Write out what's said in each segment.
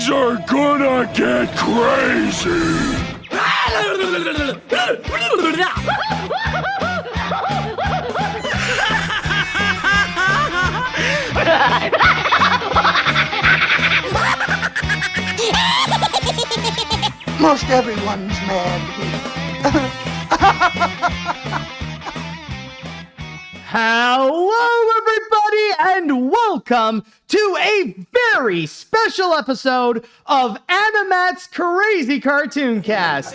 Things are gonna get crazy! Most everyone's mad here. Hello, everybody, and welcome to a very special episode of AniMat's Crazy Cartoon Cast.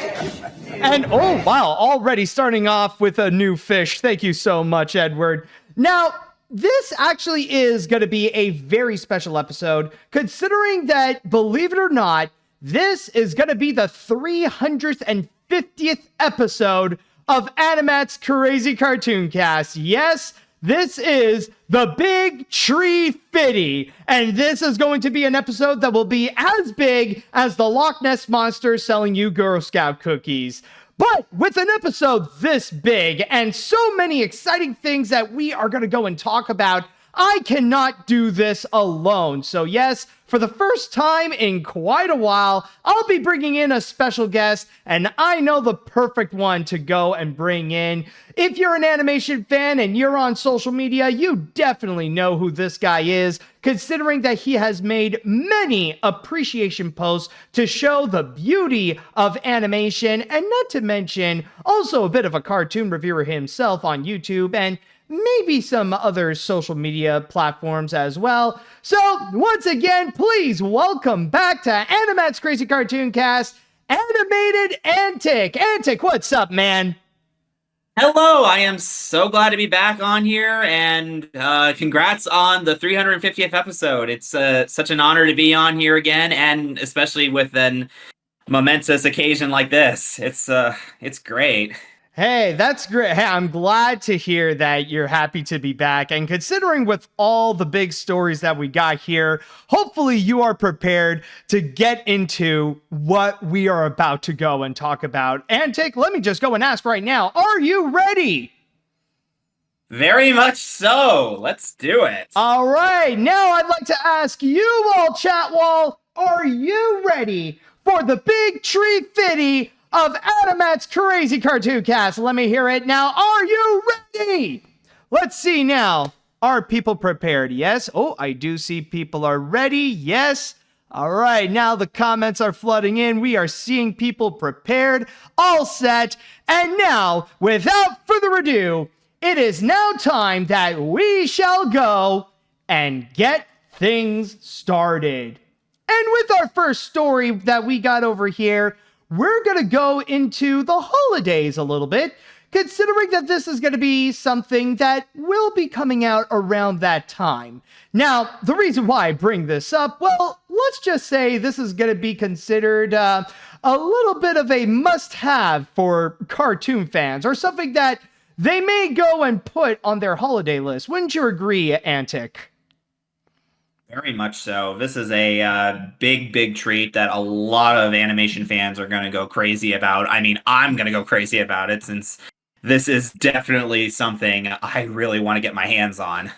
And oh, wow, already starting off with a new fish. Thank you so much, Edward. Now, this actually is going to be a very special episode, considering that, believe it or not, this is going to be the 350th episode of AniMat's Crazy Cartoon Cast. Yes, this is the Big Tree Fiddy, and this is going to be an episode that will be as big as the Loch Ness Monster selling you Girl Scout cookies. But with an episode this big and so many exciting things that we are going to go and talk about, I cannot do this alone. So yes, for the first time in quite a while, I'll be bringing in a special guest, and I know the perfect one to go and bring in. If you're an animation fan and you're on social media, you definitely know who this guy is, considering that he has made many appreciation posts to show the beauty of animation, and not to mention also a bit of a cartoon reviewer himself on YouTube and maybe some other social media platforms as well. So once again, please welcome back to AniMat's Crazy Cartoon Cast, Animated Antic. Antic, what's up, man? Hello, I am so glad to be back on here, and congrats on the 350th episode. It's such an honor to be on here again, and especially with an momentous occasion like this. It's great. Hey, that's great. Hey, I'm glad to hear that you're happy to be back. And considering with all the big stories that we got here, hopefully you are prepared to get into what we are about to go and talk about. Antic, let me just go and ask right now, are you ready? Very much so. Let's do it. All right. Now I'd like to ask you all, chat wall, are you ready for the Big Tree Fiddy of AniMat's Crazy Cartoon Cast? Let me hear it now. Are you ready? Let's see now. Are people prepared? Yes. Oh, I do see people are ready. Yes. All right. Now the comments are flooding in. We are seeing people prepared, all set. And now, without further ado, it is now time that we shall go and get things started. And with our first story that we got over here, we're going to go into the holidays a little bit, considering that this is going to be something that will be coming out around that time. Now, the reason why I bring this up, well, let's just say this is going to be considered a little bit of a must-have for cartoon fans, or something that they may go and put on their holiday list. Wouldn't you agree, Antic? Very much so. This is a big treat that a lot of animation fans are going to go crazy about. I mean, I'm going to go crazy about it, since this is definitely something I really want to get my hands on.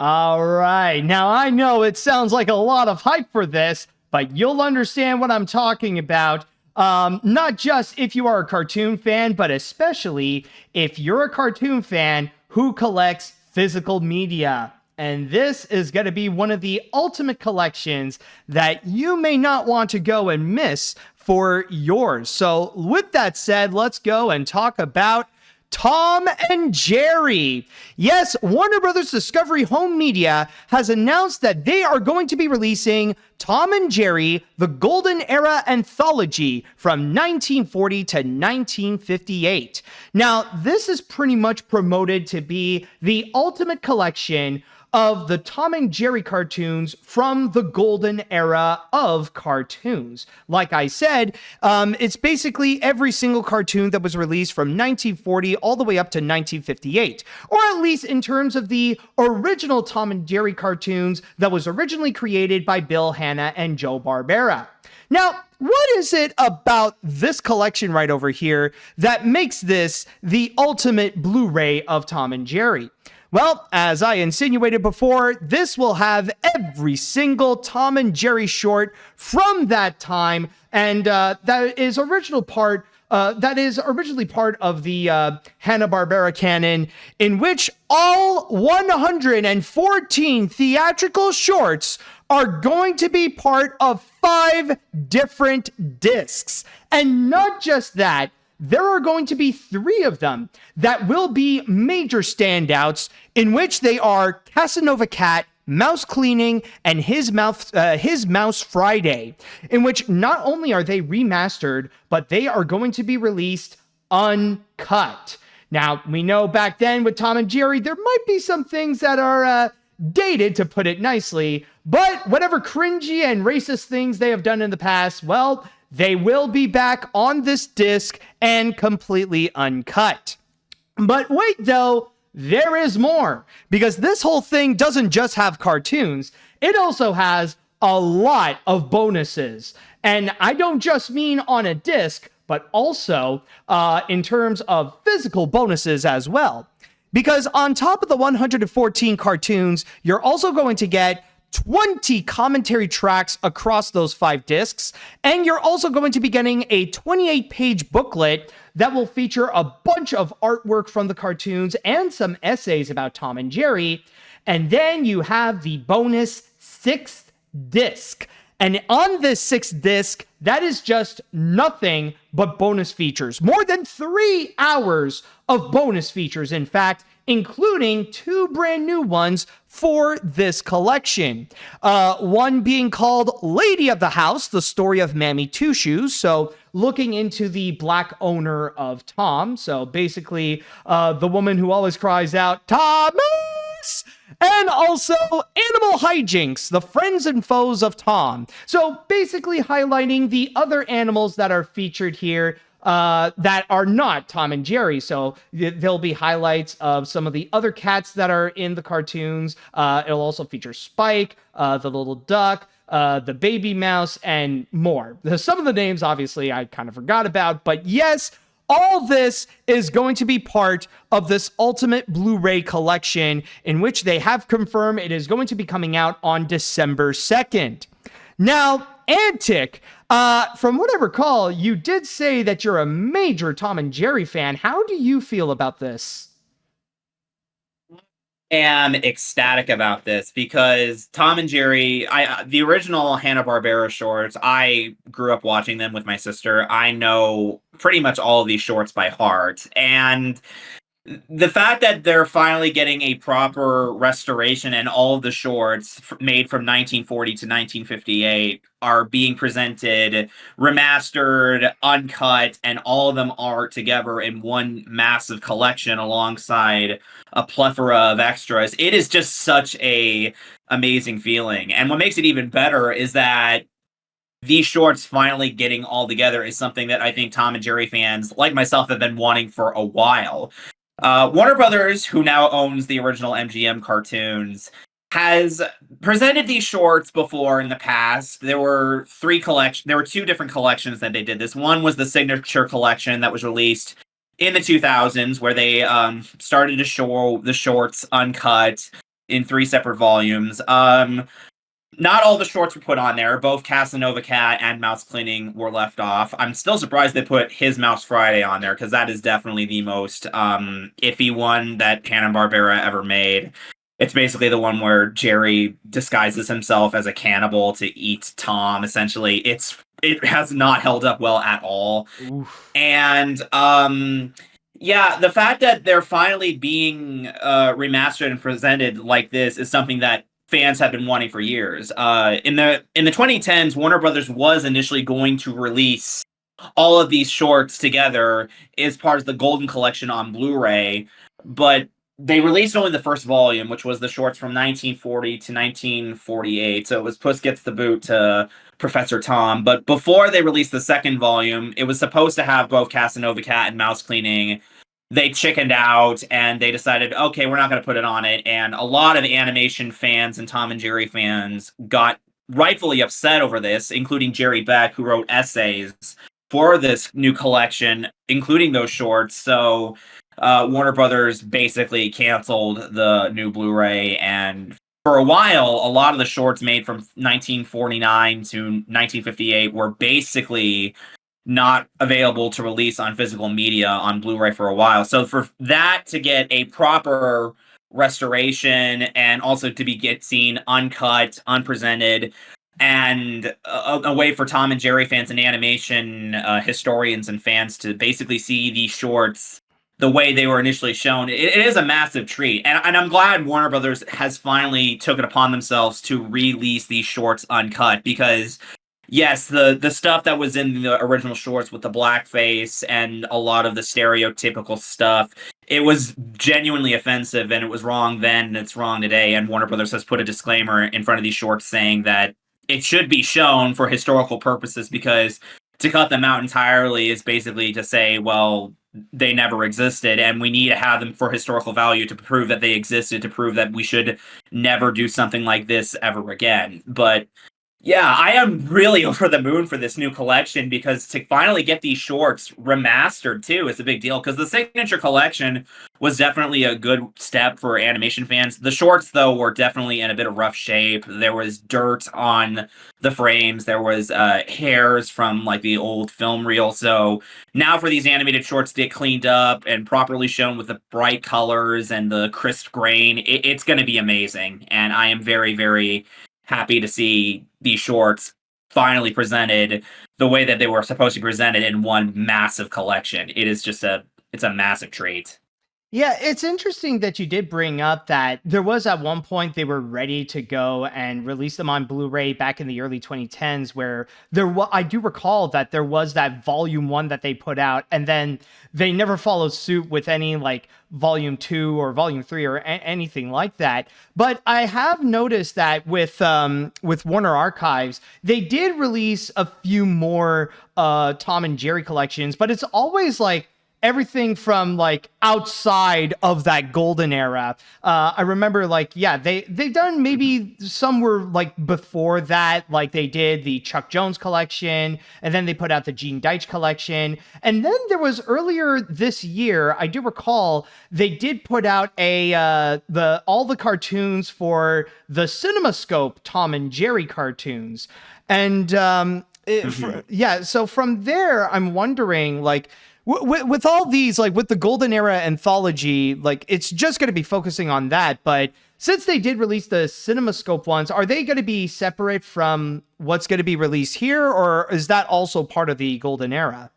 All right. Now, I know it sounds like a lot of hype for this, but you'll understand what I'm talking about. Not just if you are a cartoon fan, but especially if you're a cartoon fan who collects physical media. And this is going to be one of the ultimate collections that you may not want to go and miss for yours. So with that said, let's go and talk about Tom and Jerry. Yes, Warner Brothers Discovery Home Media has announced that they are going to be releasing Tom and Jerry, the Golden Era Anthology from 1940 to 1958. Now, this is pretty much promoted to be the ultimate collection of the Tom and Jerry cartoons from the golden era of cartoons. Like I said, it's basically every single cartoon that was released from 1940 all the way up to 1958, or at least in terms of the original Tom and Jerry cartoons that was originally created by Bill Hanna and Joe Barbera. Now, what is it about this collection right over here that makes this the ultimate Blu-ray of Tom and Jerry? Well, as I insinuated before, this will have every single Tom and Jerry short from that time, and that is originally part of the Hanna-Barbera canon, in which all 114 theatrical shorts are going to be part of 5 different discs. And not just that, there are going to be 3 of them that will be major standouts, in which they are Casanova Cat, Mouse Cleaning, and His Mouse Friday, in which not only are they remastered, but they are going to be released uncut. Now, we know back then with Tom and Jerry, there might be some things that are dated, to put it nicely, but whatever cringy and racist things they have done in the past, well, they will be back on this disc and completely uncut. But wait, though, there is more, because this whole thing doesn't just have cartoons, it also has a lot of bonuses. And I don't just mean on a disc, but also in terms of physical bonuses as well. Because on top of the 114 cartoons, you're also going to get 20 commentary tracks across those 5 discs, and you're also going to be getting a 28-page booklet that will feature a bunch of artwork from the cartoons and some essays about Tom and Jerry. And then you have the bonus 6th disc. And on this 6th disc, that is just nothing but bonus features. More than 3 hours of bonus features, in fact, including 2 brand new ones for this collection. One being called Lady of the House, the story of Mammy Two Shoes. So looking into the black owner of Tom. So basically the woman who always cries out, Thomas! And also Animal Hijinks, the friends and foes of Tom. So basically highlighting the other animals that are featured here that are not Tom and Jerry. So there'll be highlights of some of the other cats that are in the cartoons. It'll also feature Spike, the little duck, the baby mouse, and more. Some of the names, obviously, I kind of forgot about, but yes, all this is going to be part of this Ultimate Blu-ray collection, in which they have confirmed it is going to be coming out on December 2nd. Now, Antic, from what I recall, you did say that you're a major Tom and Jerry fan. How do you feel about this? Am ecstatic about this because Tom and Jerry, the original Hanna-Barbera shorts, I grew up watching them with my sister. I know pretty much all of these shorts by heart. And the fact that they're finally getting a proper restoration and all of the shorts made from 1940 to 1958 are being presented, remastered, uncut, and all of them are together in one massive collection alongside a plethora of extras. It is just such a amazing feeling. And what makes it even better is that these shorts finally getting all together is something that I think Tom and Jerry fans like myself have been wanting for a while. Warner Brothers, who now owns the original MGM cartoons, has presented these shorts before in the past. There were 2 different collections that they did this. One was the Signature Collection that was released in the 2000s, where they started to show the shorts uncut in 3 separate volumes. Not all the shorts were put on there. Both Casanova Cat and Mouse Cleaning were left off. I'm still surprised they put His Mouse Friday on there, because that is definitely the most iffy one that Hanna-Barbera ever made. It's basically the one where Jerry disguises himself as a cannibal to eat Tom, essentially. It has not held up well at all. Oof. And yeah, the fact that they're finally being remastered and presented like this is something that fans have been wanting for years. In the 2010s, Warner Brothers was initially going to release all of these shorts together as part of the Golden Collection on Blu-ray, but they released only the first volume, which was the shorts from 1940 to 1948. So it was Puss Gets the Boot to Professor Tom. But before they released the second volume, it was supposed to have both Casanova Cat and Mouse Cleaning. They chickened out and they decided, okay, we're not going to put it on it. And a lot of animation fans and Tom and Jerry fans got rightfully upset over this, including Jerry Beck, who wrote essays for this new collection, including those shorts. So Warner Brothers basically canceled the new Blu-ray, and for a while, a lot of the shorts made from 1949 to 1958 were basically not available to release on physical media on Blu-ray for a while. So for that to get a proper restoration and also to get seen uncut, unpresented, and a way for Tom and Jerry fans and animation historians and fans to basically see these shorts the way they were initially shown, it is a massive treat. And I'm glad Warner Brothers has finally took it upon themselves to release these shorts uncut, because yes, the stuff that was in the original shorts with the blackface and a lot of the stereotypical stuff, it was genuinely offensive, and it was wrong then and it's wrong today. And Warner Brothers has put a disclaimer in front of these shorts saying that it should be shown for historical purposes, because to cut them out entirely is basically to say, well, they never existed, and we need to have them for historical value to prove that they existed, to prove that we should never do something like this ever again. But yeah, I am really over the moon for this new collection, because to finally get these shorts remastered too is a big deal, because the Signature Collection was definitely a good step for animation fans. The shorts, though, were definitely in a bit of rough shape. There was dirt on the frames. There was hairs from like the old film reel. So now for these animated shorts to get cleaned up and properly shown with the bright colors and the crisp grain, it's going to be amazing. And I am very, very happy to see these shorts finally presented the way that they were supposed to be presented in one massive collection. It's a massive treat. Yeah, it's interesting that you did bring up that there was at one point they were ready to go and release them on Blu-ray back in the early 2010s, where I do recall that there was that volume 1 that they put out, and then they never followed suit with any like volume 2 or volume 3 or anything like that. But I have noticed that with Warner Archives, they did release a few more Tom and Jerry collections, but it's always like everything from like outside of that golden era. I remember like, yeah, they've done, maybe some were like before that, like they did the Chuck Jones collection, and then they put out the Gene Deitch collection. And then there was earlier this year, I do recall, they did put out all the cartoons for the CinemaScope Tom and Jerry cartoons. And so from there, I'm wondering, like, with all these, like with the Golden Era Anthology, like it's just going to be focusing on that. But since they did release the CinemaScope ones, are they going to be separate from what's going to be released here, or is that also part of the Golden Era?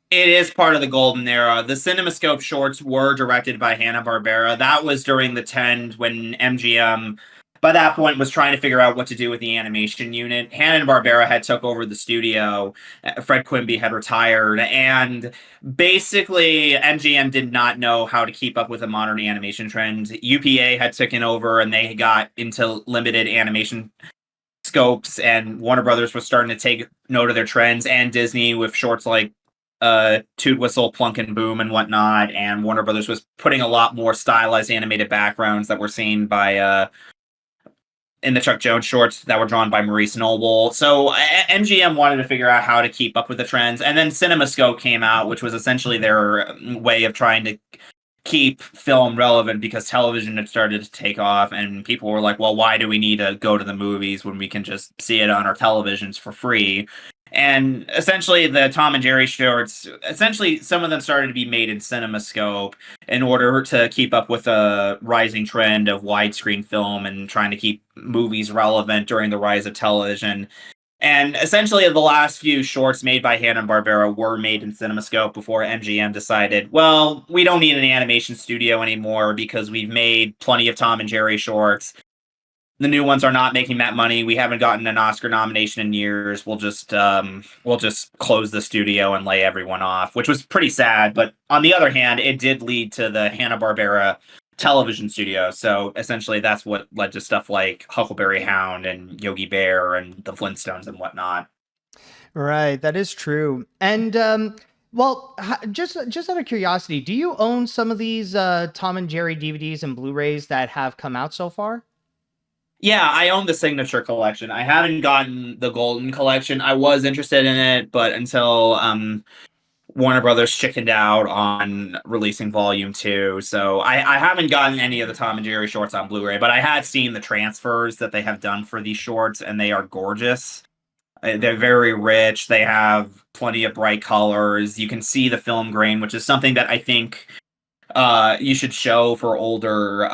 It is part of the Golden Era. The CinemaScope shorts were directed by Hanna-Barbera. That was during the 10s when MGM, by that point, was trying to figure out what to do with the animation unit. Hanna-Barbera had took over the studio. Fred Quimby had retired, and basically MGM did not know how to keep up with the modern animation trend. UPA had taken over, and they got into limited animation scopes, and Warner Brothers was starting to take note of their trends, and Disney with shorts like Toot Whistle, Plunk and Boom and whatnot, and Warner Brothers was putting a lot more stylized animated backgrounds that were seen by in the Chuck Jones shorts that were drawn by Maurice Noble. So MGM wanted to figure out how to keep up with the trends. And then CinemaScope came out, which was essentially their way of trying to keep film relevant, because television had started to take off and people were like, well, why do we need to go to the movies when we can just see it on our televisions for free? And essentially the Tom and Jerry shorts, essentially some of them started to be made in CinemaScope in order to keep up with a rising trend of widescreen film and trying to keep movies relevant during the rise of television. And essentially the last few shorts made by Hanna-Barbera were made in CinemaScope before MGM decided, well, we don't need an animation studio anymore because we've made plenty of Tom and Jerry shorts. The new ones are not making that money. We haven't gotten an Oscar nomination in years. We'll just close the studio and lay everyone off, which was pretty sad. But on the other hand, it did lead to the Hanna-Barbera television studio. So essentially that's what led to stuff like Huckleberry Hound and Yogi Bear and the Flintstones and whatnot. Right, that is true. And well, just out of curiosity, do you own some of these Tom and Jerry DVDs and Blu-rays that have come out so far? Yeah, I own the Signature Collection. I haven't gotten the Golden Collection. I was interested in it, but until Warner Brothers chickened out on releasing Volume 2. So I haven't gotten any of the Tom and Jerry shorts on Blu-ray, but I had seen the transfers that they have done for these shorts, and they are gorgeous. They're very rich. They have plenty of bright colors. You can see the film grain, which is something that I think you should show for older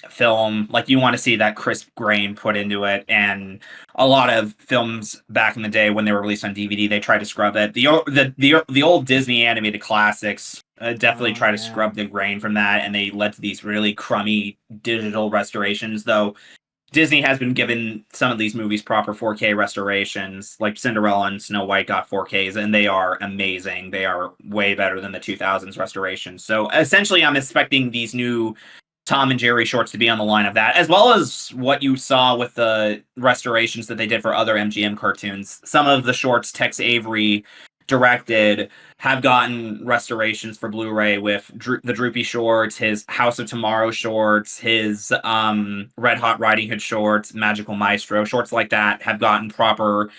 film. Like, you want to see that crisp grain put into it, and a lot of films back in the day when they were released on DVD, they tried to scrub it. The old Disney animated classics definitely try to scrub the grain from that, and they led to these really crummy digital restorations. Though Disney has been given some of these movies proper 4K restorations, like Cinderella and Snow White got 4Ks, and they are amazing. They are way better than the 2000s restorations. So essentially, I'm expecting these new Tom and Jerry shorts to be on the line of that, as well as what you saw with the restorations that they did for other MGM cartoons. Some of the shorts Tex Avery directed have gotten restorations for Blu-ray with the Droopy shorts, his House of Tomorrow shorts, his Red Hot Riding Hood shorts, Magical Maestro shorts like that have gotten proper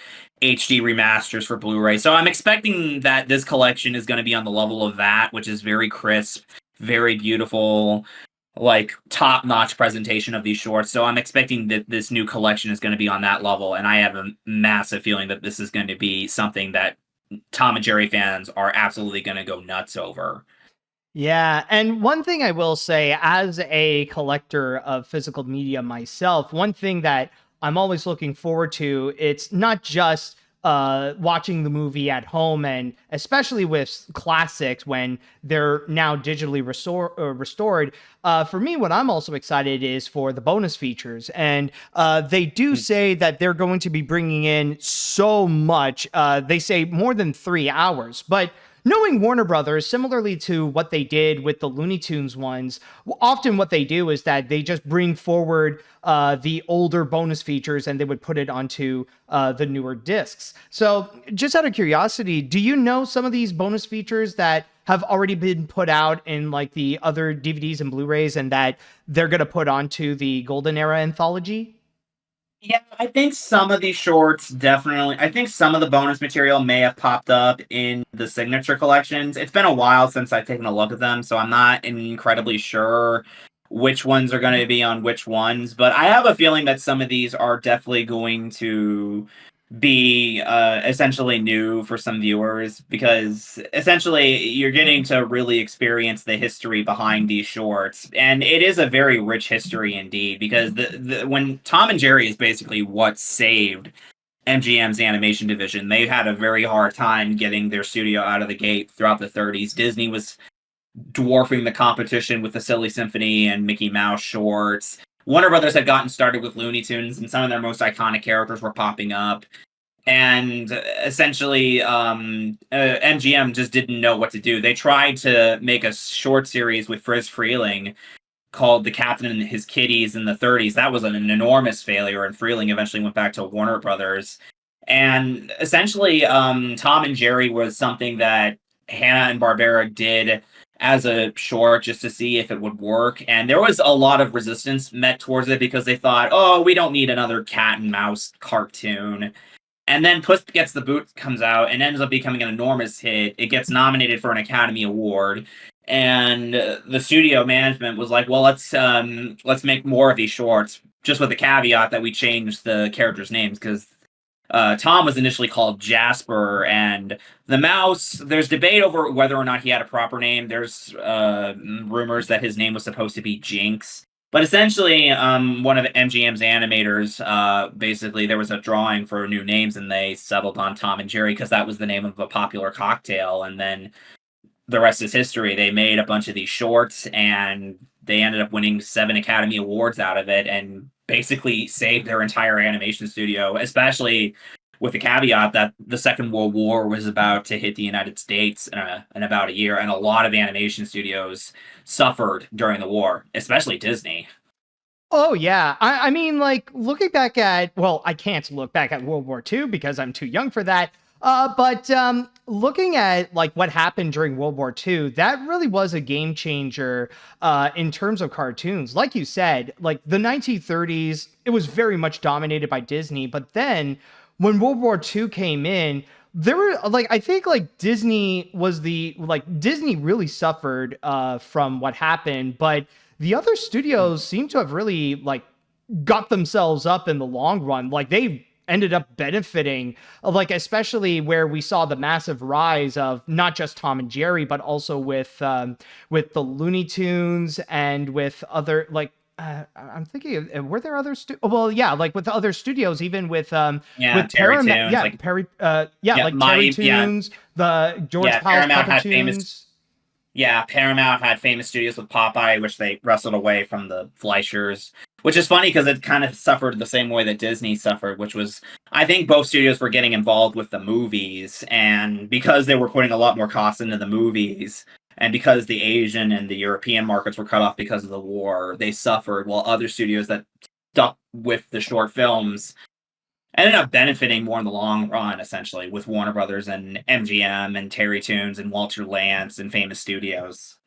HD remasters for Blu-ray. So I'm expecting that this collection is going to be on the level of that, which is very crisp, very beautiful, like top-notch presentation of these shorts. So I'm expecting that this new collection is going to be on that level, and I have a massive feeling that this is going to be something that Tom and Jerry fans are absolutely going to go nuts over. Yeah, and one thing I will say, as a collector of physical media myself, one thing that I'm always looking forward to, it's not just watching the movie at home, and especially with classics when they're now digitally restored. For me, what I'm also excited is for the bonus features, and they do say that they're going to be bringing in so much. They say more than 3 hours, but knowing Warner Brothers, similarly to what they did with the Looney Tunes ones, often what they do is that they just bring forward the older bonus features and they would put it onto the newer discs. So just out of curiosity, do you know some of these bonus features that have already been put out in like the other DVDs and Blu-rays and that they're going to put onto the Golden Era Anthology? Yeah, I think some of these shorts definitely. I think some of the bonus material may have popped up in the signature collections. It's been a while since I've taken a look at them, so I'm not incredibly sure which ones are going to be on which ones. But I have a feeling that some of these are definitely going to be essentially new for some viewers, because essentially you're getting to really experience the history behind these shorts, and it is a very rich history indeed, because when Tom and Jerry is basically what saved MGM's animation division. They had a very hard time getting their studio out of the gate throughout the 30s. Disney was dwarfing the competition with the Silly Symphony and Mickey Mouse shorts. Warner Brothers had gotten started with Looney Tunes, and some of their most iconic characters were popping up. And essentially, MGM just didn't know what to do. They tried to make a short series with Friz Freleng called The Captain and His Kitties in the 30s. That was an enormous failure, and Freleng eventually went back to Warner Brothers. And essentially, Tom and Jerry was something that Hanna-Barbera did as a short just to see if it would work. And there was a lot of resistance met towards it because they thought, oh, we don't need another cat and mouse cartoon. And then Puss Gets the Boot comes out and ends up becoming an enormous hit. It gets nominated for an Academy Award. And the studio management was like, well, let's make more of these shorts, just with the caveat that we changed the characters' names, because Tom was initially called Jasper, and the mouse, there's debate over whether or not he had a proper name. There's rumors that his name was supposed to be Jinx. But essentially, one of MGM's animators, basically, there was a drawing for new names, and they settled on Tom and Jerry because that was the name of a popular cocktail. And then the rest is history. They made a bunch of these shorts, and they ended up winning 7 Academy Awards out of it, and basically saved their entire animation studio, especially with the caveat that the Second World War was about to hit the United States in about a year, and a lot of animation studios suffered during the war, especially Disney. Oh, yeah. I mean, like, looking back at, well, I can't look back at World War II because I'm too young for that. But looking at like what happened during World War II, that really was a game changer in terms of cartoons. Like you said, like the 1930s, it was very much dominated by Disney. But then when World War II came in, there were like, I think like Disney really suffered from what happened, but the other studios seem to have really like got themselves up in the long run. Like they ended up benefiting, like especially where we saw the massive rise of not just Tom and Jerry, but also with the Looney Tunes and with other like I'm thinking, were there other like with the other studios, even with with Terry Paramount, Tunes, like Terry Tunes, the George Powell's Paramount had Puppetoons. famous. Yeah, Paramount had famous studios with Popeye, which they wrestled away from the Fleischers, which is funny because it kind of suffered the same way that Disney suffered, which was, I think both studios were getting involved with the movies, and because they were putting a lot more costs into the movies, and because the Asian and the European markets were cut off because of the war, they suffered, while other studios that stuck with the short films ended up benefiting more in the long run, essentially, with Warner Brothers and MGM and Terry Tunes and Walter Lantz and famous studios.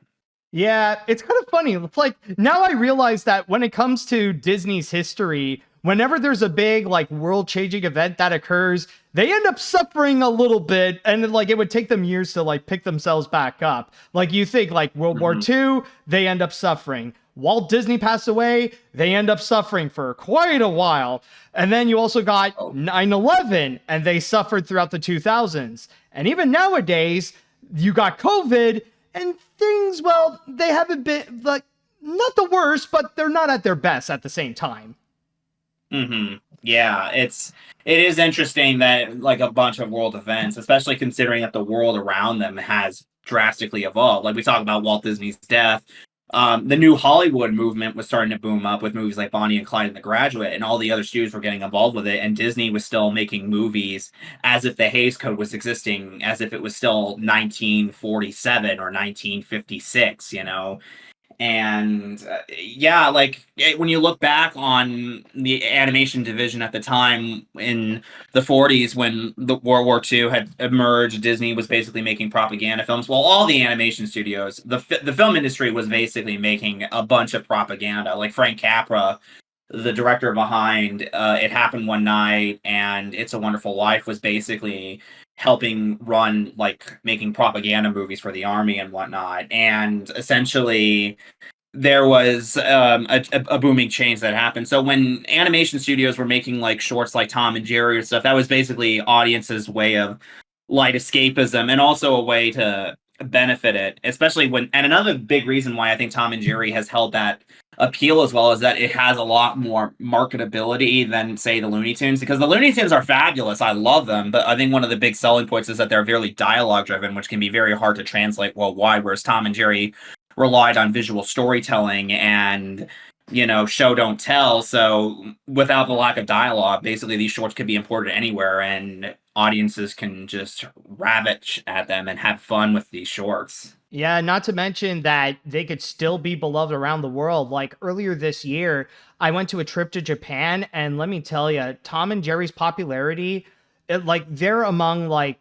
Yeah, it's kind of funny. Like now I realize that when it comes to Disney's history, whenever there's a big like world-changing event that occurs, they end up suffering a little bit, and like it would take them years to like pick themselves back up. Like you think like World War II, they end up suffering. Walt Disney passed away, they end up suffering for quite a while. And then you also got 9/11, and they suffered throughout the 2000s. And even nowadays, you got COVID, and things, well, they haven't been, like, not the worst, but they're not at their best at the same time. Yeah, it is interesting that, like, a bunch of world events, especially considering that the world around them has drastically evolved. Like, we talk about Walt Disney's death. The new Hollywood movement was starting to boom up with movies like Bonnie and Clyde and The Graduate, and all the other studios were getting involved with it, and Disney was still making movies as if the Hays Code was existing, as if it was still 1947 or 1956, you know? And yeah, like when you look back on the animation division at the time in the 40s, when the World War II had emerged, Disney was basically making propaganda films. Well, all the animation studios, the film industry was basically making a bunch of propaganda. Like Frank Capra, the director behind It Happened One Night and It's a Wonderful Life, was basically helping run, like, making propaganda movies for the army and whatnot. And essentially there was a booming change that happened. So when animation studios were making like shorts like Tom and Jerry or stuff, that was basically audiences' way of light escapism, and also a way to benefit it, especially when, and another big reason why I think Tom and Jerry has held that appeal as well is that it has a lot more marketability than, say, the Looney Tunes, because the Looney Tunes are fabulous. I love them, but I think one of the big selling points is that they're very dialogue driven, which can be very hard to translate worldwide, whereas Tom and Jerry relied on visual storytelling and, you know, show don't tell. So without the lack of dialogue, basically these shorts could be imported anywhere and audiences can just ravish at them and have fun with these shorts. Yeah, not to mention that they could still be beloved around the world. Like earlier this year, I went to a trip to Japan, and let me tell you, Tom and Jerry's popularity, they're among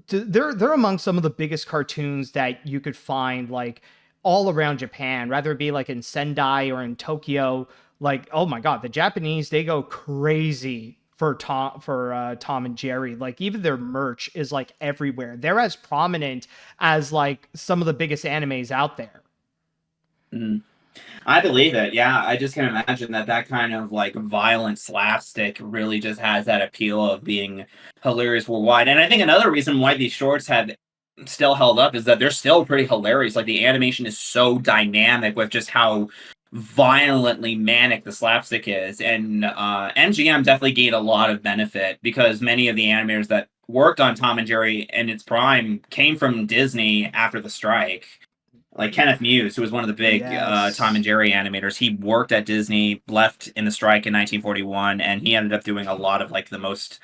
they're among some of the biggest cartoons that you could find like all around Japan, rather it be like in Sendai or in Tokyo. Like, oh my God, the Japanese, they go crazy for Tom and Jerry. Like even their merch is like everywhere. They're as prominent as like some of the biggest animes out there. I believe it. Yeah, I just can imagine that kind of like violent slapstick really just has that appeal of being hilarious worldwide. And I think another reason why these shorts have still held up is that they're still pretty hilarious. Like the animation is so dynamic with just how violently manic the slapstick is, and MGM definitely gained a lot of benefit because many of the animators that worked on Tom and Jerry in its prime came from Disney after the strike. Like Kenneth Muse, who was one of the big Tom and Jerry animators, he worked at Disney, left in the strike in 1941, and he ended up doing a lot of like the most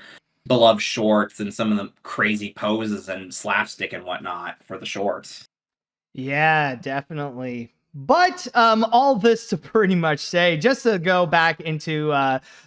beloved shorts and some of the crazy poses and slapstick and whatnot for the shorts. Yeah, definitely. But all this to pretty much say, just to go back into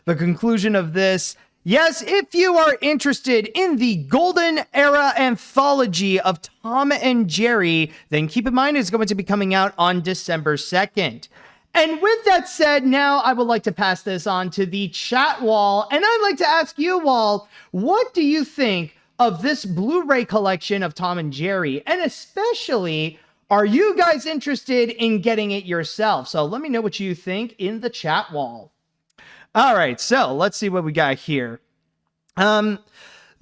the conclusion of this, yes, if you are interested in the Golden Era Anthology of Tom and Jerry, then keep in mind it's going to be coming out on December 2nd. And with that said, now I would like to pass this on to the chat wall. And I'd like to ask you all, what do you think of this Blu-ray collection of Tom and Jerry? And especially, are you guys interested in getting it yourself? So let me know what you think in the chat wall. All right, so let's see what we got here.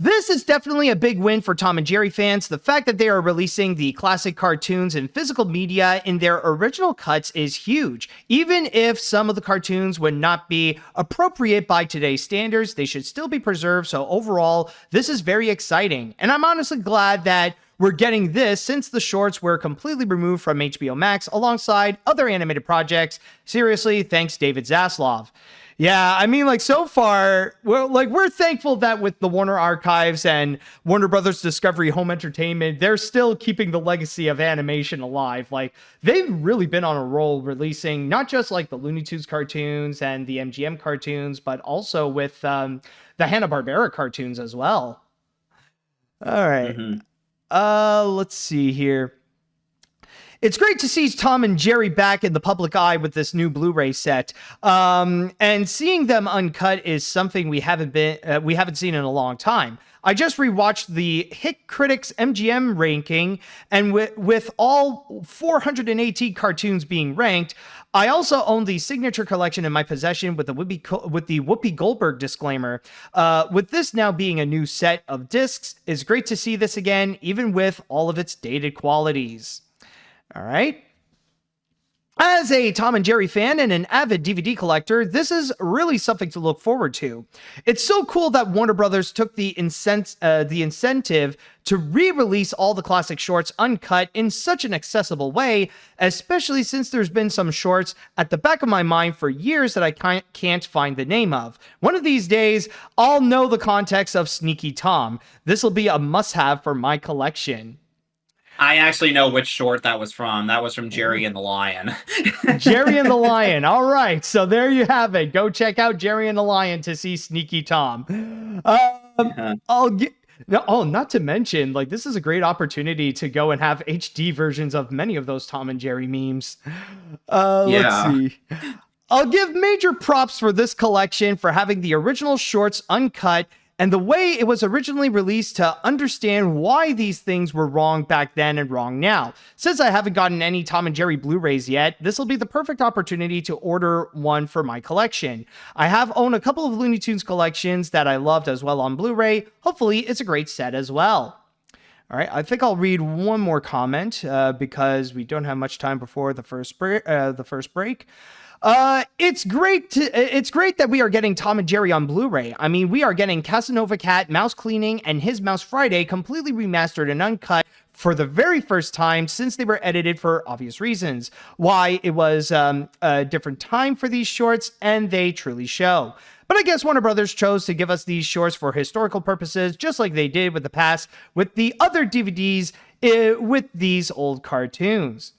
This is definitely a big win for Tom and Jerry fans. The fact that they are releasing the classic cartoons and physical media in their original cuts is huge. Even if some of the cartoons would not be appropriate by today's standards, they should still be preserved. So overall, this is very exciting. And I'm honestly glad that we're getting this since the shorts were completely removed from HBO Max alongside other animated projects. Seriously, thanks David Zaslav. Yeah, I mean, like, so far, we're thankful that with the Warner Archives and Warner Brothers Discovery Home Entertainment, they're still keeping the legacy of animation alive. Like, they've really been on a roll releasing not just like the Looney Tunes cartoons and the MGM cartoons, but also with the Hanna-Barbera cartoons as well. All right. Let's see here. It's great to see Tom and Jerry back in the public eye with this new Blu-ray set. And seeing them uncut is something we haven't seen in a long time. I just rewatched the Hit Critics MGM ranking, and with all 418 cartoons being ranked, I also own the signature collection in my possession with the Whoopi Goldberg disclaimer. With this now being a new set of discs, it's great to see this again, even with all of its dated qualities. All right. As a Tom and Jerry fan and an avid DVD collector, this is really something to look forward to. It's so cool that Warner Brothers took the incentive to re-release all the classic shorts uncut in such an accessible way, especially since there's been some shorts at the back of my mind for years that I can't find the name of. One of these days, I'll know the context of Sneaky Tom. This will be a must-have for my collection. I actually know which short that was from. That was from Jerry and the Lion. Jerry and the Lion. All right. So there you have it. Go check out Jerry and the Lion to see Sneaky Tom. Not to mention, like, this is a great opportunity to go and have HD versions of many of those Tom and Jerry memes. Let's see. I'll give major props for this collection for having the original shorts uncut and the way it was originally released to understand why these things were wrong back then and wrong now. Since I haven't gotten any Tom and Jerry Blu-rays yet, this will be the perfect opportunity to order one for my collection. I have owned a couple of Looney Tunes collections that I loved as well on Blu-ray. Hopefully, it's a great set as well. All right, I think I'll read one more comment because we don't have much time before the first break. It's great that we are getting Tom and Jerry on Blu-ray. I mean, we are getting Casanova Cat, Mouse Cleaning, and His Mouse Friday completely remastered and uncut for the very first time since they were edited for obvious reasons. Why it was a different time for these shorts, and they truly show. But I guess Warner Brothers chose to give us these shorts for historical purposes, just like they did with the past with the other DVDs with these old cartoons.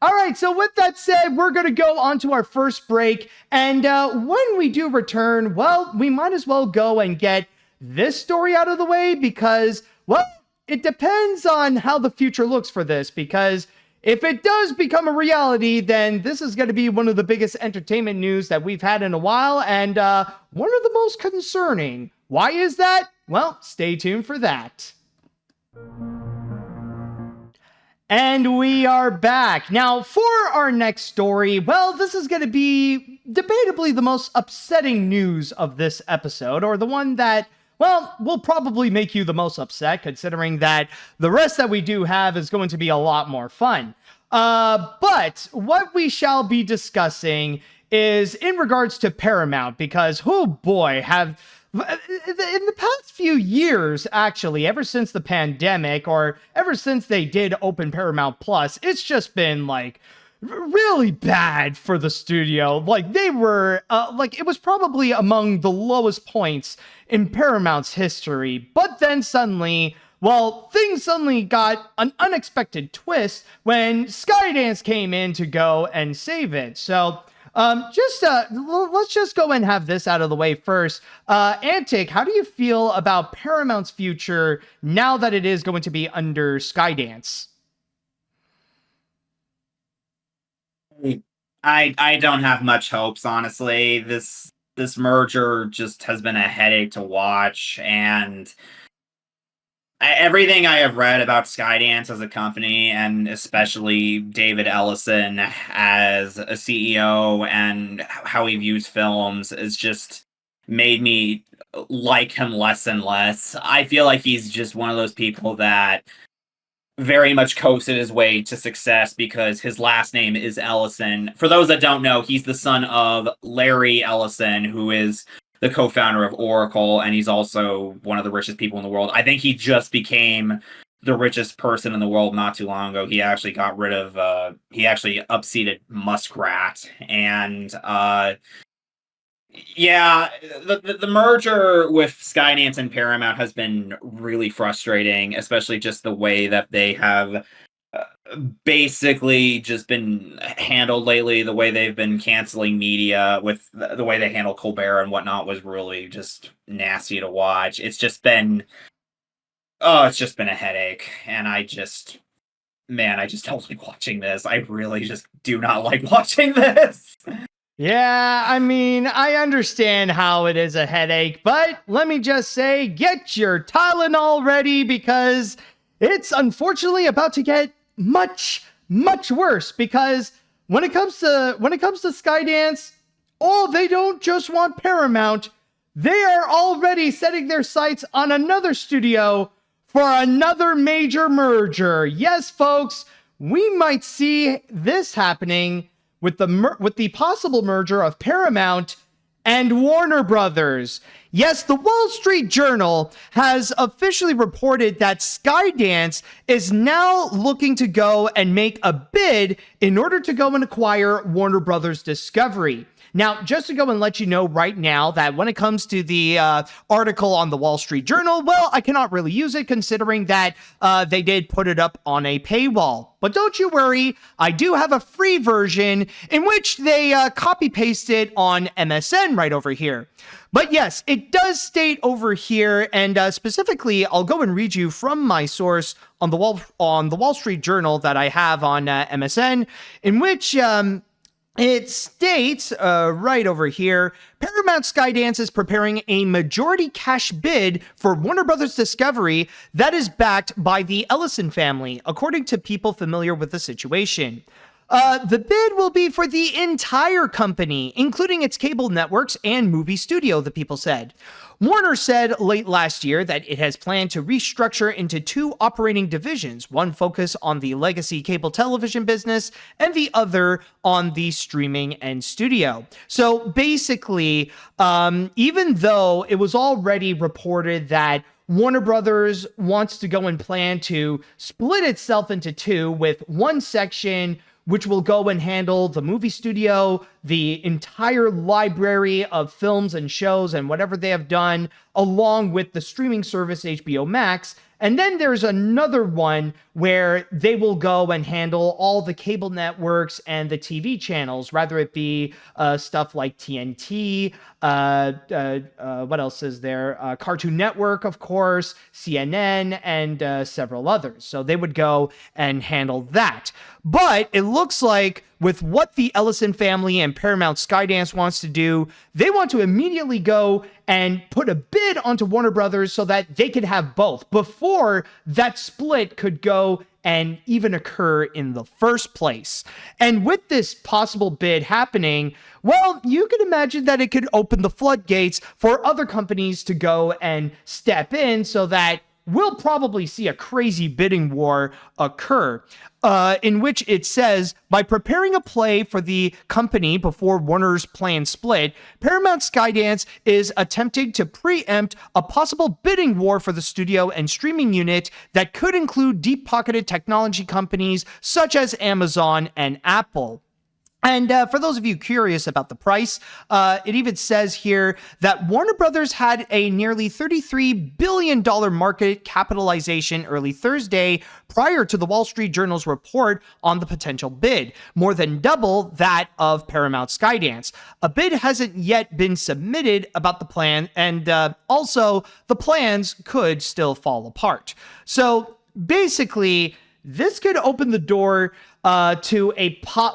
All right, so with that said, we're going to go on to our first break. And when we do return, well, we might as well go and get this story out of the way because, well, it depends on how the future looks for this. Because if it does become a reality, then this is going to be one of the biggest entertainment news that we've had in a while and one of the most concerning. Why is that? Well, stay tuned for that. And we are back. Now, for our next story, well, this is going to be debatably the most upsetting news of this episode, or the one that, well, will probably make you the most upset, considering that the rest that we do have is going to be a lot more fun. But what we shall be discussing is in regards to Paramount, because, oh boy, in the past few years, actually, ever since the pandemic, or ever since they did open Paramount Plus, it's just been, like, really bad for the studio. Like, they were, it was probably among the lowest points in Paramount's history. But then suddenly, well, things suddenly got an unexpected twist when Skydance came in to go and save it. So, let's just go and have this out of the way first. Antic, how do you feel about Paramount's future now that it is going to be under Skydance? I don't have much hopes, honestly. This merger just has been a headache to watch, and everything I have read about Skydance as a company, and especially David Ellison as a CEO and how he views films, has just made me like him less and less. I feel like he's just one of those people that very much coasted his way to success because his last name is Ellison. For those that don't know, he's the son of Larry Ellison, who is the co-founder of Oracle, and he's also one of the richest people in the world. I think he just became the richest person in the world not too long ago. He actually got rid of he actually upseated Muskrat, and yeah, the merger with Skydance and Paramount has been really frustrating, especially just the way that they have basically just been handled lately. The way they've been canceling media, with the way they handle Colbert and whatnot, was really just nasty to watch. It's just been it's just been a headache, and I just don't like watching this. I really just do not like watching this. Yeah, I mean, I understand how it is a headache, but let me just say, get your Tylenol ready because it's unfortunately about to get much, much worse. Because when it comes to Skydance, they don't just want Paramount. They are already setting their sights on another studio for another major merger. Yes, folks, we might see this happening with the possible merger of Paramount and Warner Brothers. Yes, the Wall Street Journal has officially reported that Skydance is now looking to go and make a bid in order to go and acquire Warner Brothers Discovery. Now, just to go and let you know right now that when it comes to the article on the Wall Street Journal, well, I cannot really use it considering that they did put it up on a paywall. But don't you worry, I do have a free version in which they copy-pasted on MSN right over here. But yes, it does state over here, and specifically, I'll go and read you from my source on the Wall Street Journal that I have on MSN, in which it states right over here, Paramount Skydance is preparing a majority cash bid for Warner Brothers Discovery that is backed by the Ellison family, according to people familiar with the situation. The bid will be for the entire company, including its cable networks and movie studio, the people said. Warner said late last year that it has planned to restructure into two operating divisions, one focused on the legacy cable television business and the other on the streaming and studio. So basically, even though it was already reported that Warner Brothers wants to go and plan to split itself into two, with one section which will go and handle the movie studio, the entire library of films and shows and whatever they have done, along with the streaming service HBO Max. And then there's another one where they will go and handle all the cable networks and the TV channels, whether it be stuff like TNT, what else is there? Cartoon Network, of course, CNN, and several others. So they would go and handle that. But it looks like with what the Ellison family and Paramount Skydance wants to do, they want to immediately go and put a bid onto Warner Brothers so that they could have both before that split could go and even occur in the first place. And with this possible bid happening, well, you can imagine that it could open the floodgates for other companies to go and step in, so that we'll probably see a crazy bidding war occur, in which it says, by preparing a play for the company before Warner's planned split, Paramount Skydance is attempting to preempt a possible bidding war for the studio and streaming unit that could include deep-pocketed technology companies such as Amazon and Apple. And for those of you curious about the price, it even says here that Warner Brothers had a nearly $33 billion market capitalization early Thursday prior to the Wall Street Journal's report on the potential bid, more than double that of Paramount Skydance. A bid hasn't yet been submitted about the plan, and also the plans could still fall apart. So basically, this could open the door to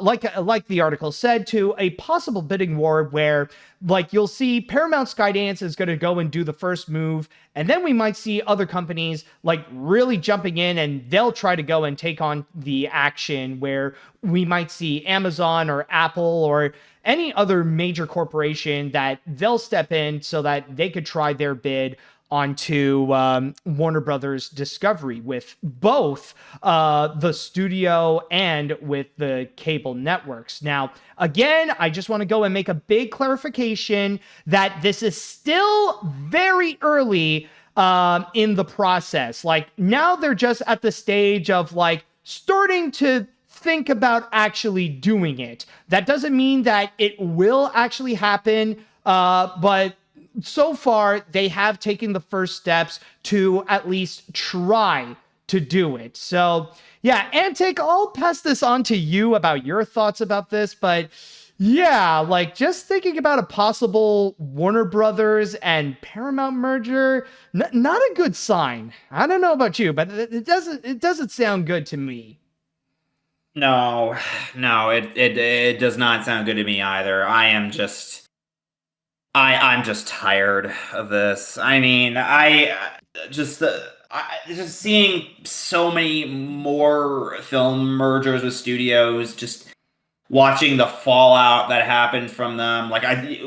like the article said, to a possible bidding war where, like, you'll see Paramount Skydance is going to go and do the first move, and then we might see other companies like really jumping in, and they'll try to go and take on the action, where we might see Amazon or Apple or any other major corporation that they'll step in so that they could try their bid onto Warner Brothers Discovery with both the studio and with the cable networks. Now, again, I just want to go and make a big clarification that this is still very early in the process. Like, now they're just at the stage of like starting to think about actually doing it. That doesn't mean that it will actually happen, but so far they have taken the first steps to at least try to do it. So yeah, Antic, I'll pass this on to you about your thoughts about this, but yeah, like, just thinking about a possible Warner Brothers and Paramount merger, not a good sign. I don't know about you, but it doesn't sound good to me. No, it does not sound good to me either. I'm just tired of this. I mean, just seeing so many more film mergers with studios, just watching the fallout that happened from them. Like,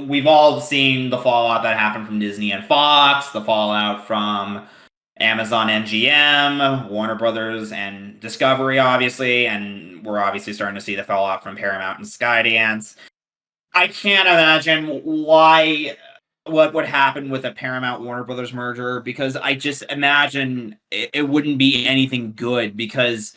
we've all seen the fallout that happened from Disney and Fox, the fallout from Amazon MGM, Warner Brothers and Discovery, obviously, and we're obviously starting to see the fallout from Paramount and Skydance. I can't imagine what would happen with a Paramount Warner Brothers merger, because I just imagine it wouldn't be anything good, because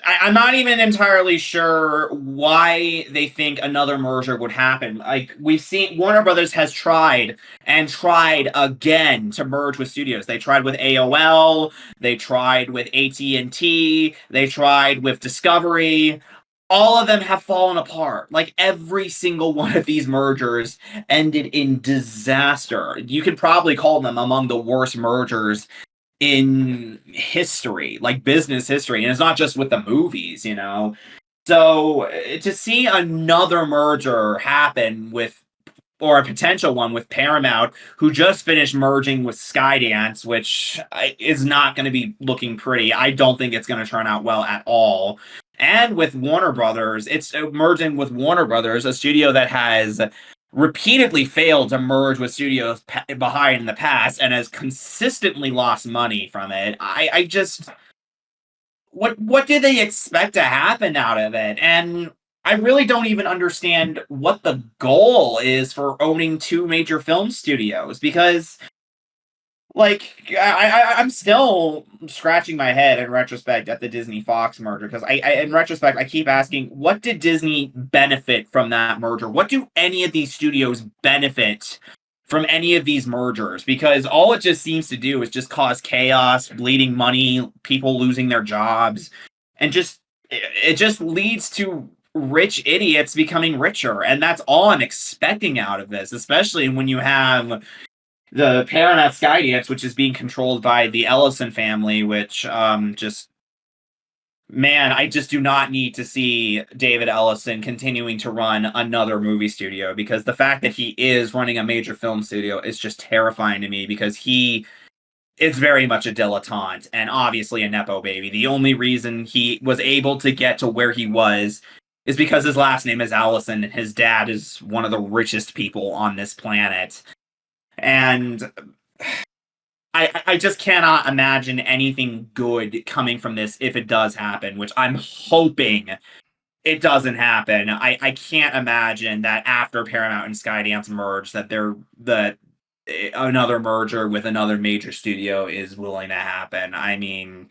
I'm not even entirely sure why they think another merger would happen. Like, we've seen Warner Brothers has tried and tried again to merge with studios. They tried with AOL, they tried with AT&T, they tried with Discovery. All of them have fallen apart. Like, every single one of these mergers ended in disaster. You could probably call them among the worst mergers in history, like business history. And it's not just with the movies, you know? So to see another merger happen with, or a potential one with Paramount, who just finished merging with Skydance, which is not going to be looking pretty. I don't think it's going to turn out well at all. And with Warner Brothers, it's merging with Warner Brothers, a studio that has repeatedly failed to merge with studios behind in the past and has consistently lost money from it. I just, what did they expect to happen out of it? And I really don't even understand what the goal is for owning two major film studios, because, like, I'm still scratching my head in retrospect at the Disney-Fox merger, because in retrospect, I keep asking, what did Disney benefit from that merger? What do any of these studios benefit from any of these mergers? Because all it just seems to do is just cause chaos, bleeding money, people losing their jobs, and it just leads to rich idiots becoming richer. And that's all I'm expecting out of this, especially when you have the Paramount Skydance, which is being controlled by the Ellison family, which I just do not need to see David Ellison continuing to run another movie studio, because the fact that he is running a major film studio is just terrifying to me, because he is very much a dilettante and obviously a Nepo baby. The only reason he was able to get to where he was is because his last name is Ellison, and his dad is one of the richest people on this planet. And I just cannot imagine anything good coming from this if it does happen, which I'm hoping it doesn't happen. I can't imagine that after Paramount and Skydance merge that another merger with another major studio is willing to happen. I mean,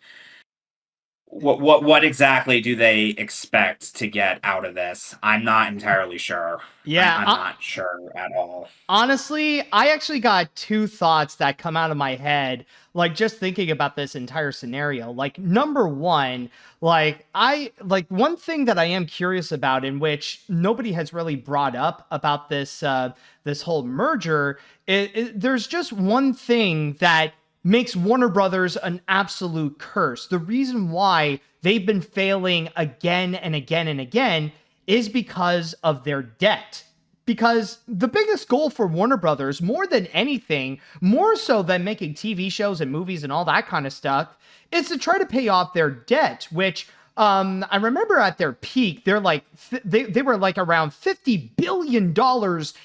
what exactly do they expect to get out of this? I'm not entirely sure. Yeah, I'm not sure at all. Honestly, I actually got two thoughts that come out of my head, like, just thinking about this entire scenario. Like, number one, one thing that I am curious about, in which nobody has really brought up about this whole merger, there's just one thing that makes Warner Brothers an absolute curse. The reason why they've been failing again and again and again is because of their debt. Because the biggest goal for Warner Brothers, more than anything, more so than making TV shows and movies and all that kind of stuff, is to try to pay off their debt, which I remember at their peak, they're like they were like around $50 billion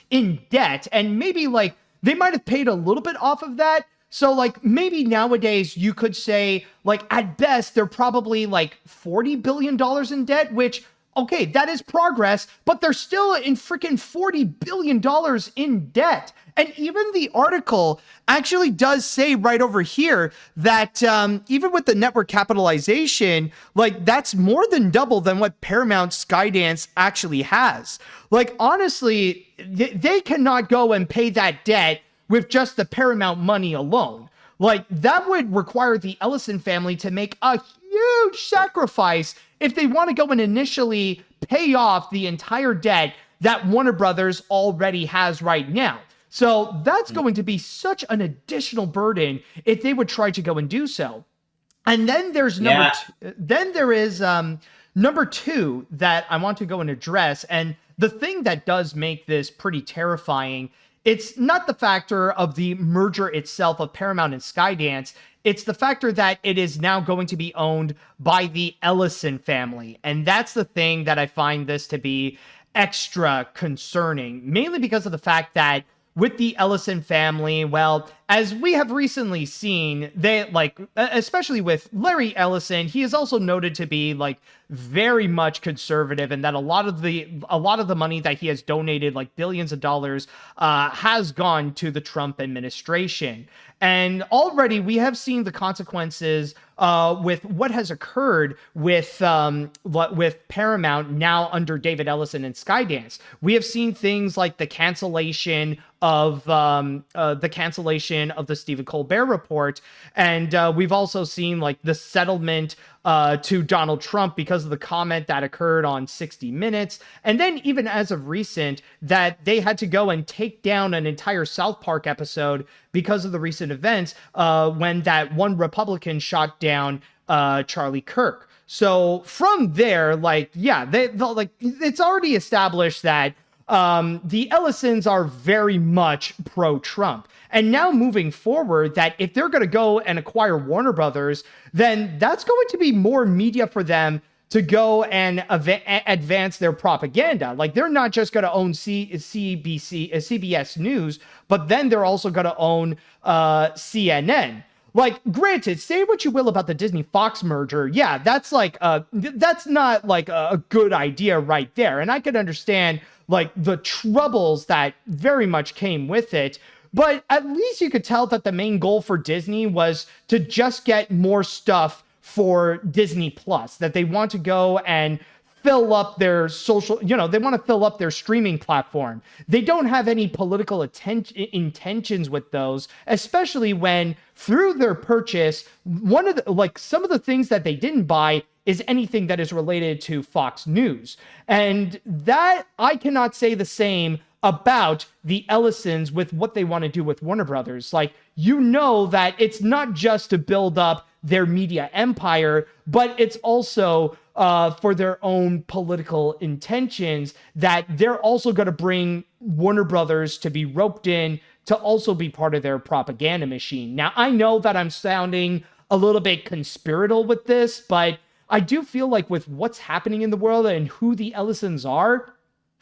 in debt, and maybe like they might have paid a little bit off of that. So like maybe nowadays you could say like at best they're probably like $40 billion in debt, which, okay, that is progress, but they're still in freaking $40 billion in debt. And even the article actually does say right over here that even with the network capitalization, like that's more than double than what Paramount Skydance actually has. Like, honestly, they cannot go and pay that debt with just the Paramount money alone. Like, that would require the Ellison family to make a huge sacrifice if they want to go and initially pay off the entire debt that Warner Brothers already has right now. So that's going to be such an additional burden if they would try to go and do so. And then there's number two that I want to go and address. And the thing that does make this pretty terrifying, it's not the factor of the merger itself of Paramount and Skydance. It's the factor that it is now going to be owned by the Ellison family. And that's the thing that I find this to be extra concerning, mainly because of the fact that with the Ellison family, well, as we have recently seen, they like, especially with Larry Ellison, he is also noted to be like very much conservative, and that a lot of the money that he has donated, like billions of dollars, has gone to the Trump administration. And already we have seen the consequences with what has occurred with Paramount now under David Ellison and Skydance. We have seen things like the cancellation of the Stephen Colbert Report, and we've also seen like the settlement to Donald Trump because of the comment that occurred on 60 Minutes, and then even as of recent that they had to go and take down an entire South Park episode because of the recent events when that one Republican shot down Charlie Kirk. So from there, like, yeah, it's already established that the Ellisons are very much pro-Trump. And now moving forward, that if they're going to go and acquire Warner Brothers, then that's going to be more media for them to go and advance their propaganda. Like, they're not just going to own CBS News, but then they're also going to own CNN. Like, granted, say what you will about the Disney-Fox merger. Yeah, that's like that's not like a good idea right there. And I could understand like the troubles that very much came with it. But at least you could tell that the main goal for Disney was to just get more stuff for Disney Plus, that they want to go and fill up their social, they want to fill up their streaming platform. They don't have any political intentions with those, especially when through their purchase, some of the things that they didn't buy is anything that is related to Fox News. And that I cannot say the same about the Ellisons with what they want to do with Warner Brothers. Like, that it's not just to build up their media empire, but it's also for their own political intentions, that they're also going to bring Warner Brothers to be roped in to also be part of their propaganda machine. Now, I know that I'm sounding a little bit conspiratorial with this, but I do feel like with what's happening in the world and who the Ellisons are,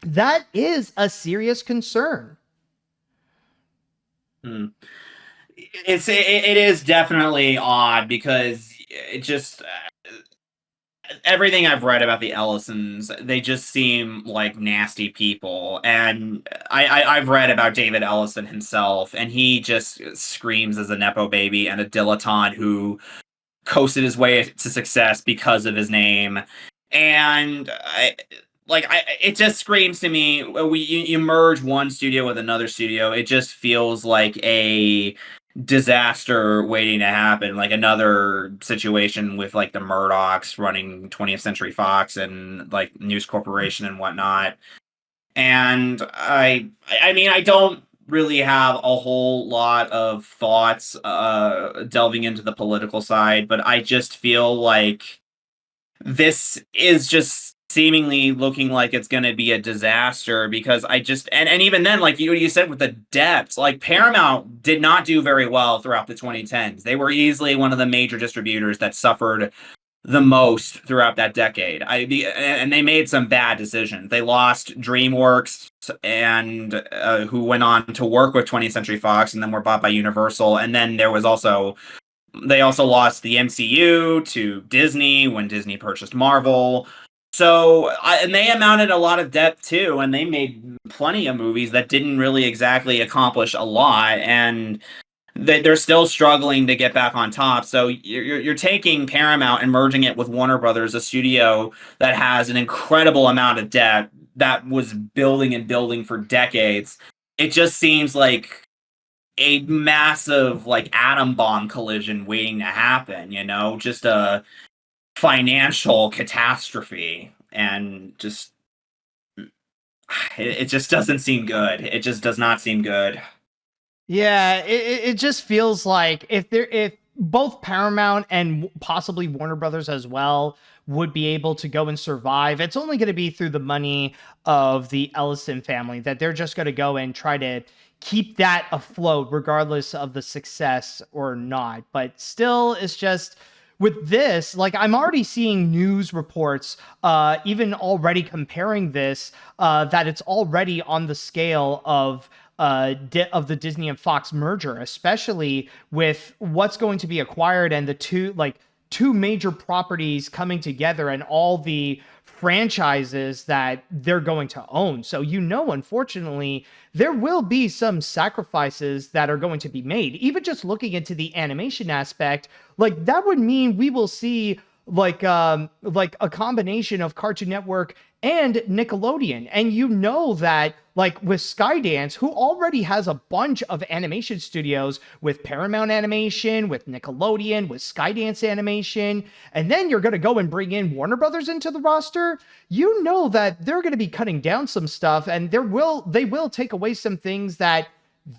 that is a serious concern. It is definitely odd because it just everything I've read about the Ellisons, they just seem like nasty people. And I've read about David Ellison himself, and he just screams as a Nepo baby and a dilettante who coasted his way to success because of his name. And it just screams to me, you merge one studio with another studio, it just feels like a disaster waiting to happen, like another situation with like the Murdochs running 20th Century Fox and like News Corporation and whatnot. And I mean, I don't really have a whole lot of thoughts delving into the political side, but I just feel like this is just seemingly looking like it's going to be a disaster because I just and even then, like you said with the depth, like Paramount did not do very well throughout the 2010s. They were easily one of the major distributors that suffered the most throughout that decade. And they made some bad decisions. They lost DreamWorks, and who went on to work with 20th Century Fox, and then were bought by Universal. And then they also lost the MCU to Disney when Disney purchased Marvel. So, and they amounted a lot of debt too, and they made plenty of movies that didn't really exactly accomplish a lot, and they're still struggling to get back on top. So you're taking Paramount and merging it with Warner Brothers, a studio that has an incredible amount of debt that was building and building for decades. It just seems like a massive like atom bomb collision waiting to happen, just a financial catastrophe, and just it just doesn't seem good. It just does not seem good. Yeah, it just feels like if both Paramount and possibly Warner Brothers as well would be able to go and survive, it's only going to be through the money of the Ellison family, that they're just going to go and try to keep that afloat regardless of the success or not. But still, it's just with this, like I'm already seeing news reports, even already comparing this, that it's already on the scale of the Disney and Fox merger, especially with what's going to be acquired and the two major properties coming together and all the franchises that they're going to own. So, unfortunately, there will be some sacrifices that are going to be made. Even just looking into the animation aspect, like that would mean we will see like a combination of Cartoon Network and Nickelodeon. And that like with Skydance, who already has a bunch of animation studios with Paramount Animation, with Nickelodeon, with Skydance Animation, and then you're going to go and bring in Warner Brothers into the roster, that they're going to be cutting down some stuff, and they will take away some things that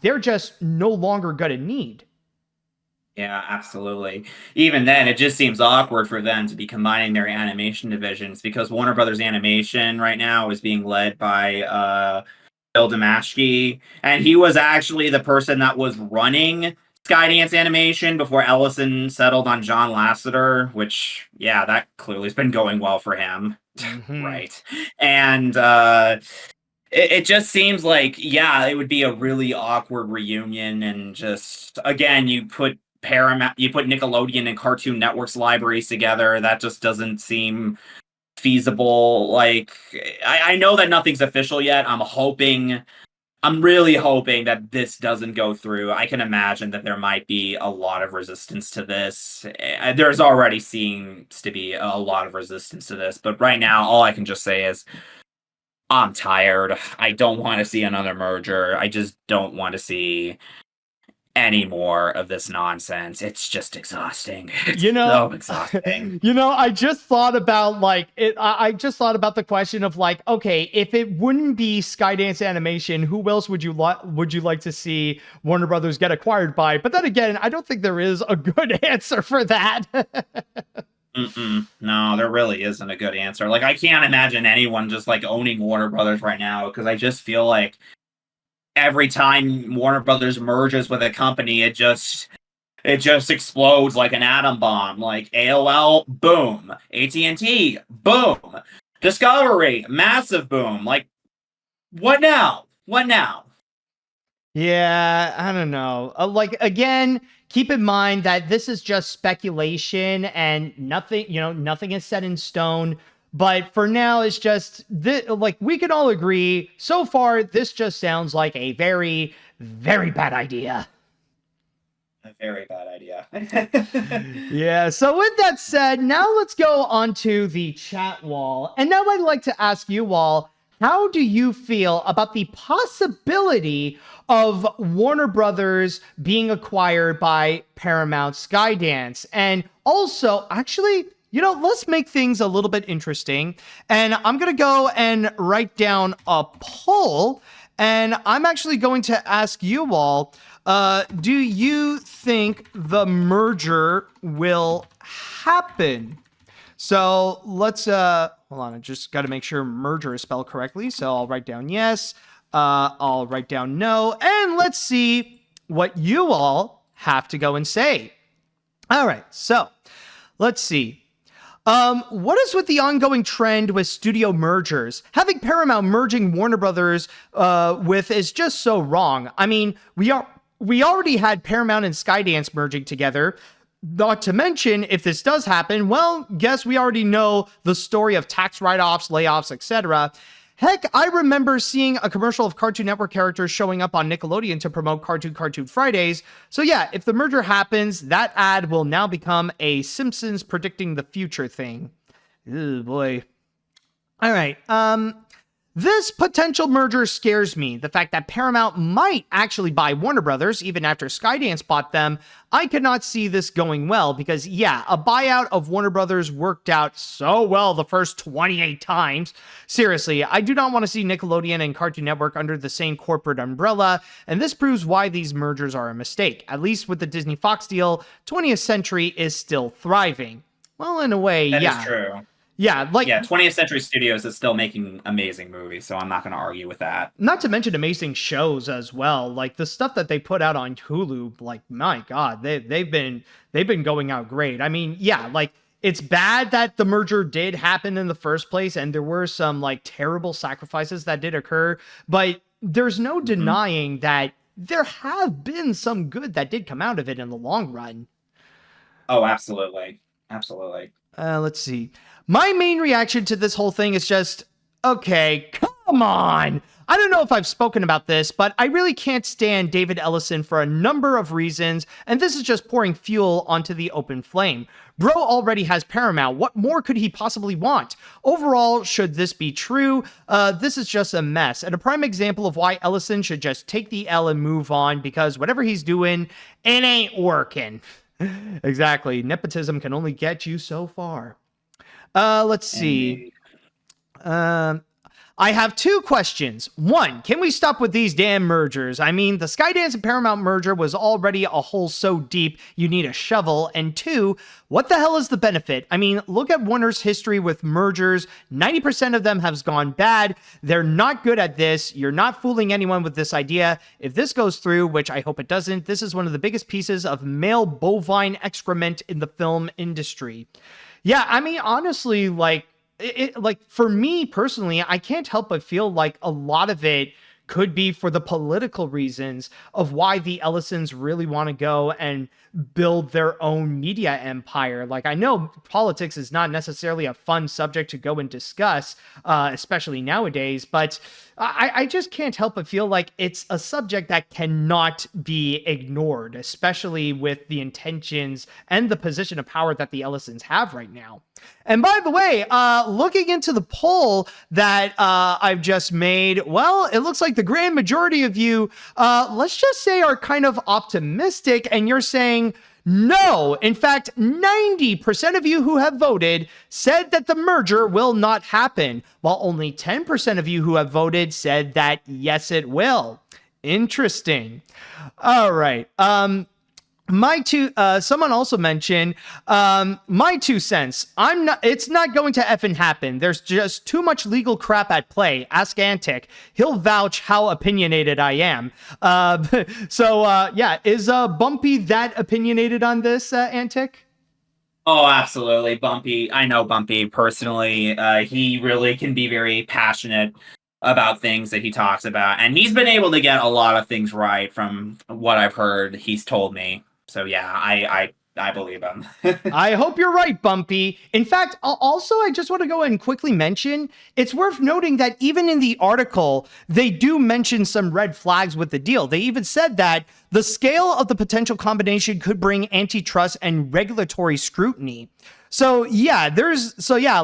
they're just no longer going to need. Yeah, absolutely. Even then, it just seems awkward for them to be combining their animation divisions, because Warner Brothers Animation right now is being led by Bill Damashki, and he was actually the person that was running Skydance Animation before Ellison settled on John Lasseter, which, yeah, that clearly has been going well for him. Mm-hmm. Right. And it just seems like, yeah, it would be a really awkward reunion, and just, again, you put Nickelodeon and Cartoon Network's libraries together. That just doesn't seem feasible. Like, I know that nothing's official yet. I'm really hoping that this doesn't go through. I can imagine that there might be a lot of resistance to this. There's already seems to be a lot of resistance to this, but right now, all I can just say is I'm tired. I don't want to see another merger. I just don't want to see any more of this nonsense. It's just exhausting. It's so exhausting. I just thought about I just thought about the question of like, okay, if it wouldn't be Skydance Animation, who else would you like to see Warner Brothers get acquired by? But then again, I don't think there is a good answer for that. No, there really isn't a good answer. Like, I can't imagine anyone just like owning Warner Brothers right now, because I just feel like every time Warner Brothers merges with a company, it just explodes like an atom bomb. Like AOL, boom. AT&T, boom. Discovery, massive boom. Like, what now? Yeah, I don't know. Again, keep in mind that this is just speculation and nothing is set in stone. But for now, it's just we can all agree so far, this just sounds like a very, very bad idea. A very bad idea. Yeah. So with that said, now let's go on to the chat wall. And now I'd like to ask you all, how do you feel about the possibility of Warner Brothers being acquired by Paramount Skydance? And also, actually, let's make things a little bit interesting. And I'm going to go and write down a poll. And I'm actually going to ask you all, do you think the merger will happen? So let's, hold on, I just got to make sure merger is spelled correctly. So I'll write down yes, I'll write down no, and let's see what you all have to go and say. All right, so let's see. What is with the ongoing trend with studio mergers? Having Paramount merging Warner Brothers with is just so wrong. I mean, we already had Paramount and Skydance merging together. Not to mention, if this does happen, well, guess we already know the story of tax write-offs, layoffs, etc. Heck, I remember seeing a commercial of Cartoon Network characters showing up on Nickelodeon to promote Cartoon Fridays. So yeah, if the merger happens, that ad will now become a Simpsons predicting the future thing. Oh boy. All right. This potential merger scares me. The fact that Paramount might actually buy Warner Brothers even after Skydance bought them, I cannot see this going well because, yeah, a buyout of Warner Brothers worked out so well the first 28 times. Seriously, I do not want to see Nickelodeon and Cartoon Network under the same corporate umbrella, and this proves why these mergers are a mistake. At least with the Disney Fox deal, 20th Century is still thriving. Well, in a way, That yeah. is true. Yeah, like 20th Century Studios is still making amazing movies, so I'm not going to argue with that. not to mention amazing shows as well. Like the stuff that they put out on Hulu, like my God, they've been going out great. I mean, yeah, like it's bad that the merger did happen in the first place, and there were some like terrible sacrifices that did occur, but there's no denying that there have been some good that did come out of it in the long run. Oh, absolutely. Absolutely. Let's see. My main reaction to this whole thing is just, okay, come on. I don't know if I've spoken about this, but I really can't stand David Ellison for a number of reasons, and this is just pouring fuel onto the open flame. Bro already has Paramount. What more could he possibly want? Overall, should this be true, this is just a mess, and a prime example of why Ellison should just take the L and move on, because whatever he's doing, it ain't working. Exactly. Nepotism can only get you so far. Let's see. I have two questions. One, can we stop with these damn mergers? I mean, the Skydance and Paramount merger was already a hole so deep you need a shovel. And two, what the hell is the benefit? I mean, look at Warner's history with mergers. 90% of them have gone bad. They're not good at this. You're not fooling anyone with this idea. If this goes through, which I hope it doesn't, this is one of the biggest pieces of male bovine excrement in the film industry. Yeah, I mean, honestly, like, like for me personally, I can't help but feel like a lot of it could be for the political reasons of why the Ellisons really want to go and build their own media empire. Like, I know politics is not necessarily a fun subject to go and discuss, especially nowadays, but I just can't help but feel like it's a subject that cannot be ignored, especially with the intentions and the position of power that the Ellisons have right now. And by the way, looking into the poll that I've just made, well, it looks like the grand majority of you, let's just say, are kind of optimistic, and you're saying no. In fact, 90% of you who have voted said that the merger will not happen, while only 10% of you who have voted said that yes, it will. Interesting. All right. Someone also mentioned, my 2 cents. It's not going to effing happen. There's just too much legal crap at play. Ask Antic. He'll vouch how opinionated I am. Yeah, is Bumpy that opinionated on this, Antic? Oh, absolutely. Bumpy. I know Bumpy personally. He really can be very passionate about things that he talks about. And he's been able to get a lot of things right from what I've heard he's told me. So yeah, I believe him. I hope you're right, Bumpy. In fact, also, I just want to go ahead and quickly mention, it's worth noting that even in the article, they do mention some red flags with the deal. They even said that the scale of the potential combination could bring antitrust and regulatory scrutiny. So yeah,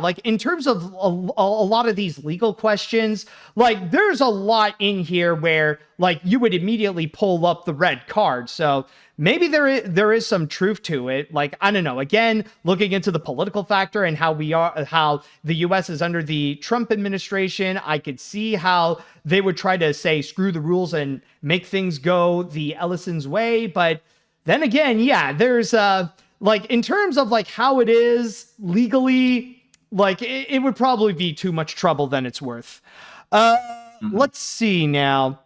like in terms of a lot of these legal questions, like there's a lot in here where like you would immediately pull up the red card. So maybe there is some truth to it. Like, I don't know, again, looking into the political factor and how the US is under the Trump administration, I could see how they would try to say screw the rules and make things go the Ellison's way. But then again, yeah, there's like, in terms of like how it is legally, like it would probably be too much trouble than it's worth. Let's see now.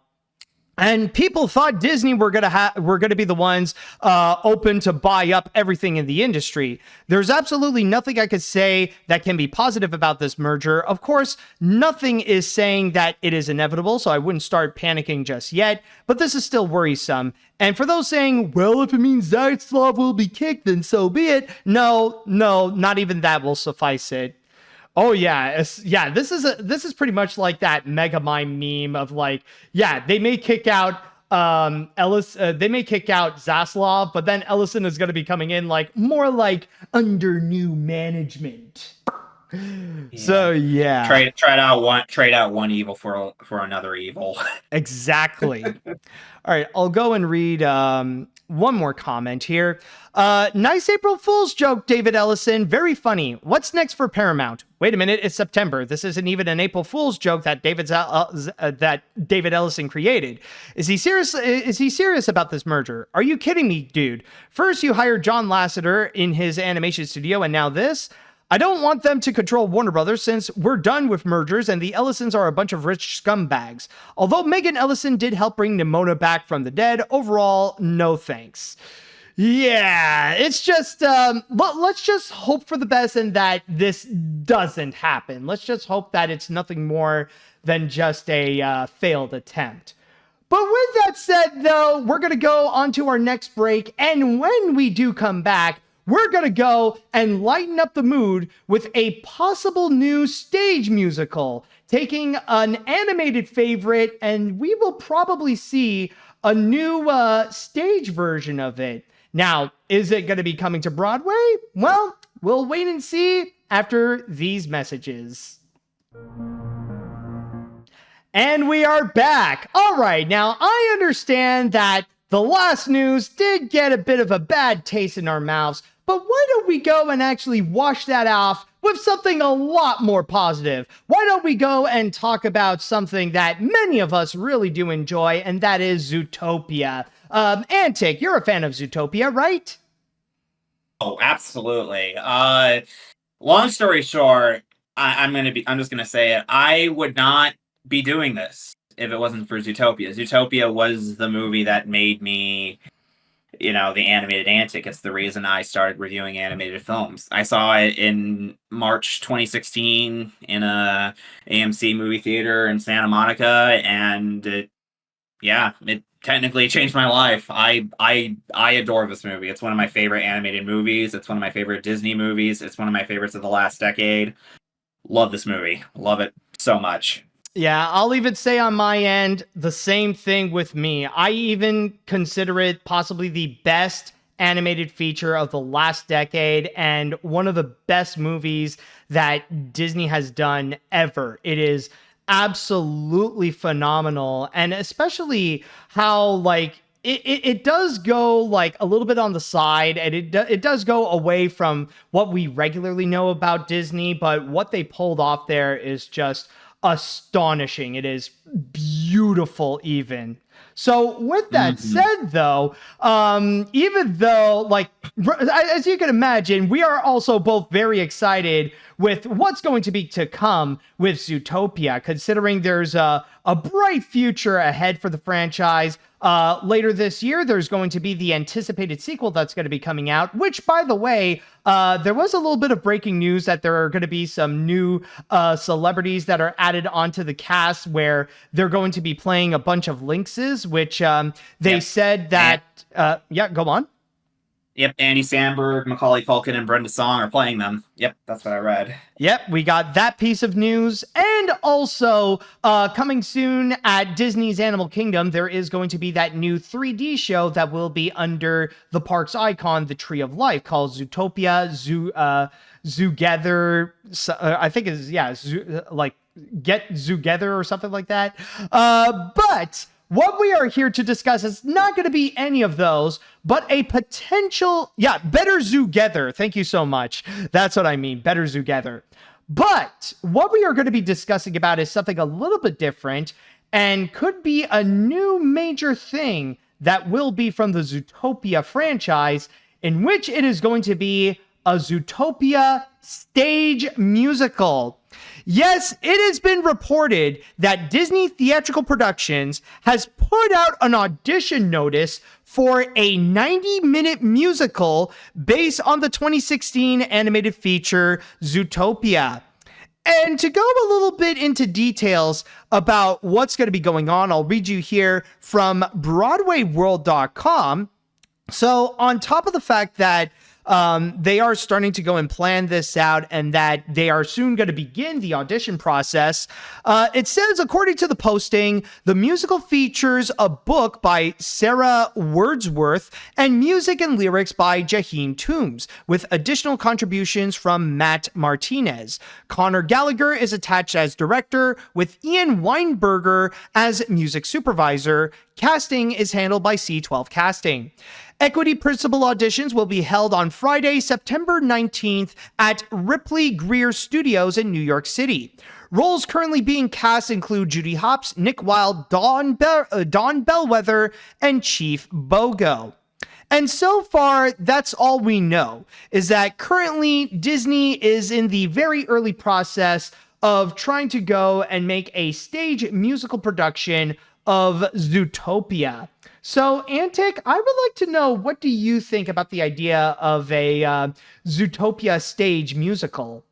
And people thought Disney were gonna be the ones open to buy up everything in the industry. There's absolutely nothing I could say that can be positive about this merger. Of course, nothing is saying that it is inevitable, so I wouldn't start panicking just yet, but this is still worrisome. And for those saying, well, if it means Zaslav will be kicked, then so be it. No, not even that will suffice it. Oh yeah, this is pretty much like that Megamind meme of like, yeah, they may kick out they may kick out Zaslav, but then Ellison is going to be coming in like more like under new management. Yeah. So yeah, trade out one evil for another evil. Exactly. All right, I'll go and read one more comment here. Nice April Fool's joke, David Ellison. Very funny. What's next for Paramount? Wait a minute, it's September. This isn't even an April Fool's joke that David Ellison created. Is he serious? Is he serious about this merger? Are you kidding me, dude? First, you hired John Lasseter in his animation studio, and now this. I don't want them to control Warner Brothers since we're done with mergers and the Ellisons are a bunch of rich scumbags. Although Megan Ellison did help bring Nimona back from the dead, overall, no thanks. Yeah, it's just, let's just hope for the best and that this doesn't happen. Let's just hope that it's nothing more than just a failed attempt. But with that said, though, we're going to go on to our next break. And when we do come back, we're going to go and lighten up the mood with a possible new stage musical, taking an animated favorite, and we will probably see a new stage version of it. Now, is it going to be coming to Broadway? Well, we'll wait and see after these messages. And we are back. All right, now I understand that the last news did get a bit of a bad taste in our mouths, but why don't we go and actually wash that off with something a lot more positive? Why don't we go and talk about something that many of us really do enjoy, and that is Zootopia. Antic, you're a fan of Zootopia, right? Oh, absolutely. Long story short, I'm just gonna say it. I would not be doing this if it wasn't for Zootopia. Zootopia was the movie that made me, the animated Antic. It's the reason I started reviewing animated films. I saw it in March 2016 in a AMC movie theater in Santa Monica, and it technically changed my life. I adore this movie. It's one of my favorite animated movies. It's one of my favorite Disney movies. It's one of my favorites of the last decade. Love this movie. Love it so much. Yeah, I'll even say on my end, the same thing with me. I even consider it possibly the best animated feature of the last decade and one of the best movies that Disney has done ever. It is absolutely phenomenal, and especially how it does go like a little bit on the side, and it does go away from what we regularly know about Disney, but what they pulled off there is just astonishing. It is beautiful even. So with that said, though, even though, as you can imagine, we are also both very excited with what's going to be to come with Zootopia, considering there's a bright future ahead for the franchise. Later this year, there's going to be the anticipated sequel that's going to be coming out, which, by the way, there was a little bit of breaking news that there are going to be some new celebrities that are added onto the cast where they're going to be playing a bunch of Lynxes, which they said that... go on. Yep, Andy Samberg, Macaulay Culkin, and Brenda Song are playing them. Yep, that's what I read. Yep, we got that piece of news. And also, coming soon at Disney's Animal Kingdom, there is going to be that new 3D show that will be under the park's icon, the Tree of Life, called Zootopia, Zoogether, I think is, Get Zoogether or something like that. But what we are here to discuss is not going to be any of those, but a potential, Better Zootopia. Thank you so much. That's what I mean, Better Zootopia. But what we are going to be discussing about is something a little bit different and could be a new major thing that will be from the Zootopia franchise, in which it is going to be a Zootopia stage musical. Yes, it has been reported that Disney Theatrical Productions has put out an audition notice for a 90-minute musical based on the 2016 animated feature Zootopia. And to go a little bit into details about what's going to be going on, I'll read you here from BroadwayWorld.com. So on top of the fact that they are starting to go and plan this out and that they are soon going to begin the audition process, it says, according to the posting, the musical features a book by Sarah Wordsworth and music and lyrics by Jaheim Toombs, with additional contributions from Matt Martinez. Connor Gallagher is attached as director, with Ian Weinberger as music supervisor. Casting is handled by C12 Casting. Equity Principal auditions will be held on Friday, September 19th at Ripley Greer Studios in New York City. Roles currently being cast include Judy Hopps, Nick Wilde, Dawn Bellwether, and Chief Bogo. And so far, that's all we know, is that currently Disney is in the very early process of trying to go and make a stage musical production of Zootopia. So, Antic, I would like to know, what do you think about the idea of a Zootopia stage musical?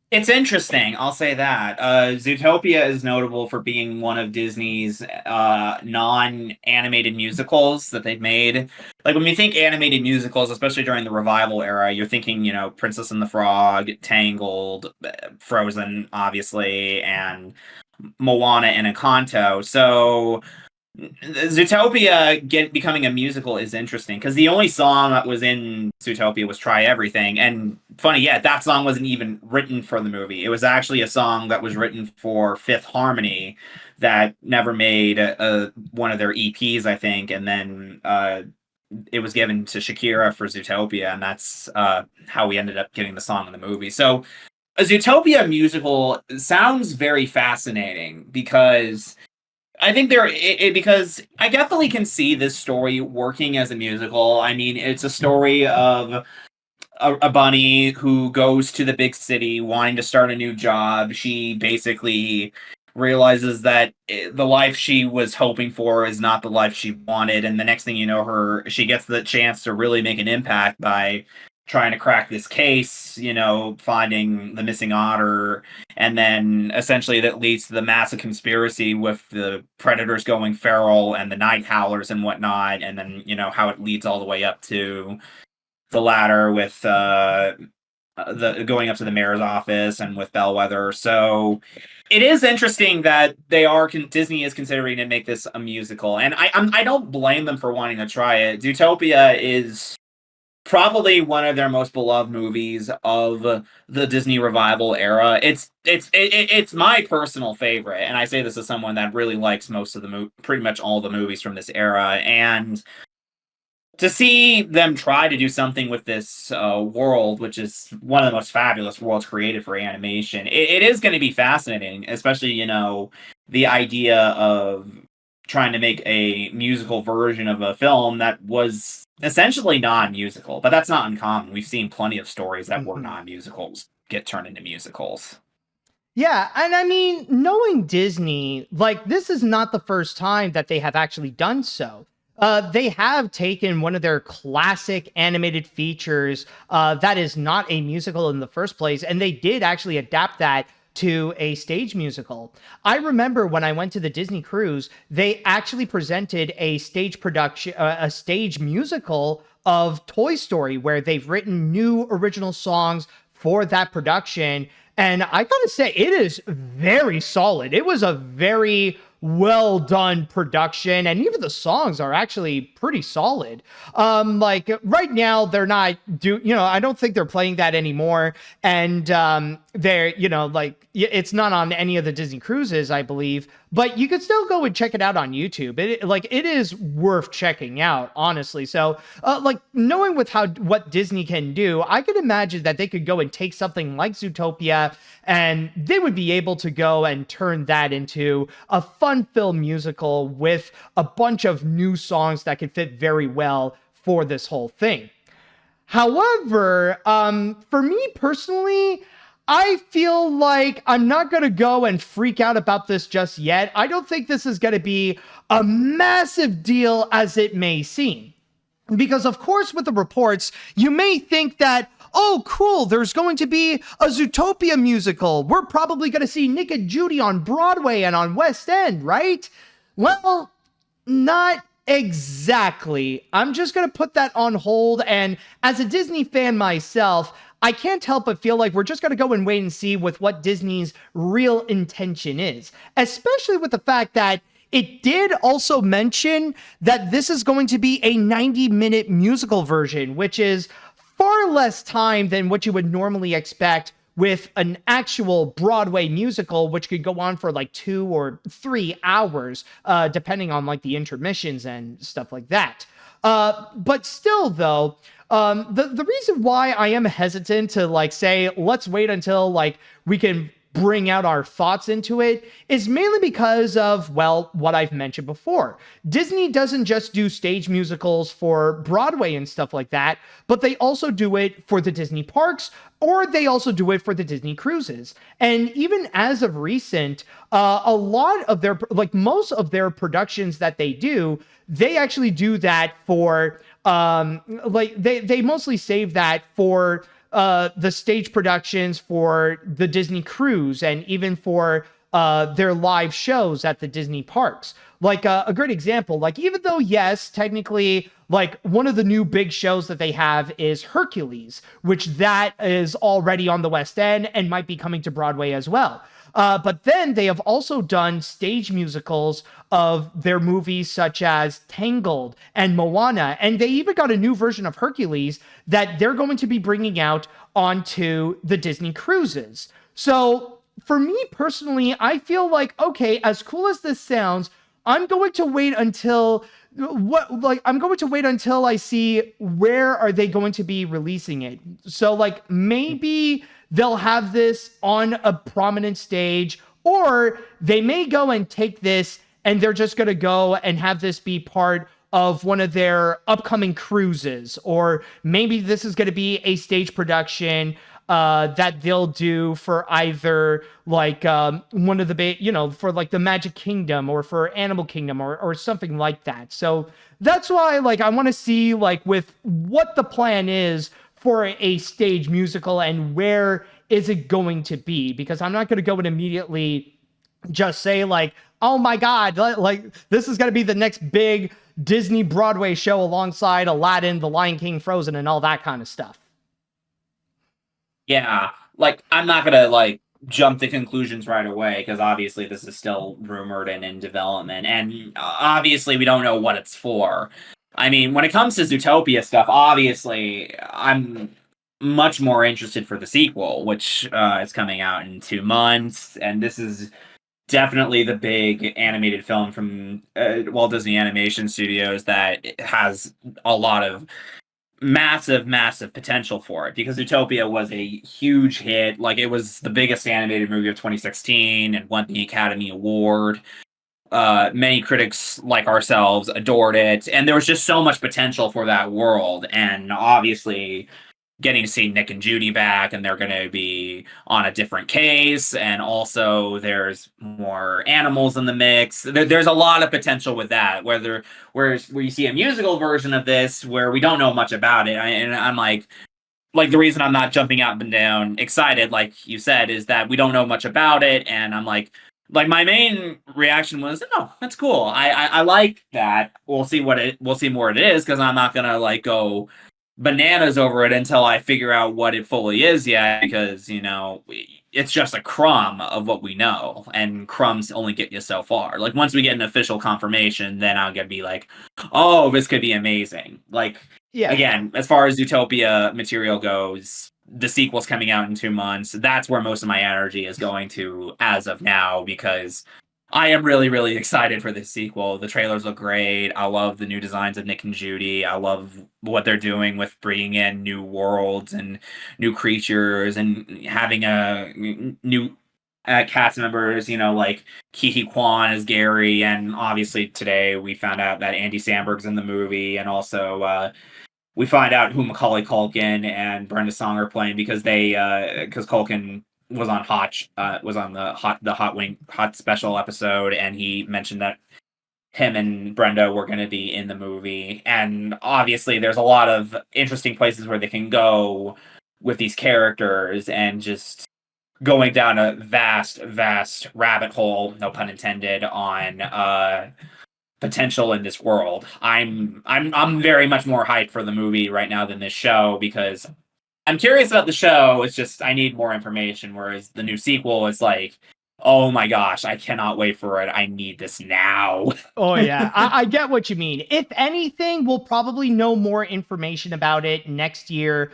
It's interesting, I'll say that. Zootopia is notable for being one of Disney's non-animated musicals that they've made. Like, when you think animated musicals, especially during the revival era, you're thinking, Princess and the Frog, Tangled, Frozen, obviously, and Moana and Encanto. So Zootopia becoming a musical is interesting because the only song that was in Zootopia was Try Everything. And funny, that song wasn't even written for the movie. It was actually a song that was written for Fifth Harmony that never made one of their EPs, I think. And then it was given to Shakira for Zootopia. And that's how we ended up getting the song in the movie. So a Zootopia musical sounds very fascinating because I think because I definitely can see this story working as a musical. I mean, it's a story of a bunny who goes to the big city wanting to start a new job. She basically realizes that the life she was hoping for is not the life she wanted. And the next thing you know, she gets the chance to really make an impact by trying to crack this case, finding the missing otter, and then essentially that leads to the massive conspiracy with the predators going feral and the night howlers and whatnot, and then how it leads all the way up to the ladder with the going up to the mayor's office and with Bellwether. So it is interesting that Disney is considering to make this a musical, and I don't blame them for wanting to try it. Zootopia is probably one of their most beloved movies of the Disney revival era. It's my personal favorite, and I say this as someone that really likes most of pretty much all the movies from this era. And to see them try to do something with this world, which is one of the most fabulous worlds created for animation, it is going to be fascinating, especially the idea of trying to make a musical version of a film that was essentially non-musical, but that's not uncommon. We've seen plenty of stories that were non-musicals get turned into musicals. Yeah, and I mean, knowing Disney, this is not the first time that they have actually done so. They have taken one of their classic animated features that is not a musical in the first place, and they did actually adapt that to a stage musical. I remember when I went to the Disney cruise, they actually presented a stage production, a stage musical of Toy Story, where they've written new original songs for that production. And I gotta say, it is very solid. It was a very well done production, and even the songs are actually pretty solid. Like right now they're not I don't think they're playing that anymore, and they're like it's not on any of the Disney cruises, I believe, but you could still go and check it out on YouTube. It is worth checking out, honestly. So like knowing with what Disney can do, I could imagine that they could go and take something like Zootopia and they would be able to go and turn that into a fun-filled musical with a bunch of new songs that could fit very well for this whole thing. However, for me personally, I feel like I'm not going to go and freak out about this just yet. I don't think this is going to be a massive deal as it may seem. Because, of course, with the reports, you may think that, oh, cool, there's going to be a Zootopia musical. We're probably going to see Nick and Judy on Broadway and on West End, right? Well, not exactly. I'm just going to put that on hold. And as a Disney fan myself, I can't help but feel like we're just going to go and wait and see with what Disney's real intention is, especially with the fact that it did also mention that this is going to be a 90-minute musical version, which is far less time than what you would normally expect with an actual Broadway musical, which could go on for like 2 or 3 hours, depending on like the intermissions and stuff like that. But still, though, the reason why I am hesitant to like say, let's wait until like we can bring out our thoughts into it is mainly because of, well, what I've mentioned before. Disney doesn't just do stage musicals for Broadway and stuff like that, but they also do it for the Disney parks, or they also do it for the Disney cruises. And even as of recent, a lot of their, like most of their productions that they do, they actually do that for, like they mostly save that for the stage productions for the Disney cruise and even for their live shows at the Disney parks. Like a great example, like even though, yes, technically, like one of the new big shows that they have is Hercules, which that is already on the West End and might be coming to Broadway as well. But then they have also done stage musicals of their movies such as Tangled and Moana. And they even got a new version of Hercules that they're going to be bringing out onto the Disney cruises. So for me personally, I feel like, okay, as cool as this sounds, I'm going to wait until I see where are they going to be releasing it. So like maybe they'll have this on a prominent stage, or they may go and take this and they're just going to go and have this be part of one of their upcoming cruises, or maybe this is going to be a stage production that they'll do for either like one of the for like the Magic Kingdom or for Animal Kingdom or something like that. So that's why like I want to see like with what the plan is for a stage musical and where is it going to be, because I'm not going to go and immediately just say like, oh my God, like this is going to be the next big Disney Broadway show alongside Aladdin, The Lion King, Frozen, and all that kind of stuff. Yeah, like I'm not gonna like jump to conclusions right away because obviously this is still rumored and in development, and obviously we don't know what it's for. I mean, when it comes to Zootopia stuff, obviously I'm much more interested for the sequel, which is coming out in 2 months, and this is definitely the big animated film from Walt Disney Animation Studios that has a lot of massive potential for it, because Zootopia was a huge hit. Like, it was the biggest animated movie of 2016 and won the Academy Award. Many critics like ourselves adored it, and there was just so much potential for that world. And obviously getting to see Nick and Judy back, and they're going to be on a different case, and also there's more animals in the mix. There's a lot of potential with that, where you see a musical version of this where we don't know much about it. And I'm like the reason I'm not jumping up and down excited, like you said, is that we don't know much about it. And I'm like my main reaction was, oh, that's cool. I like that. We'll see more what it is, because I'm not gonna like go bananas over it until I figure out what it fully is yet, because it's just a crumb of what we know, and crumbs only get you so far. Like, once we get an official confirmation, then I'm gonna be like, oh, this could be amazing. Like, Yeah. again, as far as Zootopia material goes, the sequel's coming out in 2 months. That's where most of my energy is going to as of now, because I am really, really excited for this sequel. The trailers look great. I love the new designs of Nick and Judy. I love what they're doing with bringing in new worlds and new creatures and having a new cast members, like Kiki Kwan as Gary. And obviously today we found out that Andy Samberg's in the movie, and also we find out who Macaulay Culkin and Brenda Song are playing, because Culkin was on the Hot Special episode, and he mentioned that him and Brenda were going to be in the movie. And obviously there's a lot of interesting places where they can go with these characters, and just going down a vast rabbit hole, no pun intended, on potential in this world. I'm very much more hyped for the movie right now than this show, because I'm curious about the show. It's just I need more information, whereas the new sequel is like, oh my gosh, I cannot wait for it. I need this now. Oh yeah, I get what you mean. If anything, we'll probably know more information about it next year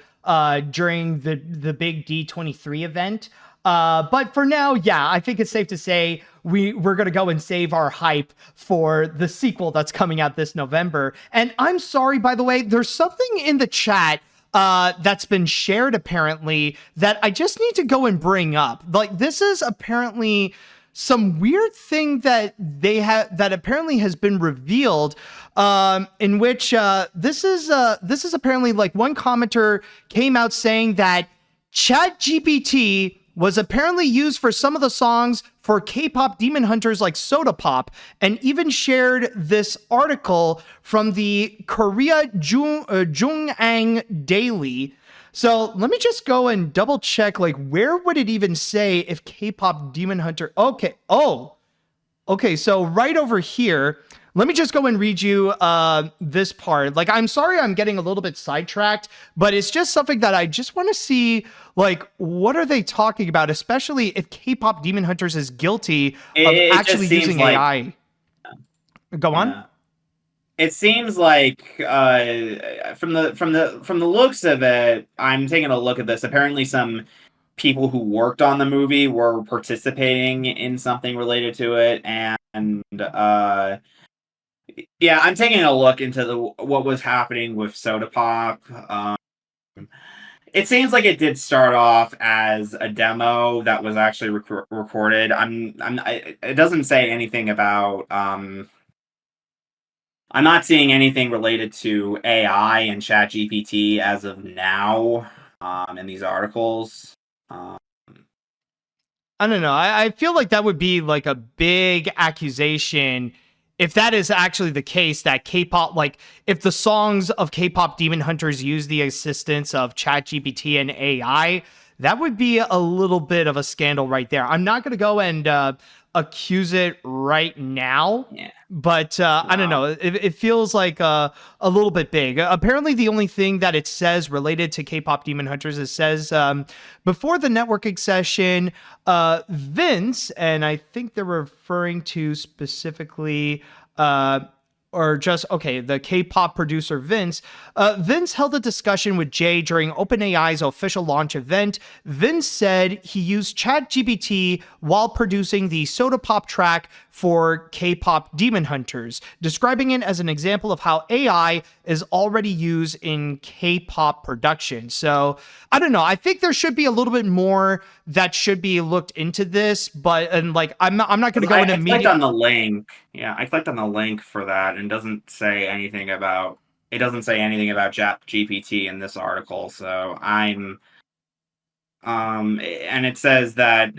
during the big D23 event. But for now, yeah, I think it's safe to say we're going to go and save our hype for the sequel that's coming out this November. And I'm sorry, by the way, there's something in the chat that's been shared apparently that I just need to go and bring up. Like, this is apparently some weird thing that they have that apparently has been revealed, in which this is apparently, like, one commenter came out saying that ChatGPT was apparently used for some of the songs for K-pop demon hunters like Soda Pop, and even shared this article from the Korea Jungang Daily. So let me just go and double check, like, where would it even say if K-pop demon hunter? Okay. Oh, okay. So right over here, let me just go and read you this part. Like, I'm sorry I'm getting a little bit sidetracked, but it's just something that I just want to see, like, what are they talking about, especially if K-pop Demon Hunters is guilty of actually using AI. Go on. Yeah. It seems like from the looks of it, I'm taking a look at this. Apparently some people who worked on the movie were participating in something related to it, and yeah, I'm taking a look into what was happening with Soda Pop. It seems like it did start off as a demo that was actually recorded. It doesn't say anything about. I'm not seeing anything related to AI and ChatGPT as of now in these articles. I don't know. I feel like that would be like a big accusation if that is actually the case, that K-pop, like, if the songs of K-pop demon hunters use the assistance of ChatGPT and AI, that would be a little bit of a scandal right there. I'm not going to go and accuse it right now, but I don't know. It feels like a little bit big. Apparently, the only thing that it says related to K-pop demon hunters, it says before the networking session, Vince, and I think they're referring to specifically the K-pop producer Vince. Vince held a discussion with Jay during OpenAI's official launch event. Vince said he used ChatGPT while producing the Soda Pop track for K-pop Demon Hunters, describing it as an example of how AI is already used in K-pop production. So I don't know. I think there should be a little bit more that should be looked into this, I'm not going to go into I clicked on the link. Yeah, I clicked on the link for that, and it doesn't say anything about ChatGPT in this article. So I'm and it says that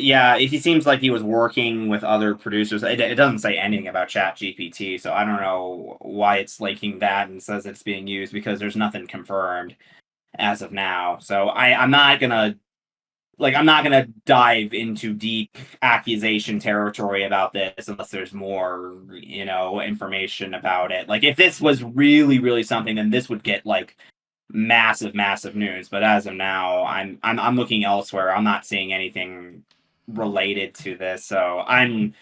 yeah, he seems like he was working with other producers. It doesn't say anything about ChatGPT, so I don't know why it's linking that and says it's being used, because there's nothing confirmed as of now. So I'm not gonna dive into deep accusation territory about this unless there's more, information about it. Like, if this was really, really something, then this would get, like, massive news. But as of now, I'm looking elsewhere. I'm not seeing anything related to this. So I'm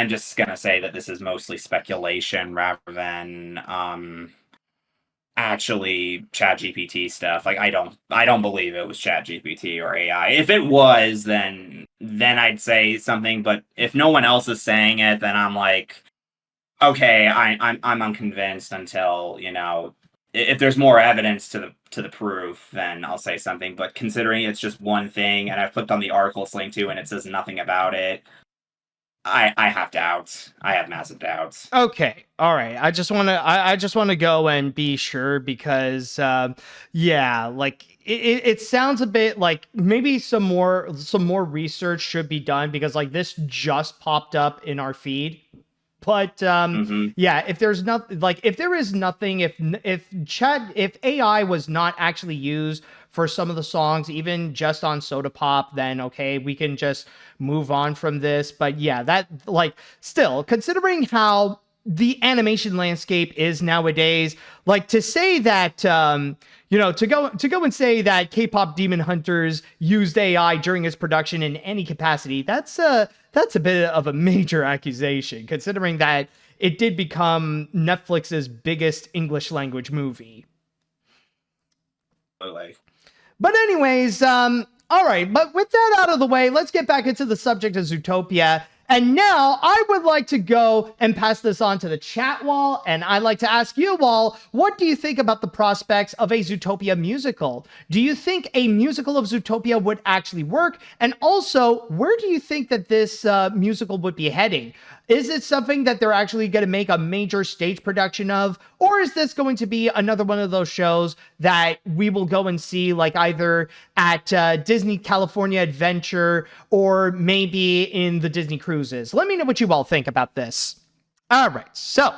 just gonna say that this is mostly speculation rather than actually ChatGPT stuff. Like I don't believe it was ChatGPT or AI. If it was, then I'd say something. But if no one else is saying it, then I'm like, okay, I'm unconvinced until, you know, if there's more evidence to the proof, then I'll say something. But considering it's just one thing, and I've clicked on the article it's linked to, and it says nothing about it, I have doubts. I have massive doubts. Okay, all right. I just want to go and be sure because yeah, like it sounds a bit like maybe some more research should be done because like this just popped up in our feed. But yeah, if there's nothing, like if there is nothing, if AI was not actually used for some of the songs, even just on Soda Pop, then okay, we can just move on from this. But yeah, that like still considering how the animation landscape is nowadays, like to say that you know, to go and say that K-pop Demon Hunters used AI during its production in any capacity, that's a bit of a major accusation, considering that it did become Netflix's biggest English language movie. But anyways, all right, but with that out of the way, let's get back into the subject of Zootopia. And now I would like to go and pass this on to the chat wall, and I'd like to ask you all, what do you think about the prospects of a Zootopia musical? Do you think a musical of Zootopia would actually work? And also, where do you think that this musical would be heading? Is it something that they're actually going to make a major stage production of? Or is this going to be another one of those shows that we will go and see like either at Disney California Adventure or maybe in the Disney Cruises? Let me know what you all think about this. All right, so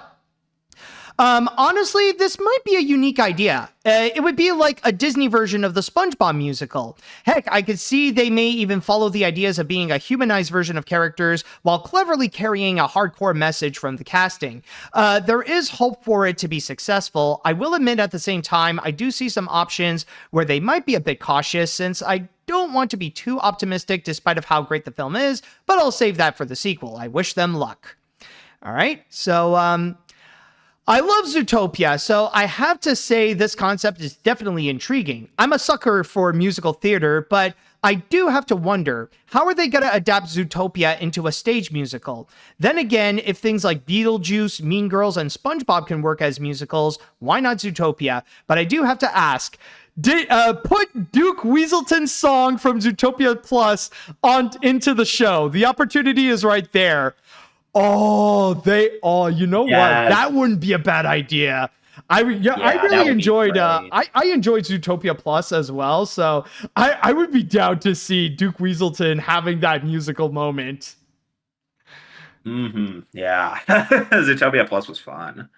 honestly, this might be a unique idea. It would be like a Disney version of the SpongeBob musical. Heck, I could see they may even follow the ideas of being a humanized version of characters while cleverly carrying a hardcore message from the casting. There is hope for it to be successful. I will admit at the same time, I do see some options where they might be a bit cautious since I don't want to be too optimistic despite of how great the film is, but I'll save that for the sequel. I wish them luck. All right, so I love Zootopia, so I have to say this concept is definitely intriguing. I'm a sucker for musical theater, but I do have to wonder, how are they going to adapt Zootopia into a stage musical? Then again, if things like Beetlejuice, Mean Girls, and SpongeBob can work as musicals, why not Zootopia? But I do have to ask, put Duke Weaselton's song from Zootopia Plus into the show. The opportunity is right there. You know what? That wouldn't be a bad idea. I really enjoyed I enjoyed Zootopia Plus as well, so I would be down to see Duke Weaselton having that musical moment. Yeah. Zootopia Plus was fun.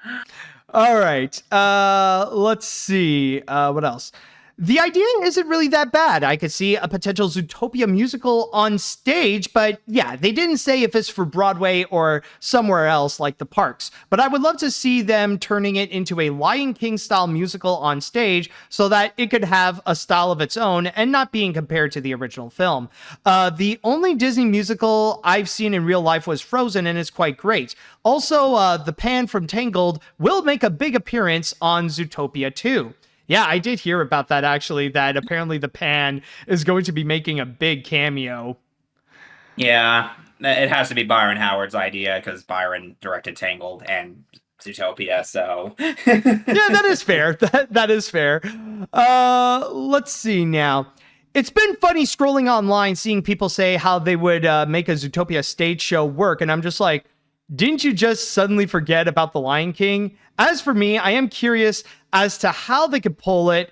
All right. Let's see. What else? The idea isn't really that bad. I could see a potential Zootopia musical on stage, but yeah, they didn't say if it's for Broadway or somewhere else like the parks. But I would love to see them turning it into a Lion King style musical on stage so that it could have a style of its own and not being compared to the original film. The only Disney musical I've seen in real life was Frozen, and it's quite great. Also, the Pan from Tangled will make a big appearance on Zootopia 2. Yeah, I did hear about that, actually, that apparently the Pan is going to be making a big cameo. Yeah, it has to be Byron Howard's idea because Byron directed Tangled and Zootopia, so... Yeah, that is fair. That is fair. Let's see now. It's been funny scrolling online, seeing people say how they would make a Zootopia stage show work, and I'm just like, didn't you just suddenly forget about The Lion King? As for me, I am curious as to how they could pull it,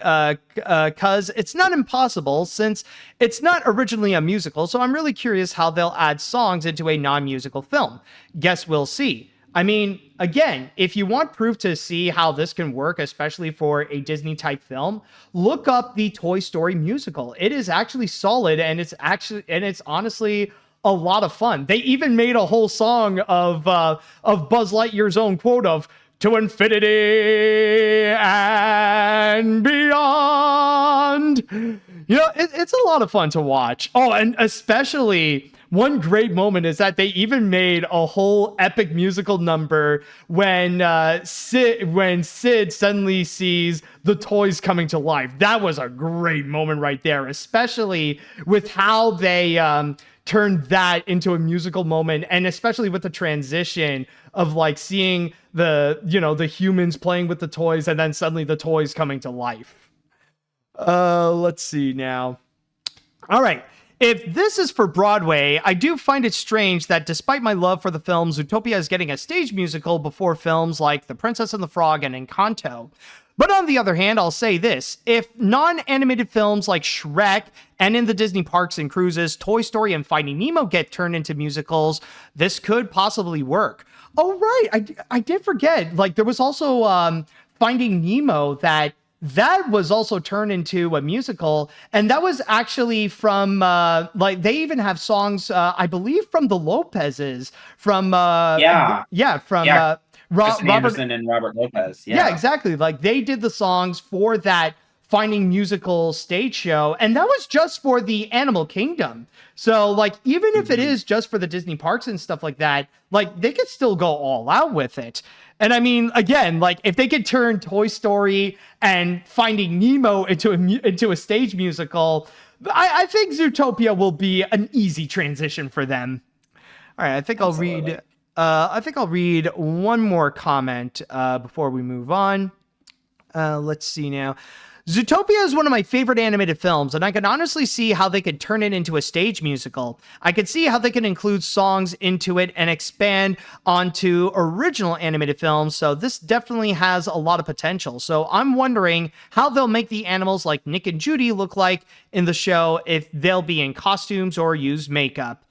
because it's not impossible since it's not originally a musical, so I'm really curious how they'll add songs into a non-musical film. Guess we'll see. I mean, again, if you want proof to see how this can work, especially for a Disney-type film, look up the Toy Story musical. It is actually solid, and it's honestly a lot of fun. They even made a whole song of Buzz Lightyear's own quote of "To infinity and beyond." It's a lot of fun to watch. Oh, and especially one great moment is that they even made a whole epic musical number when Sid suddenly sees the toys coming to life. That was a great moment right there, especially with how they turned that into a musical moment, and especially with the transition of like seeing the humans playing with the toys and then suddenly the toys coming to life. Let's see now. All right. If this is for Broadway, I do find it strange that despite my love for the film, Zootopia is getting a stage musical before films like The Princess and the Frog and Encanto. But on the other hand, I'll say this. If non-animated films like Shrek and in the Disney parks and cruises, Toy Story and Finding Nemo get turned into musicals, this could possibly work. Oh, right. I did forget. Like, there was also Finding Nemo that was also turned into a musical, and that was actually from they even have songs I believe from the Lopez's from Robert Anderson and Robert Lopez. Yeah, exactly. Like they did the songs for that Finding musical stage show, and that was just for the Animal Kingdom. So like even if it is just for the Disney parks and stuff like that, like they could still go all out with it. And I mean, again, like if they could turn Toy Story and Finding Nemo into a stage musical, I think Zootopia will be an easy transition for them. All right, I think I'll read one more comment before we move on. Let's see now. Zootopia is one of my favorite animated films, and I can honestly see how they could turn it into a stage musical. I could see how they can include songs into it and expand onto original animated films, so this definitely has a lot of potential. So I'm wondering how they'll make the animals like Nick and Judy look like in the show, if they'll be in costumes or use makeup.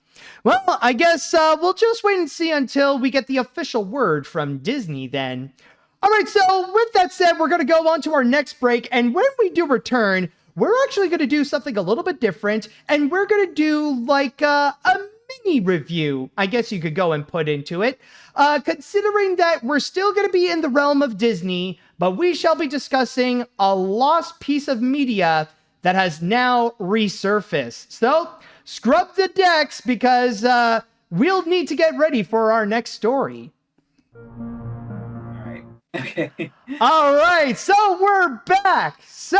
Well, I guess we'll just wait and see until we get the official word from Disney then. All right, so with that said, we're going to go on to our next break, and when we do return, we're actually going to do something a little bit different, and we're going to do like a mini review, I guess you could go and put into it, considering that we're still going to be in the realm of Disney, but we shall be discussing a lost piece of media that has now resurfaced. So scrub the decks because we'll need to get ready for our next story. Okay. All right, so we're back. So,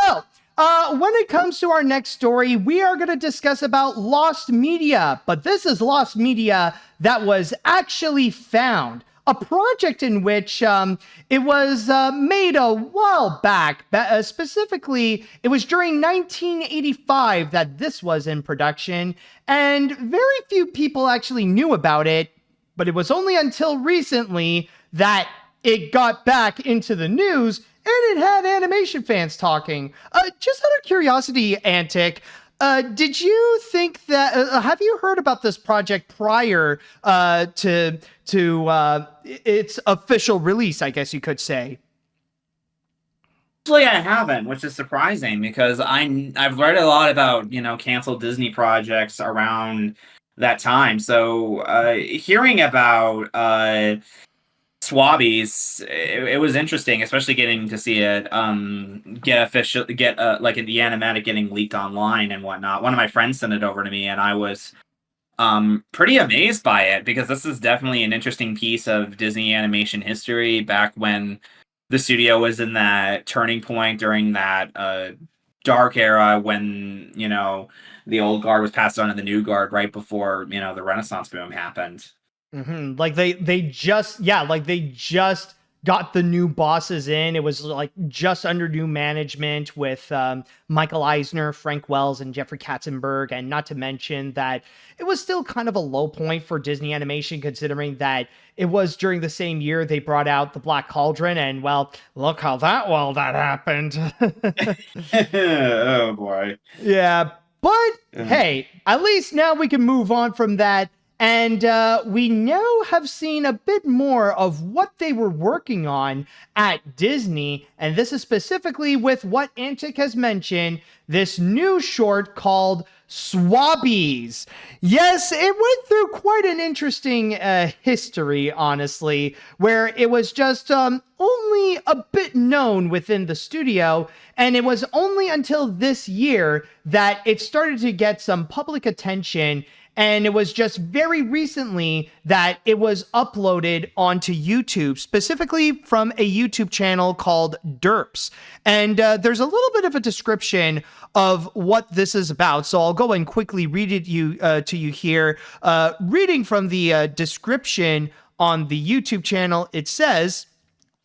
when it comes to our next story, we are going to discuss about lost media, but this is lost media that was actually found. A project in which it was made a while back. Specifically, it was during 1985 that this was in production, and very few people actually knew about it, but it was only until recently that it got back into the news, and it had animation fans talking. Just out of curiosity, Antic, did you think that, have you heard about this project prior to its official release, I guess you could say? Actually, I haven't, which is surprising because I've read a lot about, canceled Disney projects around that time. So hearing about Swabbies, it was interesting, especially getting to see it get like the animatic getting leaked online and whatnot. One of my friends sent it over to me, and I was pretty amazed by it because this is definitely an interesting piece of Disney animation history back when the studio was in that turning point during that dark era when the old guard was passed on to the new guard right before the Renaissance boom happened. Mm-hmm. Like they just got the new bosses in. It was like just under new management with Michael Eisner, Frank Wells, and Jeffrey Katzenberg, and not to mention that it was still kind of a low point for Disney animation, considering that it was during the same year they brought out The Black Cauldron, and well, look how that happened. Oh boy. Yeah, but hey, at least now we can move on from that And we now have seen a bit more of what they were working on at Disney. And this is specifically with what Antic has mentioned, this new short called Swabbies. Yes, it went through quite an interesting history, honestly, where it was just only a bit known within the studio, and it was only until this year that it started to get some public attention. And it was just very recently that it was uploaded onto YouTube, specifically from a YouTube channel called Derps. And there's a little bit of a description of what this is about. So I'll go and quickly read it to you here. Reading from the description on the YouTube channel, it says,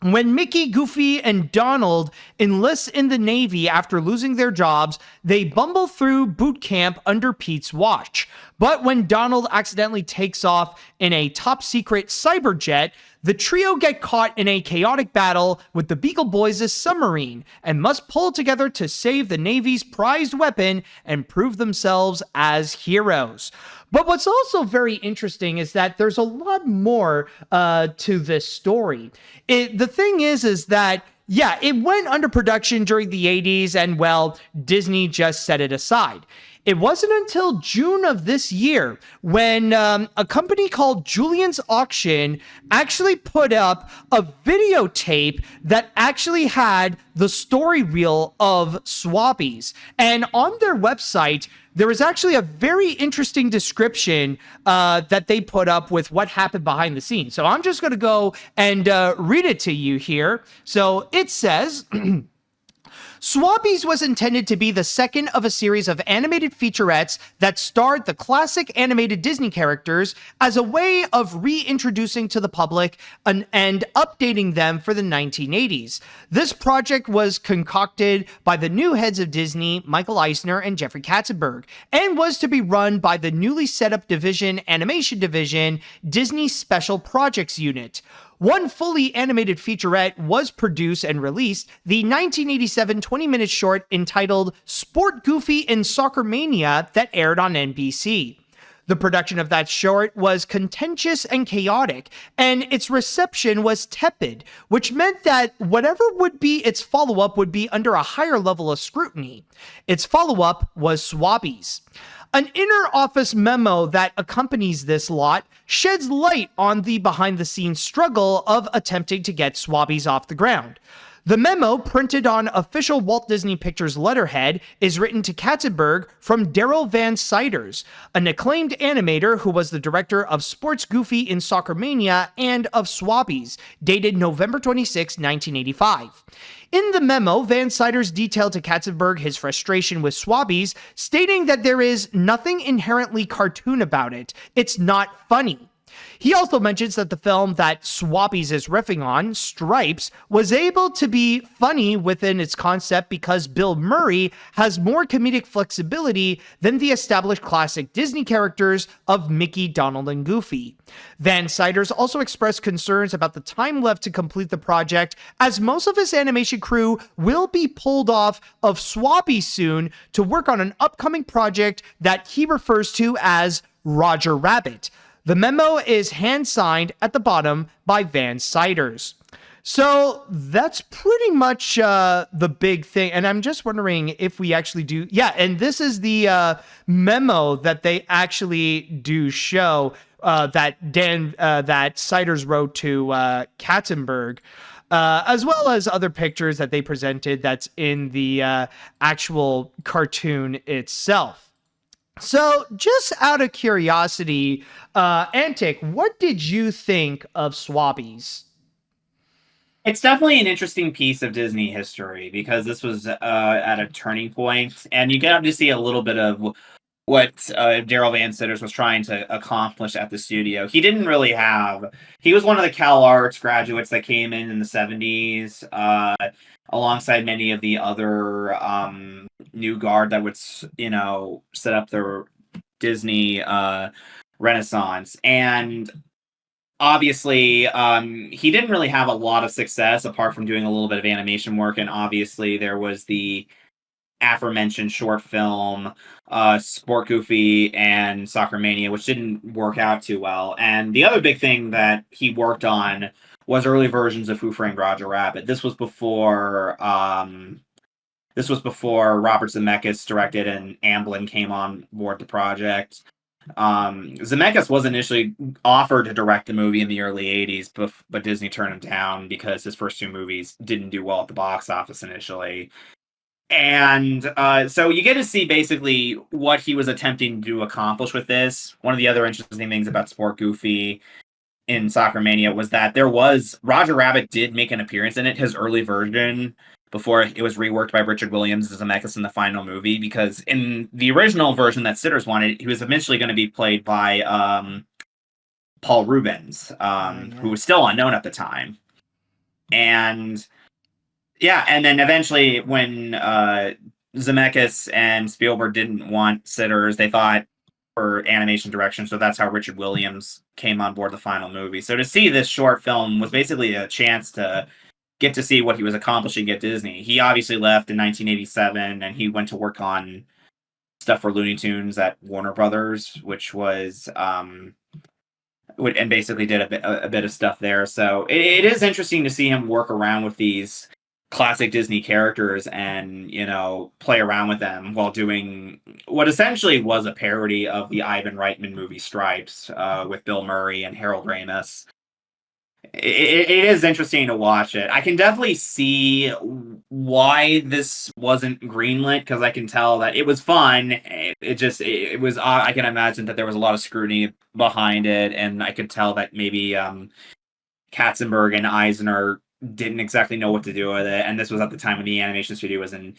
when Mickey, Goofy, and Donald enlist in the Navy after losing their jobs, they bumble through boot camp under Pete's watch. But when Donald accidentally takes off in a top-secret cyber jet, the trio get caught in a chaotic battle with the Beagle Boys' submarine and must pull together to save the Navy's prized weapon and prove themselves as heroes. But what's also very interesting is that there's a lot more to this story. The thing is that, yeah, it went under production during the 80s, and, well, Disney just set it aside. It wasn't until June of this year when a company called Julian's Auction actually put up a videotape that actually had the story reel of Swabbies. And on their website, there was actually a very interesting description that they put up with what happened behind the scenes. So I'm just going to go and read it to you here. So it says... Swabbies was intended to be the second of a series of animated featurettes that starred the classic animated Disney characters as a way of reintroducing to the public and updating them for the 1980s. This project was concocted by the new heads of Disney, Michael Eisner and Jeffrey Katzenberg, and was to be run by the newly set up animation division, Disney Special Projects Unit. One fully animated featurette was produced and released, the 1987 20-minute short entitled Sport Goofy in Soccer Mania that aired on NBC. The production of that short was contentious and chaotic, and its reception was tepid, which meant that whatever would be its follow-up would be under a higher level of scrutiny. Its follow-up was Swabbies. An inner office memo that accompanies this lot sheds light on the behind-the-scenes struggle of attempting to get Swabbies off the ground. The memo, printed on official Walt Disney Pictures letterhead, is written to Katzenberg from Daryl Van Siders, an acclaimed animator who was the director of Sports Goofy in Soccer Mania and of Swabbies, dated November 26, 1985. In the memo, Van Siders detailed to Katzenberg his frustration with Swabbies, stating that there is nothing inherently cartoon about it. It's not funny. He also mentions that the film that Swabbies is riffing on, Stripes, was able to be funny within its concept because Bill Murray has more comedic flexibility than the established classic Disney characters of Mickey, Donald, and Goofy. Van Siders also expressed concerns about the time left to complete the project, as most of his animation crew will be pulled off of Swabbies soon to work on an upcoming project that he refers to as Roger Rabbit. The memo is hand-signed at the bottom by Van Siders. So that's pretty much the big thing. And I'm just wondering if we actually do... Yeah, and this is the memo that they actually do show that Siders wrote to Katzenberg. As well as other pictures that they presented that's in the actual cartoon itself. So, just out of curiosity, Antic, what did you think of Swabbies? It's definitely an interesting piece of Disney history because this was at a turning point, and you get to see a little bit of what Daryl Van Siders was trying to accomplish at the studio. He didn't really have... He was one of the Cal Arts graduates that came in the 70s, alongside many of the other new guard that would, set up the Disney Renaissance. And obviously, he didn't really have a lot of success apart from doing a little bit of animation work. And obviously, there was the aforementioned short film, Sport Goofy and Soccer Mania, which didn't work out too well. And the other big thing that he worked on was early versions of Who Framed Roger Rabbit. This was before Robert Zemeckis directed and Amblin came on board the project. Zemeckis was initially offered to direct the movie in the early 80s, but Disney turned him down because his first two movies didn't do well at the box office initially. And so you get to see basically what he was attempting to accomplish with this. One of the other interesting things about Sport Goofy in Soccer Mania was that Roger Rabbit did make an appearance in it, his early version, before it was reworked by Richard Williams as Zemeckis in the final movie, because in the original version that sitters wanted, he was eventually going to be played by Paul Rubens, who was still unknown at the time. And yeah, and then eventually when Zemeckis and Spielberg didn't want sitters, they thought for animation direction, so that's how Richard Williams came on board the final movie. So to see this short film was basically a chance to get to see what he was accomplishing at Disney. He obviously left in 1987, and he went to work on stuff for Looney Tunes at Warner Brothers, which was and basically did a bit of stuff there. So it is interesting to see him work around with these classic Disney characters and, play around with them while doing what essentially was a parody of the Ivan Reitman movie Stripes with Bill Murray and Harold Ramis. It is interesting to watch it. I can definitely see why this wasn't greenlit, because I can tell that it was fun. It was. I can imagine that there was a lot of scrutiny behind it, and I could tell that maybe Katzenberg and Eisner didn't exactly know what to do with it, and this was at the time when the animation studio was in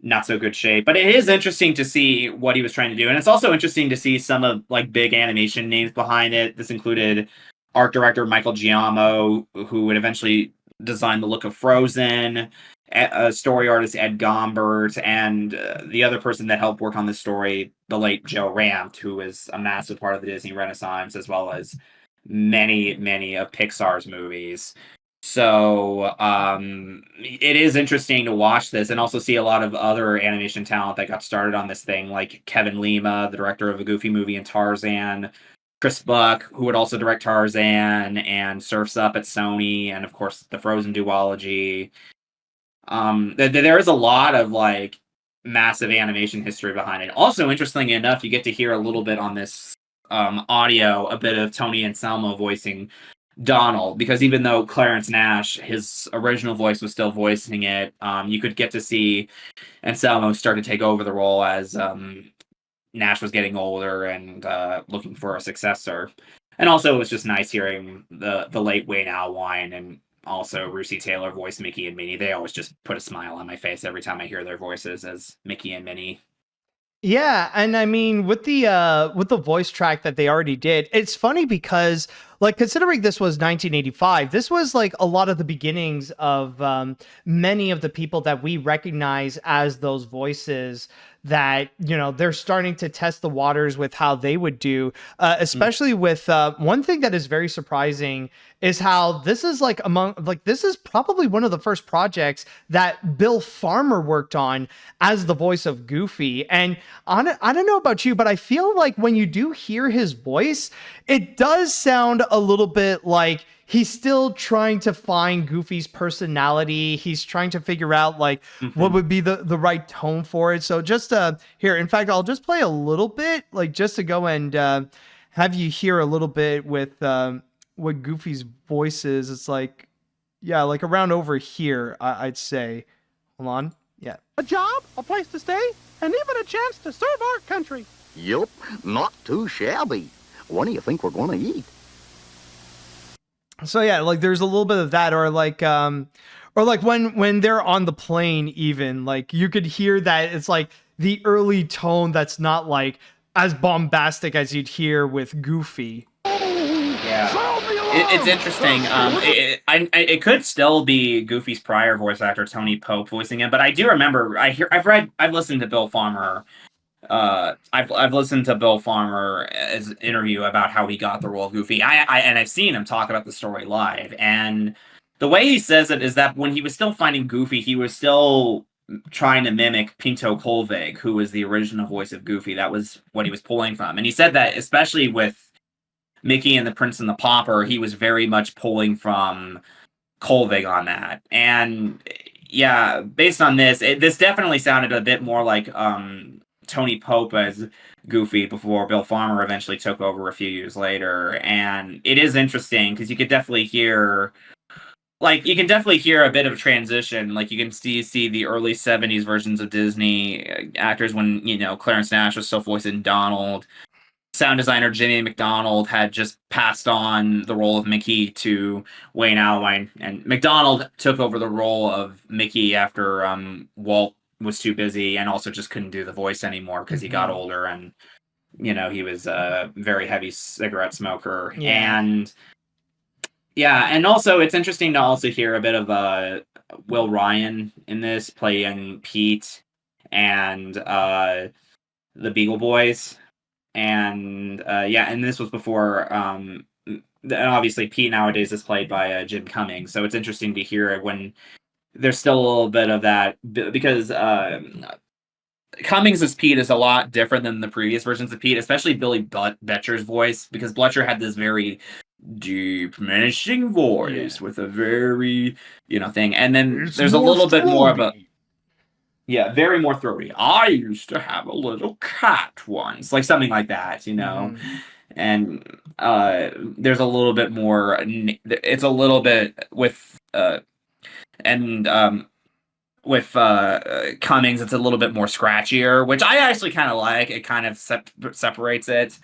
not so good shape. But it is interesting to see what he was trying to do, and it's also interesting to see some of big animation names behind it. This included art director Michael Giamo, who would eventually design the look of Frozen, story artist Ed Gombert, and the other person that helped work on this story, the late Joe Ranft, who is a massive part of the Disney Renaissance, as well as many, many of Pixar's movies. So it is interesting to watch this and also see a lot of other animation talent that got started on this thing, like Kevin Lima, the director of a Goofy movie and Tarzan, Chris Buck, who would also direct Tarzan and Surf's Up at Sony, and of course the Frozen duology. There is a lot of massive animation history behind it. Also, interestingly enough, you get to hear a little bit on this audio, a bit of Tony Anselmo voicing Donald, because even though Clarence Nash, his original voice, was still voicing it, you could get to see Anselmo start to take over the role as Nash was getting older and looking for a successor. And also, it was just nice hearing the late Wayne Allwine and also Russi Taylor voice Mickey and Minnie. They always just put a smile on my face every time I hear their voices as Mickey and Minnie. Yeah, and I mean, with the voice track that they already did, it's funny because, considering this was 1985, this was a lot of the beginnings of many of the people that we recognize as those voices that, they're starting to test the waters with how they would do, especially with one thing that is very surprising is how this is this is probably one of the first projects that Bill Farmer worked on as the voice of Goofy. And I don't know about you, but I feel like when you do hear his voice, it does sound a little bit like he's still trying to find Goofy's personality. He's trying to figure out what would be the right tone for it. So just here, in fact, I'll just play a little bit, just to go and have you hear a little bit with what Goofy's voice is. It's around over here, I'd say. Hold on. Yeah. A job, a place to stay, and even a chance to serve our country. Yup, not too shabby. What do you think we're going to eat? So yeah, there's a little bit of that, or when they're on the plane, even you could hear that it's the early tone that's not as bombastic as you'd hear with Goofy. Yeah, it's interesting. It could still be Goofy's prior voice actor Tony Pope voicing it, but I do remember I've listened to Bill Farmer. I've listened to Bill Farmer's interview about how he got the role of Goofy. And I've seen him talk about the story live, and the way he says it is that when he was still finding Goofy, he was still trying to mimic Pinto Colvig, who was the original voice of Goofy. That was what he was pulling from. And he said that especially with Mickey and the Prince and the Pauper, he was very much pulling from Colvig on that. And yeah, based on this, this definitely sounded a bit more like Tony Pope as Goofy before Bill Farmer eventually took over a few years later. And it is interesting because you could definitely hear a bit of transition. Like you can see the early 70s versions of Disney actors when, Clarence Nash was still voicing Donald. Sound designer Jimmy McDonald had just passed on the role of Mickey to Wayne Allwine, and McDonald took over the role of Mickey after Walt was too busy and also just couldn't do the voice anymore because he got older and he was a very heavy cigarette smoker. And also it's interesting to also hear a bit of Will Ryan in this playing Pete and the Beagle Boys. And and this was before and obviously Pete nowadays is played by Jim Cummings, so it's interesting to hear when there's still a little bit of that, because Cummings' Pete is a lot different than the previous versions of Pete, especially Billy Betcher's voice, because Bletcher had this very deep, menacing voice with a very thing, and then there's a little bit more of a very more throaty. I used to have a little cat once, like something like that, And there's a little bit more. It's a little bit with Cummings. It's a little bit more scratchier, which I actually kind of like. It kind of separates it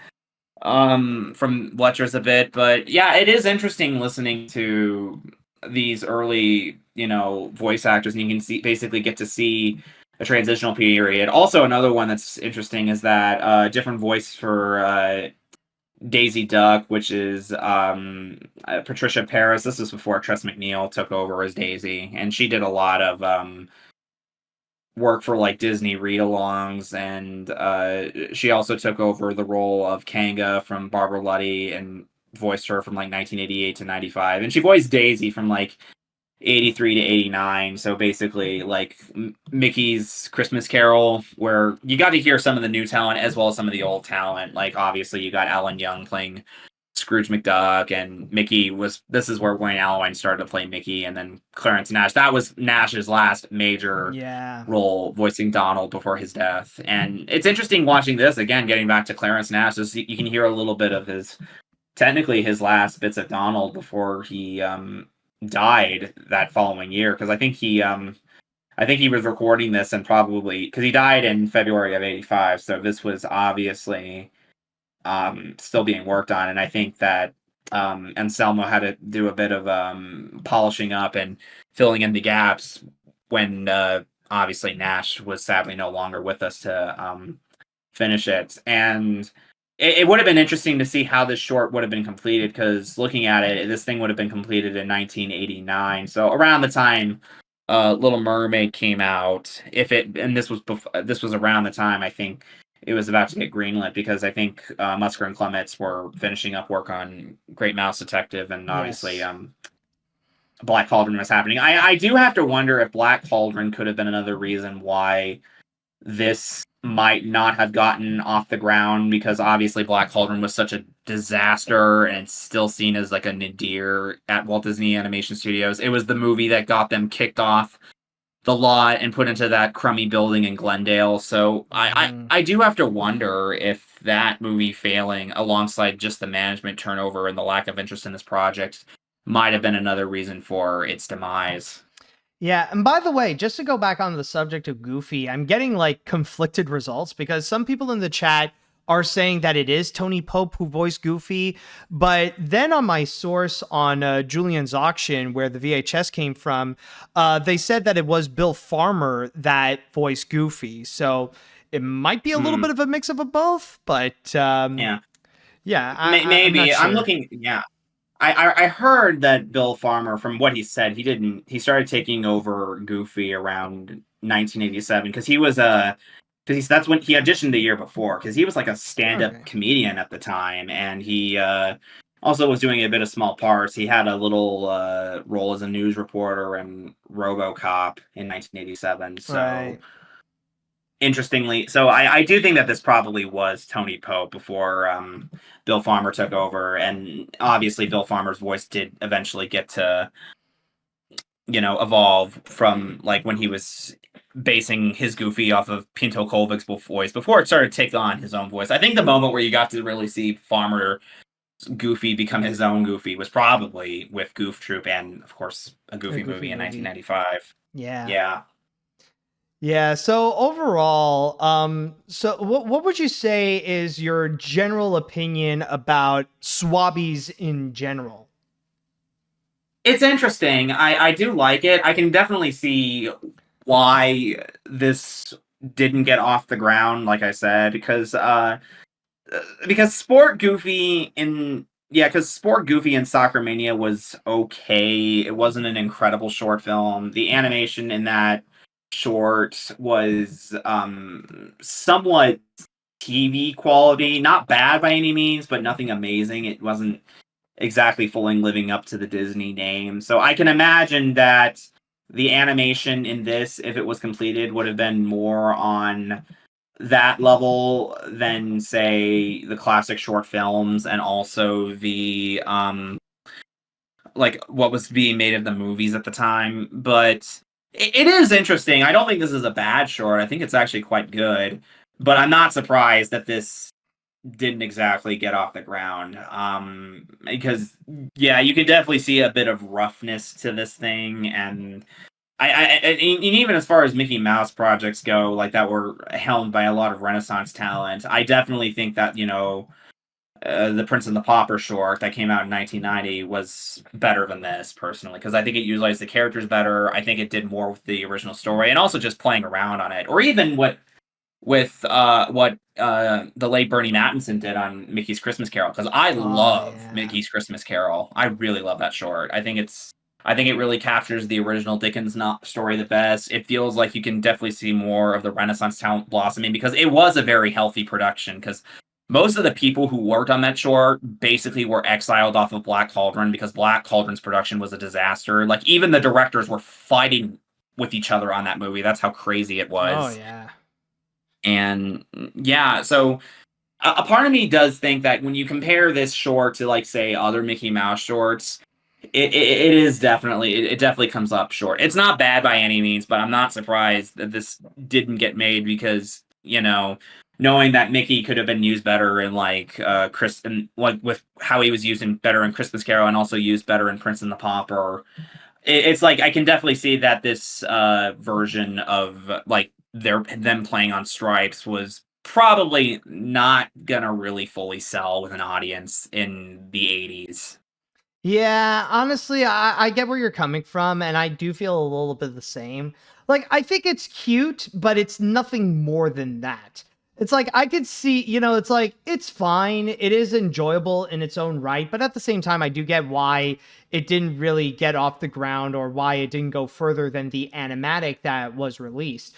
from Bletcher's a bit, but yeah, it is interesting listening to these early voice actors, and you can basically get to see a transitional period. Also, another one that's interesting is that different voice for Daisy Duck, which is Patricia Paris. This is before Tress MacNeille took over as Daisy, and she did a lot of work for like Disney read-alongs, and she also took over the role of Kanga from Barbara Luddy and voiced her from like 1988 to 95, and she voiced Daisy from like 83 to 89, so basically like Mickey's Christmas Carol, where you got to hear some of the new talent as well as some of the old talent. Like obviously you got Alan Young playing Scrooge McDuck, and this is where Wayne Allwine started to play Mickey, and then Clarence Nash. That was Nash's last major role, voicing Donald before his death. And it's interesting watching this again, getting back to Clarence Nash, you can hear a little bit of technically his last bits of Donald before he died that following year, because I think he was recording this, and probably because he died in February of 85, so this was obviously still being worked on, and I think that Anselmo had to do a bit of polishing up and filling in the gaps when obviously Nash was sadly no longer with us to finish it. And it would have been interesting to see how this short would have been completed, because looking at it, this thing would have been completed in 1989. So around the time Little Mermaid came out, this was around the time I think it was about to get greenlit, because I think Musker and Clements were finishing up work on Great Mouse Detective, and obviously Black Cauldron was happening. I do have to wonder if Black Cauldron could have been another reason why this might not have gotten off the ground, because obviously Black Cauldron was such a disaster, and it's still seen as like a nadir at Walt Disney Animation Studios. It was the movie that got them kicked off the lot and put into that crummy building in Glendale. So I do have to wonder if that movie failing, alongside just the management turnover and the lack of interest in this project, might have been another reason for its demise. Yeah, and by the way, just to go back on the subject of Goofy, I'm getting like conflicted results, because some people in the chat are saying that it is Tony Pope who voiced Goofy, but then on my source on Julian's Auction, where the VHS came from, they said that it was Bill Farmer that voiced Goofy. So it might be a little bit of a mix of both, but maybe. I'm looking. Yeah. I heard that Bill Farmer, from what he said, he started taking over Goofy around 1987, because that's when he auditioned the year before, because he was like a stand-up comedian at the time, and he also was doing a bit of small parts. He had a little role as a news reporter in RoboCop in 1987. So Right. interestingly, so I do think that this probably was Tony Pope before Bill Farmer took over, and obviously Bill Farmer's voice did eventually get to evolve from like when he was basing his Goofy off of Pinto Colvig's voice before it started to take on his own voice. I think the moment where you got to really see Farmer Goofy become his own Goofy was probably with Goof Troop and, of course, a Goofy movie in 1995. Yeah. Yeah. Yeah. So overall, so what would you say is your general opinion about Swabbies in general? It's interesting. I do like it. I can definitely see why this didn't get off the ground, like I said, because Sport Goofy in Soccer Mania was okay. It wasn't an incredible short film. The animation in that short was somewhat TV quality, not bad by any means, but nothing amazing. It wasn't exactly fully living up to the Disney name. So I can imagine that the animation in this, if it was completed, would have been more on that level than, say, the classic short films and also the like what was being made of the movies at the time. But it is interesting. I don't think this is a bad short. I think it's actually quite good. But I'm not surprised that this didn't exactly get off the ground. Because yeah, you could definitely see a bit of roughness to this thing, and and even as far as Mickey Mouse projects go, like that were helmed by a lot of Renaissance talent, I definitely think that the Prince and the Pauper short that came out in 1990 was better than this personally, because I think it utilized the characters better. I think it did more with the original story and also just playing around on it, or even what the late Bernie Mattinson did on Mickey's Christmas Carol, because I love Mickey's Christmas Carol. I really love that short. I think it really captures the original Dickens story the best. It feels like you can definitely see more of the Renaissance talent blossoming, because it was a very healthy production, because most of the people who worked on that short basically were exiled off of Black Cauldron, because Black Cauldron's production was a disaster. Like, even the directors were fighting with each other on that movie. That's how crazy it was. Oh, yeah. And yeah, so a part of me does think that when you compare this short to, like, say, other Mickey Mouse shorts, it definitely comes up short. It's not bad by any means, but I'm not surprised that this didn't get made, because, knowing that Mickey could have been used better in with how he was used better in Christmas Carol and also used better in Prince and the Pauper. It's like I can definitely see that this version of like them playing on Stripes was probably not gonna really fully sell with an audience in the 80s. Yeah, honestly, I get where you're coming from, and I do feel a little bit the same. Like, I think it's cute, but it's nothing more than that. It's like, I could see, it's like, it's fine. It is enjoyable in its own right, but at the same time, I do get why it didn't really get off the ground, or why it didn't go further than the animatic that was released.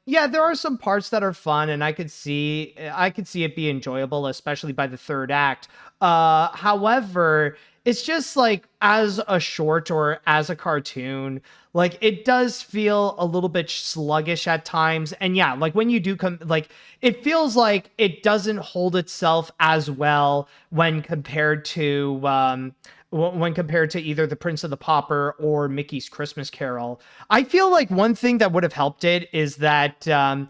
Yeah, there are some parts that are fun, and I could see it be enjoyable, especially by the third act. However, it's just like, as a short or as a cartoon, like, it does feel a little bit sluggish at times. And yeah, like, when you do it feels like it doesn't hold itself as well when compared to either the Prince of the Pauper or Mickey's Christmas Carol. I feel like one thing that would have helped it is that I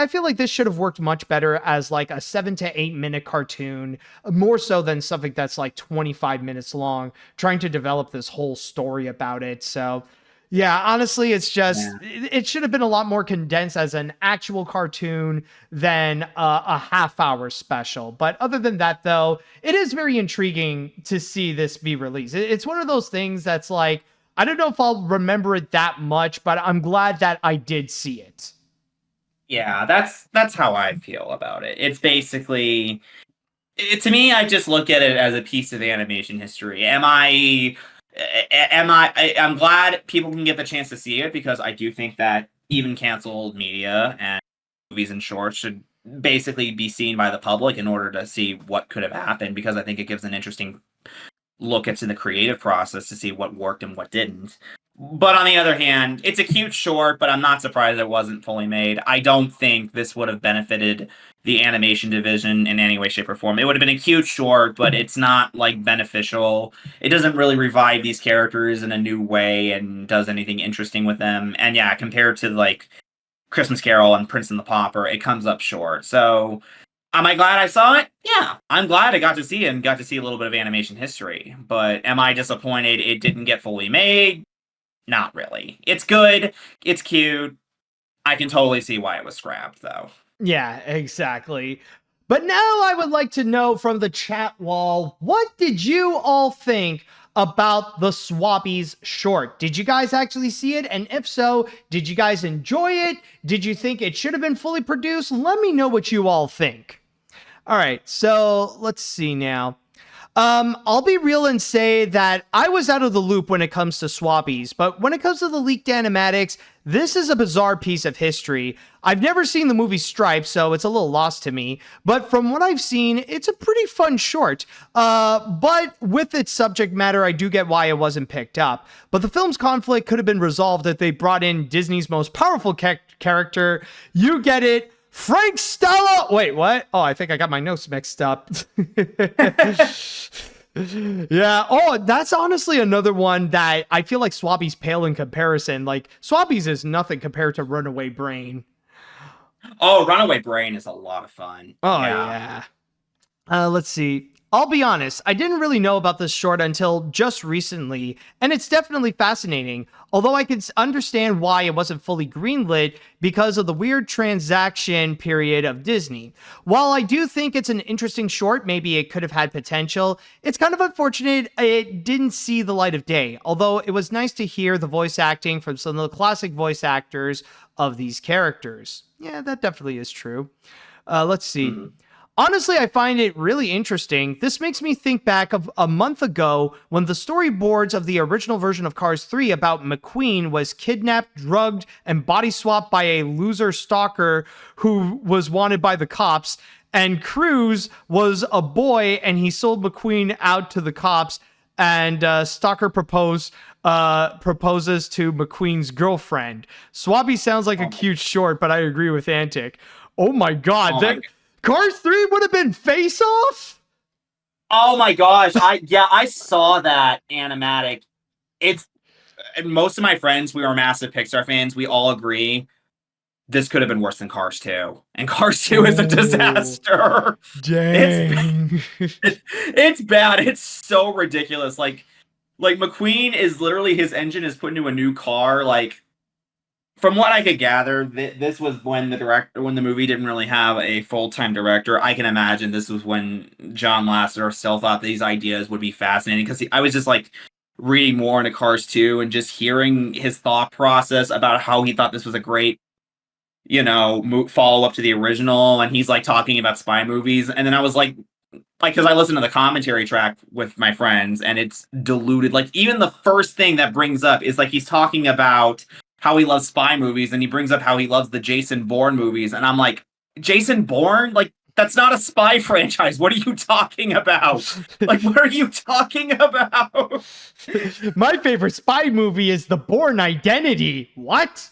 feel like this should have worked much better as like a 7 to 8 minute cartoon, more so than something that's like 25 minutes long, trying to develop this whole story about it. So yeah, honestly, it's just, it should have been a lot more condensed as an actual cartoon than a half-hour special. But other than that, though, it is very intriguing to see this be released. It's one of those things that's like, I don't know if I'll remember it that much, but I'm glad that I did see it. Yeah, that's how I feel about it. It's basically, to me, I just look at it as a piece of animation history. I'm glad people can get the chance to see it, because I do think that even canceled media and movies and shorts should basically be seen by the public in order to see what could have happened, because I think it gives an interesting look into the creative process to see what worked and what didn't. But on the other hand, it's a cute short, but I'm not surprised it wasn't fully made. I don't think this would have benefited the animation division in any way, shape, or form. It would have been a cute short, but it's not like beneficial. It doesn't really revive these characters in a new way and does anything interesting with them. And yeah, compared to like Christmas Carol and Prince and the Pauper, it comes up short. So am I glad I saw it? Yeah, I'm glad I got to see it and got to see a little bit of animation history. But am I disappointed it didn't get fully made? Not really. It's good. It's cute. I can totally see why it was scrapped, though. Yeah, exactly. But now I would like to know from the chat wall, what did you all think about the Swabbies short? Did you guys actually see it? And if so, did you guys enjoy it? Did you think it should have been fully produced? Let me know what you all think. All right, so let's see now. I'll be real and say that I was out of the loop when it comes to Swabbies, but when it comes to the leaked animatics, this is a bizarre piece of history. I've never seen the movie Stripes, so it's a little lost to me, but from what I've seen, it's a pretty fun short. But with its subject matter, I do get why it wasn't picked up. But the film's conflict could have been resolved if they brought in Disney's most powerful character. You get it. Frank Stella! Wait, what? Oh, I think I got my notes mixed up. Yeah. Oh, that's honestly another one that I feel like Swabbies pale in comparison. Like, Swabbies is nothing compared to Runaway Brain. Oh, Runaway Brain is a lot of fun. Oh, yeah. Let's see. I'll be honest, I didn't really know about this short until just recently, and it's definitely fascinating, although I can understand why it wasn't fully greenlit because of the weird transaction period of Disney. While I do think it's an interesting short, maybe it could have had potential, it's kind of unfortunate it didn't see the light of day, although it was nice to hear the voice acting from some of the classic voice actors of these characters. Yeah, that definitely is true. Let's see. Honestly, I find it really interesting. This makes me think back of a month ago when the storyboards of the original version of Cars 3 about McQueen was kidnapped, drugged, and body swapped by a loser stalker who was wanted by the cops, and Cruz was a boy and he sold McQueen out to the cops, and Stalker proposes to McQueen's girlfriend. Swabby sounds like a cute short, but I agree with Antic. Oh my god, Cars 3 would have been Face Off? Oh my gosh. I saw that animatic. Most of my friends, we are massive Pixar fans. We all agree this could have been worse than Cars 2. And Cars 2 is a disaster. Dang. It's bad. It's so ridiculous. Like McQueen is literally, his engine is put into a new car. Like, from what I could gather, this was when the movie didn't really have a full-time director. I can imagine this was when John Lasseter still thought these ideas would be fascinating, because I was just like reading more into Cars 2 and just hearing his thought process about how he thought this was a great, follow-up to the original, and he's like talking about spy movies, and then I was like, because I listened to the commentary track with my friends, and it's diluted. Like, even the first thing that brings up is like he's talking about how he loves spy movies, and he brings up how he loves the Jason Bourne movies, and I'm like, Jason Bourne? Like, that's not a spy franchise. What are you talking about? Like, what are you talking about? My favorite spy movie is The Bourne Identity. What?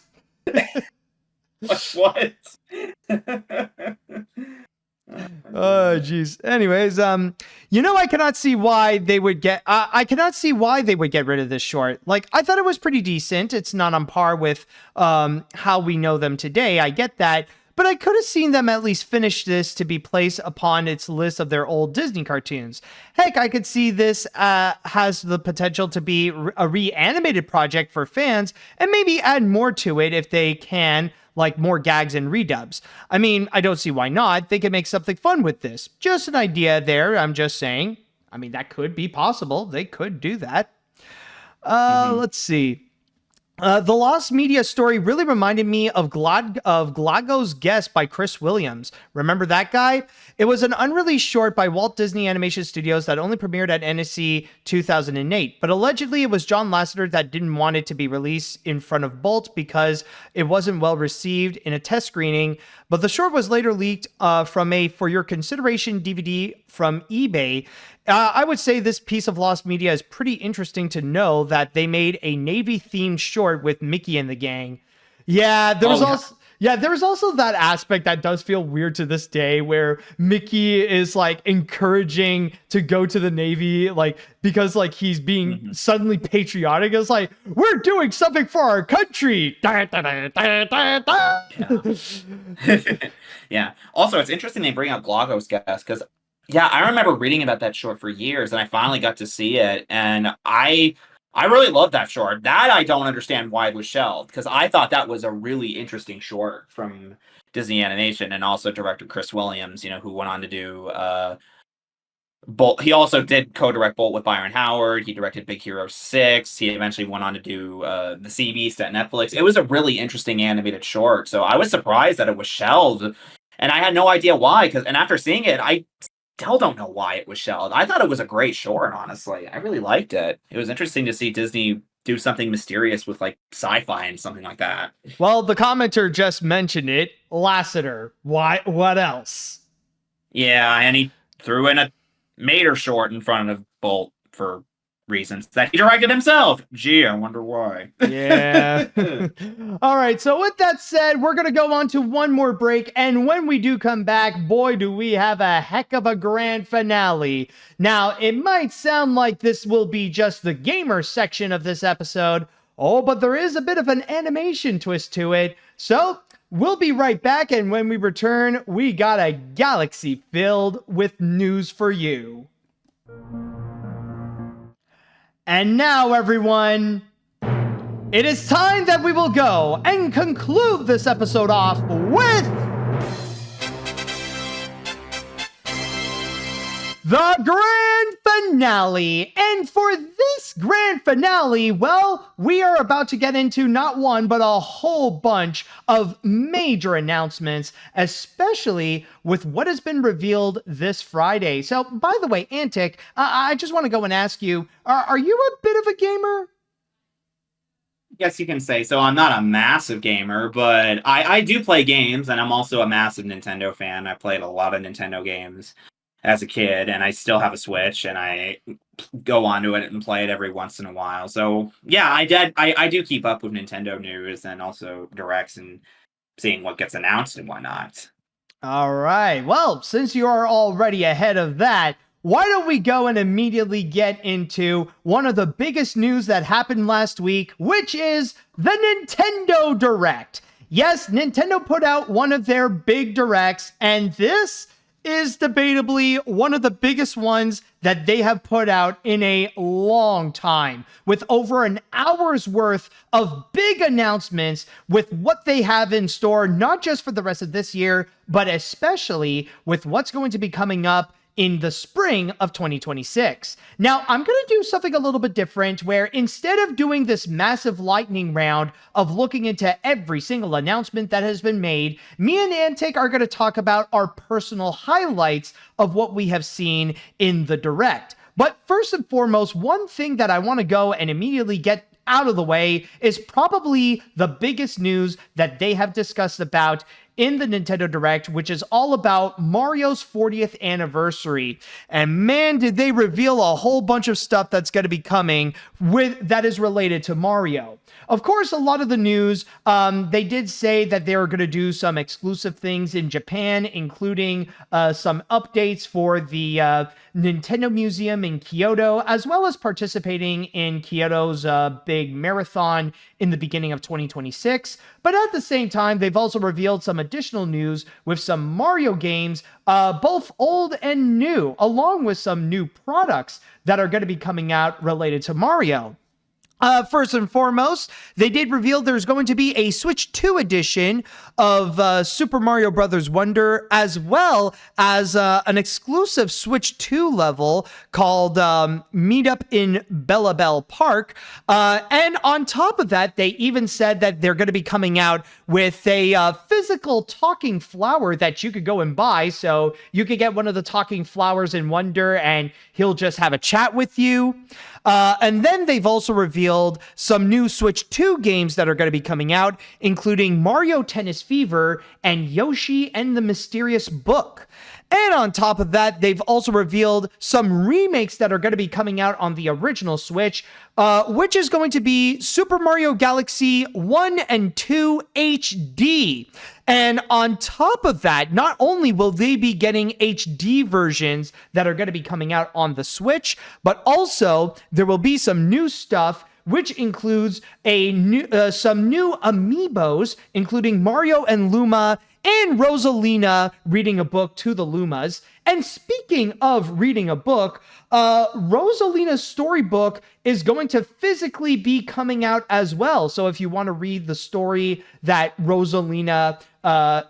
What? Oh, jeez. Anyways, I cannot see why they would get. I cannot see why they would get rid of this short. Like, I thought it was pretty decent. It's not on par with how we know them today. I get that, but I could have seen them at least finish this to be placed upon its list of their old Disney cartoons. Heck, I could see this has the potential to be a reanimated project for fans, and maybe add more to it if they can. Like more gags and redubs. I mean, I don't see why not. They could make something fun with this. Just an idea there, I'm just saying. I mean, that could be possible. They could do that. Let's see. The lost media story really reminded me of Glago's Guest by Chris Williams. Remember that guy? It was an unreleased short by Walt Disney Animation Studios that only premiered at NSC 2008, but allegedly it was John Lasseter that didn't want it to be released in front of Bolt because it wasn't well received in a test screening, but the short was later leaked from a For Your Consideration DVD from eBay. I would say this piece of lost media is pretty interesting to know that they made a Navy-themed short with Mickey and the gang. Yeah, there was also that aspect that does feel weird to this day where Mickey is like encouraging to go to the Navy, like because like he's being suddenly patriotic. It's like, we're doing something for our country. Yeah. Also, it's interesting they bring up Glago's Guest because yeah, I remember reading about that short for years, and I finally got to see it, and I really love that short. That I don't understand why it was shelved, because I thought that was a really interesting short from Disney Animation, and also director Chris Williams, who went on to do Bolt. He also did co-direct Bolt with Byron Howard. He directed Big Hero 6. He eventually went on to do The Sea Beast at Netflix. It was a really interesting animated short, so I was surprised that it was shelved, and I had no idea why, and after seeing it, I still don't know why it was shelved. I thought it was a great short, honestly. I really liked it. It was interesting to see Disney do something mysterious with like sci-fi and something like that. Well, the commenter just mentioned it. Lasseter. Why? What else? Yeah, and he threw in a Mater short in front of Bolt for reasons that he directed himself. Gee, I wonder why. Yeah. All right. So with that said, we're going to go on to one more break. And when we do come back, boy, do we have a heck of a grand finale. Now, it might sound like this will be just the gamer section of this episode. Oh, but there is a bit of an animation twist to it. So we'll be right back. And when we return, we got a galaxy filled with news for you. And now, everyone, it is time that we will go and conclude this episode off with the grand finale. And for this grand finale, well, we are about to get into not one, but a whole bunch of major announcements, especially with what has been revealed this Friday. So, by the way, Antic, I just want to go and ask you, are you a bit of a gamer? Yes, you can say so. I'm not a massive gamer, but I do play games, and I'm also a massive Nintendo fan. I played a lot of Nintendo games as a kid, and I still have a Switch, and I go onto it and play it every once in a while. So yeah, I do keep up with Nintendo news and also directs and seeing what gets announced and whatnot. All right. Well, since you are already ahead of that, why don't we go and immediately get into one of the biggest news that happened last week, which is the Nintendo Direct. Yes, Nintendo put out one of their big directs, and this is debatably one of the biggest ones that they have put out in a long time, with over an hour's worth of big announcements with what they have in store, not just for the rest of this year, but especially with what's going to be coming up in the spring of 2026. Now, I'm going to do something a little bit different where instead of doing this massive lightning round of looking into every single announcement that has been made, me and Antic are going to talk about our personal highlights of what we have seen in the Direct. But first and foremost, one thing that I want to go and immediately get out of the way is probably the biggest news that they have discussed about in the Nintendo Direct, which is all about Mario's 40th anniversary. And man, did they reveal a whole bunch of stuff that's going to be coming that is related to Mario. Of course, a lot of the news, they did say that they were going to do some exclusive things in Japan, including some updates for the Nintendo Museum in Kyoto, as well as participating in Kyoto's big marathon in the beginning of 2026. But at the same time, they've also revealed some additional news with some Mario games, both old and new, along with some new products that are going to be coming out related to Mario. First and foremost, they did reveal there's going to be a Switch 2 edition of Super Mario Bros. Wonder, as well as an exclusive Switch 2 level called Meetup in Bellabelle Park. And on top of that, they even said that they're going to be coming out with a physical talking flower that you could go and buy. So you could get one of the talking flowers in Wonder, and he'll just have a chat with you. And then they've also revealed some new Switch 2 games that are going to be coming out, including Mario Tennis Fever and Yoshi and the Mysterious Book. And on top of that, they've also revealed some remakes that are going to be coming out on the original Switch, which is going to be Super Mario Galaxy 1 and 2 HD. And on top of that, not only will they be getting HD versions that are going to be coming out on the Switch, but also there will be some new stuff, which includes some new amiibos, including Mario and Luma and Rosalina reading a book to the Lumas. And speaking of reading a book, Rosalina's storybook is going to physically be coming out as well. So if you want to read the story that Rosalina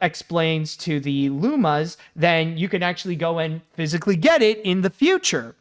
explains to the Lumas, then you can actually go and physically get it in the future.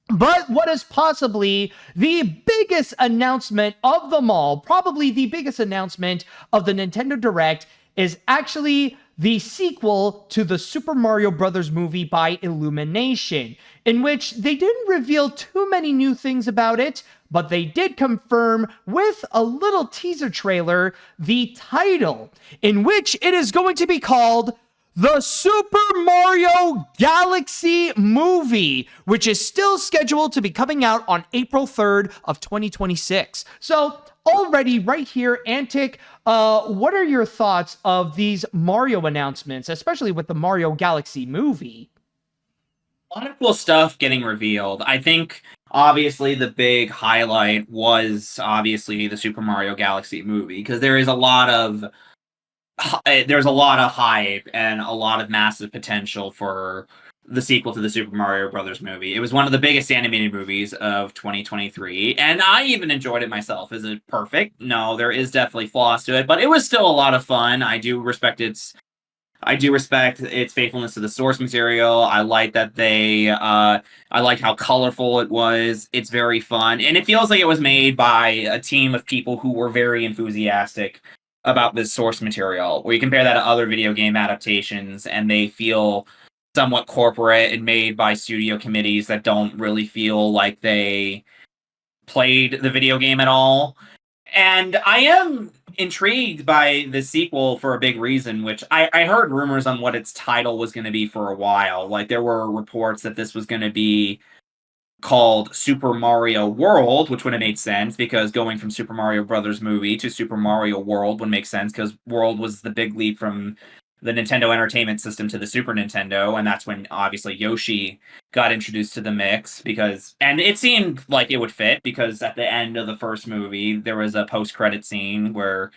But what is possibly the biggest announcement of them all, probably the biggest announcement of the Nintendo Direct, is actually the sequel to the Super Mario Bros. Movie by Illumination, in which they didn't reveal too many new things about it, but they did confirm with a little teaser trailer the title, in which it is going to be called The Super Mario Galaxy Movie, which is still scheduled to be coming out on April 3rd of 2026. So already right here, Antic, what are your thoughts of these Mario announcements, especially with the Mario Galaxy Movie? A lot of cool stuff getting revealed. I think obviously the big highlight was obviously the Super Mario Galaxy Movie, because there's a lot of hype and a lot of massive potential for the sequel to the Super Mario Brothers movie. It was one of the biggest animated movies of 2023, and I even enjoyed it myself. Is it perfect? No, there is definitely flaws to it, but it was still a lot of fun. I do respect its faithfulness to the source material. I like that I like how colorful it was. It's very fun, and it feels like it was made by a team of people who were very enthusiastic about this source material, where you compare that to other video game adaptations and they feel somewhat corporate and made by studio committees that don't really feel like they played the video game at all. And I am intrigued by the sequel for a big reason, which I heard rumors on what its title was going to be for a while. Like, there were reports that this was going to be called Super Mario World, which would have made sense, because going from Super Mario Brothers movie to Super Mario World would make sense, because World was the big leap from the Nintendo Entertainment System to the Super Nintendo, and that's when obviously Yoshi got introduced to the mix, and it seemed like it would fit, because at the end of the first movie there was a post-credit scene where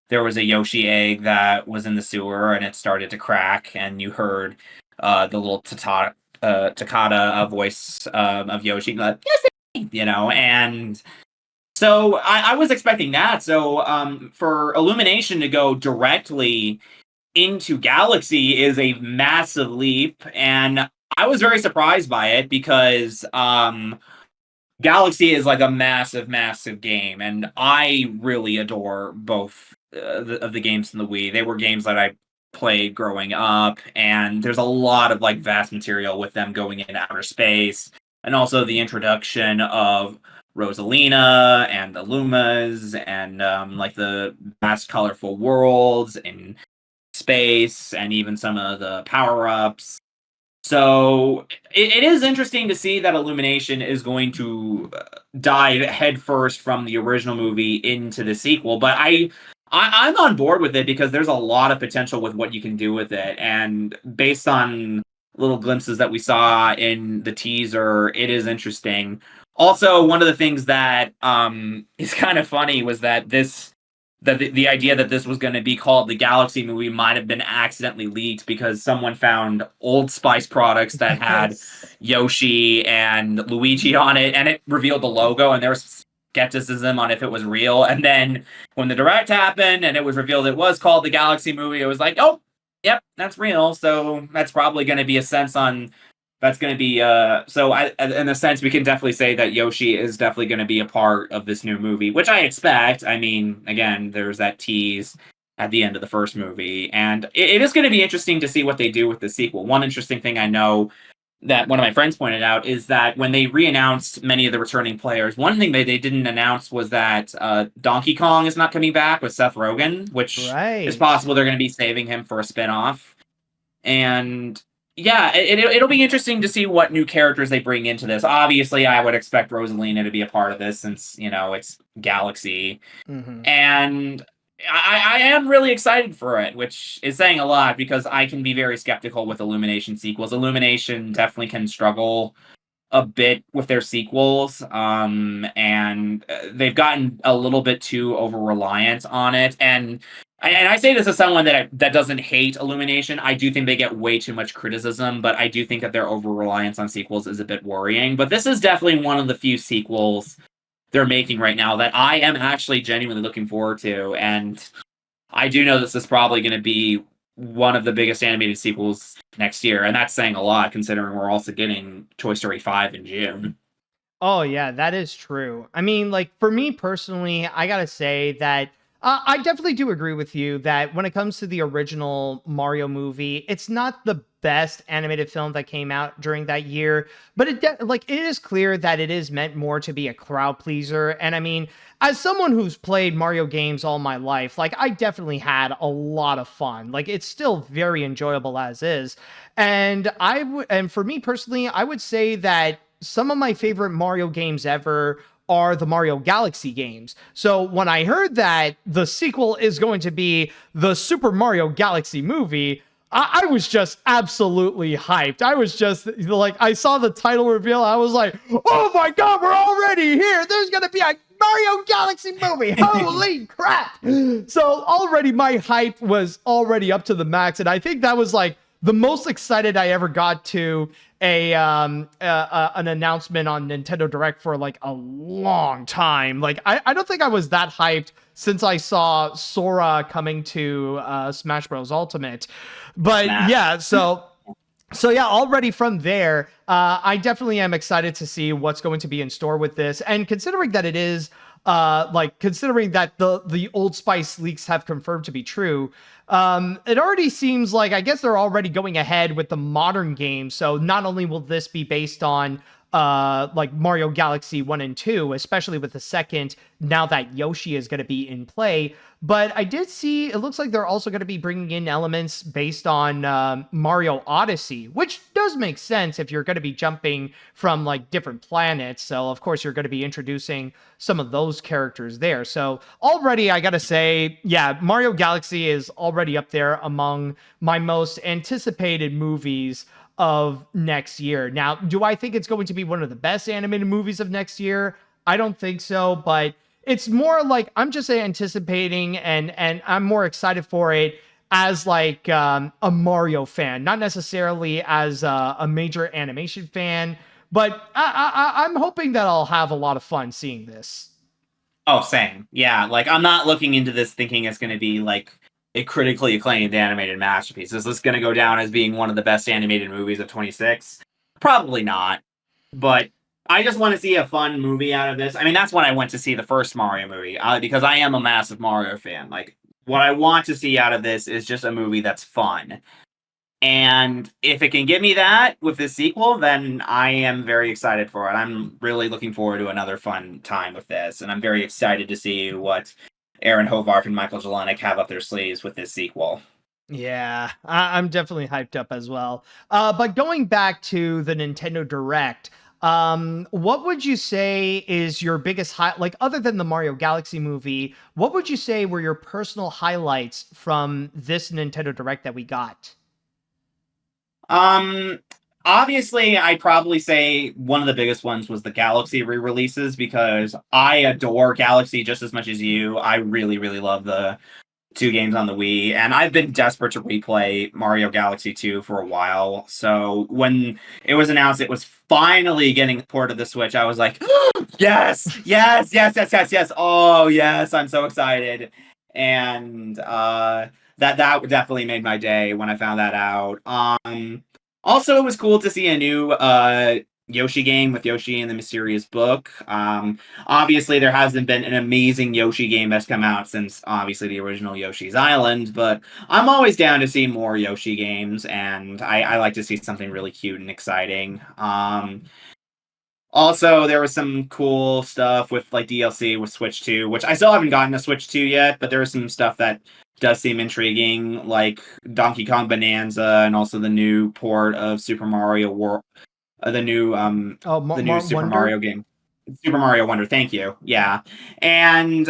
there was a Yoshi egg that was in the sewer and it started to crack, and you heard the little Takata voice of Yoshi, like, and so I was expecting that. So for Illumination to go directly into Galaxy is a massive leap, and I was very surprised by it, because Galaxy is like a massive game, and I really adore both of the games in the Wii. They were games that I played growing up, and there's a lot of like vast material with them going into outer space, and also the introduction of Rosalina and the Lumas, and like the vast colorful worlds and space, and even some of the power-ups. So it is interesting to see that Illumination is going to dive headfirst from the original movie into the sequel, but I'm on board with it, because there's a lot of potential with what you can do with it, and based on little glimpses that we saw in the teaser, it is interesting. Also, one of the things that is kind of funny was that the idea that this was going to be called the Galaxy Movie might have been accidentally leaked, because someone found Old Spice products that had Yoshi and Luigi on it, and it revealed the logo, and there was skepticism on if it was real. And then when the direct happened and it was revealed it was called the Galaxy movie, it was like, oh, yep, that's real. So that's probably going to be a sense on. That's going to be in a sense, we can definitely say that Yoshi is definitely going to be a part of this new movie, which I expect. I mean, again, there's that tease at the end of the first movie, and it is going to be interesting to see what they do with the sequel. One interesting thing I know that one of my friends pointed out is that when they re-announced many of the returning players, one thing they didn't announce was that Donkey Kong is not coming back with Seth Rogen, which is possible they're going to be saving him for a spin-off. And yeah, it'll be interesting to see what new characters they bring into this. Obviously, I would expect Rosalina to be a part of this since, it's Galaxy. Mm-hmm. And I am really excited for it, which is saying a lot because I can be very skeptical with Illumination sequels. Illumination definitely can struggle a bit with their sequels, and they've gotten a little bit too over-reliant on it. And I say this as someone that doesn't hate Illumination. I do think they get way too much criticism, but I do think that their over-reliance on sequels is a bit worrying. But this is definitely one of the few sequels they're making right now that I am actually genuinely looking forward to. And I do know this is probably going to be one of the biggest animated sequels next year. And that's saying a lot considering we're also getting Toy Story 5 in June. Oh, yeah, that is true. I mean, for me personally, I gotta say that I definitely do agree with you that when it comes to the original Mario movie, it's not the best animated film that came out during that year, but it is clear that it is meant more to be a crowd pleaser. And I mean, as someone who's played Mario games all my life, I definitely had a lot of fun. It's still very enjoyable as is. And for me personally, I would say that some of my favorite Mario games ever are the Mario Galaxy games. So when I heard that the sequel is going to be the Super Mario Galaxy movie, I was just absolutely hyped. I was just I saw the title reveal. I was like, oh my God, we're already here. There's going to be a Mario Galaxy movie. Holy crap. So already my hype was already up to the max. And I think that was the most excited I ever got to an announcement on Nintendo Direct for a long time. I don't think I was that hyped since I saw Sora coming to Smash Bros. Ultimate. But yeah, so yeah, already from there, I definitely am excited to see what's going to be in store with this. And considering that it is considering that the Old Spice leaks have confirmed to be true, it already seems like, I guess they're already going ahead with the modern game. So not only will this be based on Mario Galaxy 1 and 2, especially with the second, now that Yoshi is going to be in play, but I did see, it looks like they're also going to be bringing in elements based on Mario Odyssey, which does make sense if you're going to be jumping from different planets. So of course you're going to be introducing some of those characters there. So already I got to say, yeah, Mario Galaxy is already up there among my most anticipated movies of next year. Now, do I think it's going to be one of the best animated movies of next year? I don't think so, but it's more I'm just anticipating and I'm more excited for it as a Mario fan, not necessarily as a major animation fan, but I'm hoping that I'll have a lot of fun seeing this. Oh, same. Yeah, I'm not looking into this thinking it's going to be a critically acclaimed animated masterpiece. Is this going to go down as being one of the best animated movies of 26? Probably not. But I just want to see a fun movie out of this. I mean, that's when I went to see the first Mario movie, because I am a massive Mario fan. What I want to see out of this is just a movie that's fun. And if it can give me that with this sequel, then I am very excited for it. I'm really looking forward to another fun time with this. And I'm very excited to see what Aaron Hovarth and Michael Jelenic have up their sleeves with this sequel. Yeah, I'm definitely hyped up as well. But going back to the Nintendo Direct, what would you say is your biggest other than the Mario Galaxy movie, what would you say were your personal highlights from this Nintendo Direct that we got? Obviously, I'd probably say one of the biggest ones was the Galaxy re-releases, because I adore Galaxy just as much as you. I really, really love the 2 games on the Wii, and I've been desperate to replay Mario Galaxy 2 for a while. So when it was announced it was finally getting ported to the Switch, I was like, yes, yes, yes, yes, yes, yes. Oh, yes, I'm so excited. And that definitely made my day when I found that out. Also, it was cool to see a new Yoshi game with Yoshi and the Mysterious Book. Obviously, there hasn't been an amazing Yoshi game that's come out since, obviously, the original Yoshi's Island, but I'm always down to see more Yoshi games, and I like to see something really cute and exciting. Also, there was some cool stuff with, like, DLC with Switch 2, which I still haven't gotten to Switch 2 yet, but there was some stuff that does seem intriguing, like Donkey Kong Bonanza, and also the new port of Super Mario World. The new Super Wonder? Mario game, Super Mario Wonder. Thank you. Yeah, and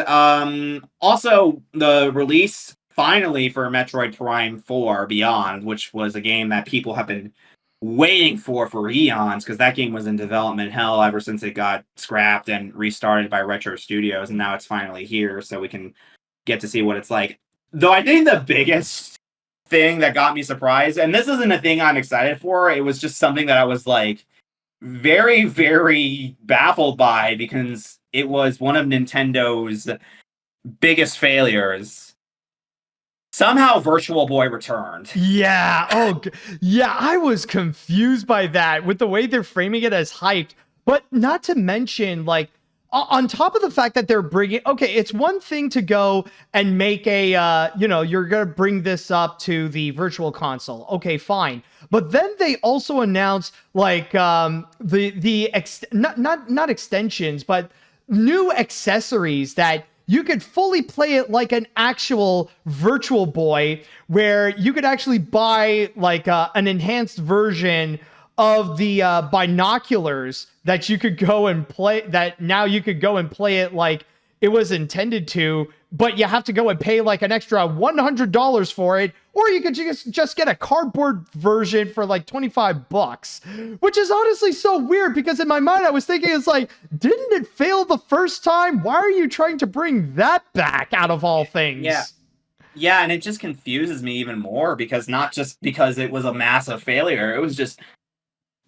also the release finally for Metroid Prime 4 Beyond, which was a game that people have been waiting for eons, because that game was in development hell ever since it got scrapped and restarted by Retro Studios, and now it's finally here, so we can get to see what it's like. Though I think the biggest thing that got me surprised, and this isn't a thing I'm excited for, it was just something that I was like very, very baffled by, because it was one of Nintendo's biggest failures. Somehow Virtual Boy returned. Yeah. Yeah, I was confused by that with the way they're framing it as hyped. But not to mention, like, on top of the fact that they're bringing, okay, it's one thing to go and make a, you're going to bring this up to the virtual console. Okay, fine. But then they also announced, like, not extensions, but new accessories that you could fully play it like an actual Virtual Boy, where you could actually buy, like, an enhanced version of the binoculars that you could go and play, that now you could go and play it like it was intended to, but you have to go and pay like an extra $100 for it, or you could just get a cardboard version for like $25, which is honestly so weird, because in my mind I was thinking, it's like, didn't it fail the first time? Why are you trying to bring that back out of all things? Yeah, and it just confuses me even more, because not just because it was a massive failure, it was just,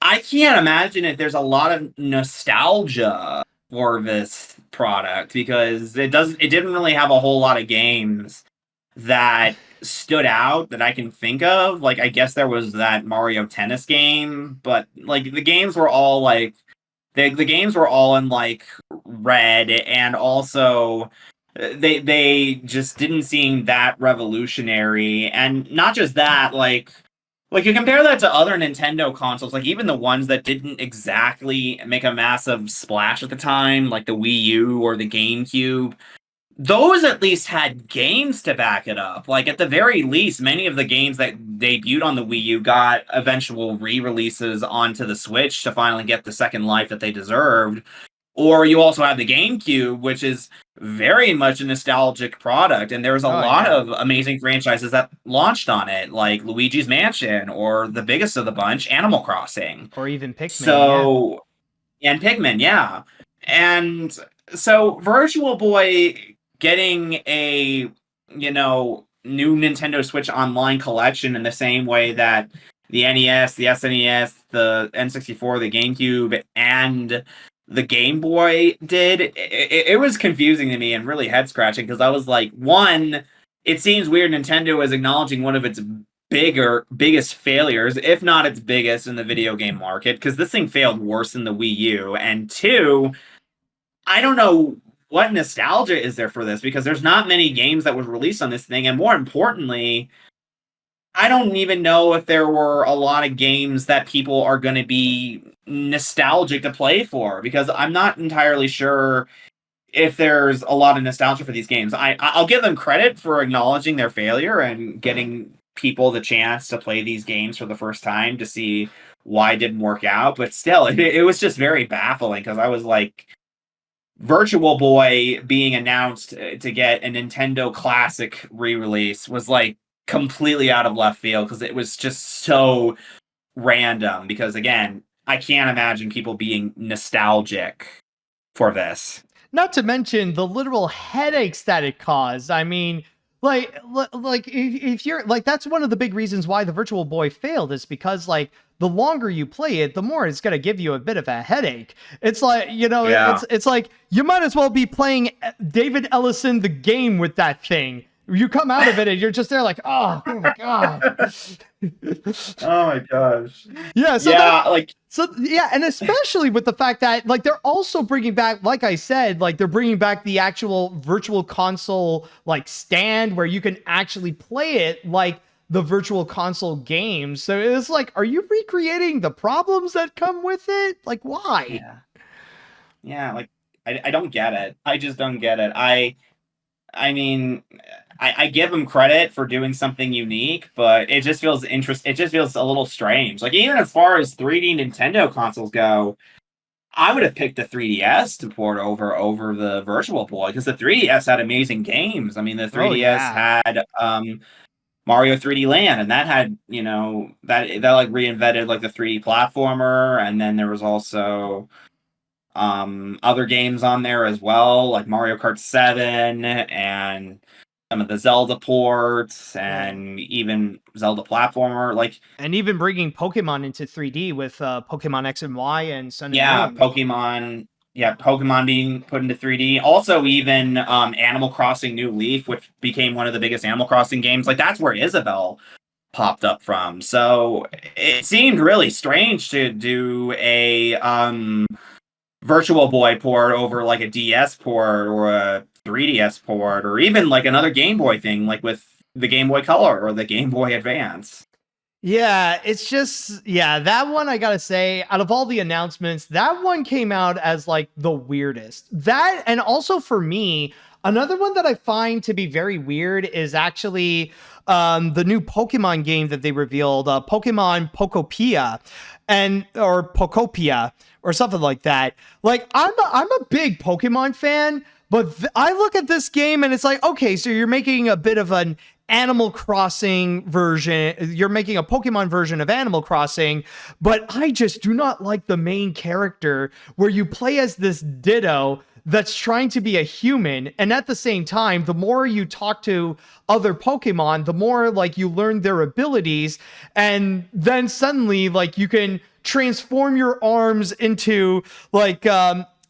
I can't imagine if there's a lot of nostalgia for this product, because it didn't really have a whole lot of games that stood out that I can think of. Like, I guess there was that Mario Tennis game, but like the games were all like the games were all in like red, and also they just didn't seem that revolutionary. And not just that, like you compare that to other Nintendo consoles, like even the ones that didn't exactly make a massive splash at the time, like the Wii U or the GameCube, those at least had games to back it up. Like, at the very least, many of the games that debuted on the Wii U got eventual re-releases onto the Switch to finally get the second life that they deserved. Or you also have the GameCube, which is very much a nostalgic product, and there's a lot of amazing franchises that launched on it, like Luigi's Mansion, or the biggest of the bunch, Animal Crossing. Or even Pikmin. So, and Pikmin, yeah. And so Virtual Boy getting a, new Nintendo Switch Online collection in the same way that the NES, the SNES, the N64, the GameCube, and the Game Boy did, it was confusing to me and really head-scratching, because I was like, one, it seems weird Nintendo is acknowledging one of its biggest failures, if not its biggest, in the video game market, because this thing failed worse than the Wii U. And two, I don't know what nostalgia is there for this, because there's not many games that was released on this thing, and more importantly, I don't even know if there were a lot of games that people are going to be nostalgic to play for, because I'm not entirely sure if there's a lot of nostalgia for these games. I'll give them credit for acknowledging their failure and getting people the chance to play these games for the first time to see why it didn't work out, but still, it was just very baffling, because I was like, Virtual Boy being announced to get a Nintendo Classic re-release was like completely out of left field, because it was just so random, because again, I can't imagine people being nostalgic for this. Not to mention the literal headaches that it caused. I mean, Like if you're like, that's one of the big reasons why the Virtual Boy failed, is because like the longer you play it, the more it's going to give you a bit of a headache. It's like, it's like you might as well be playing David Ellison the game with that thing. You come out of it and you're just there like, oh my God. Oh my gosh. Yeah. So and especially with the fact that like they're also bringing back, like I said, like they're bringing back the actual virtual console like stand where you can actually play it like the virtual console games. So it's like, are you recreating the problems that come with it? Like, why? Yeah. Like I don't get it. I just don't get it. I mean, I give them credit for doing something unique, but it just feels It just feels a little strange. Like even as far as 3D Nintendo consoles go, I would have picked the 3DS to port over the Virtual Boy, because the 3DS had amazing games. I mean, the 3DS had Mario 3D Land, and that had that like reinvented like the 3D platformer, and then there was also other games on there as well, like Mario Kart 7 and some of the Zelda ports, and even Zelda platformer, and even bringing Pokemon into 3D with Pokemon X and Y and Sun and Moon. Pokemon being put into 3D. Also, even Animal Crossing New Leaf, which became one of the biggest Animal Crossing games. Like that's where Isabelle popped up from. So it seemed really strange to do a Virtual Boy port over like a DS port or a 3DS port, or even like another Game Boy thing, like with the Game Boy Color or the Game Boy Advance. Yeah, it's just, that one, I gotta say, out of all the announcements, that one came out as like the weirdest. That, and also for me, another one that I find to be very weird is actually the new Pokemon game that they revealed, Pokemon Pokopia, or Pokopia, or something like that. Like, I'm a big Pokemon fan, but I look at this game and it's like, okay, so you're making a bit of an Animal Crossing version. You're making a Pokemon version of Animal Crossing, but I just do not like the main character where you play as this Ditto that's trying to be a human, and at the same time, the more you talk to other Pokemon, the more like you learn their abilities, and then suddenly like you can transform your arms into like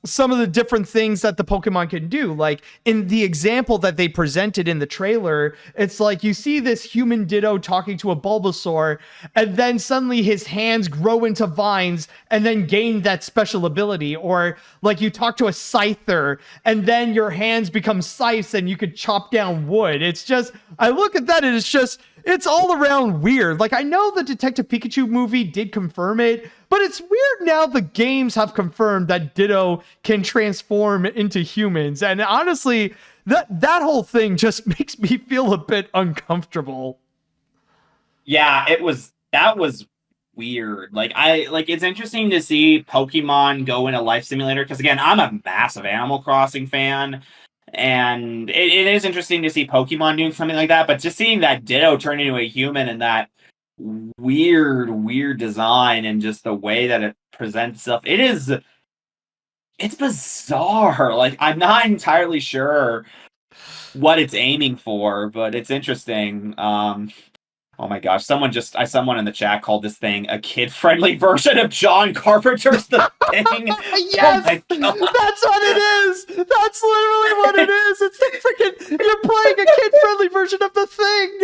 some of the different things that the Pokemon can do. Like in the example that they presented in the trailer, it's like you see this human Ditto talking to a Bulbasaur, and then suddenly his hands grow into vines and then gain that special ability. Or like you talk to a Scyther and then your hands become scythes and you could chop down wood. It's just, I look at that and it's just, it's all around weird. Like I know the Detective Pikachu movie did confirm it, but it's weird now the games have confirmed that Ditto can transform into humans. And honestly, that whole thing just makes me feel a bit uncomfortable. Yeah, that was weird. Like it's interesting to see Pokemon go in a life simulator, because again, I'm a massive Animal Crossing fan. And it is interesting to see Pokemon doing something like that, but just seeing that Ditto turn into a human and that weird design and just the way that it presents itself, it's bizarre. Like I'm not entirely sure what it's aiming for, but it's interesting. Oh my gosh, someone in the chat called this thing a kid-friendly version of John Carpenter's The Thing. Yes! Oh that's what it is! That's literally what it is! It's the freaking, you're playing a kid-friendly version of The Thing!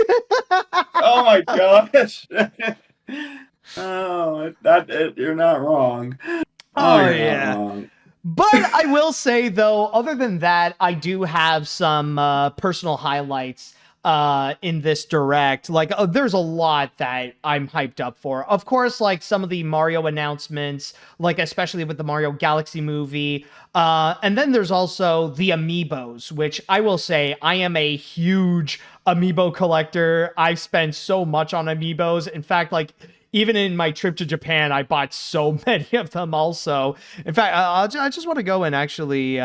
Oh my gosh. You're not wrong. Yeah. Wrong. But I will say, though, other than that, I do have some personal highlights in this direct. Like there's a lot that I'm hyped up for. Of course, like some of the Mario announcements, like especially with the Mario Galaxy movie. And then there's also the Amiibos, which I will say I am a huge Amiibo collector. I've spent so much on Amiibos. In fact, like even in my trip to Japan, I bought so many of them also. In fact, I just want to go and actually,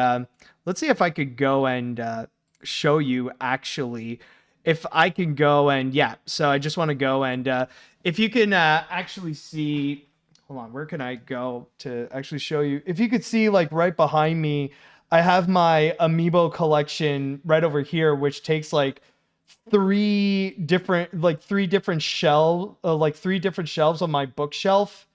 let's see if I could go and show you actually. If I can go and, so I just want to go and if you can actually see, hold on, where can I go to actually show you? If you could see like right behind me, I have my Amiibo collection right over here, which takes like three different shelves on my bookshelf.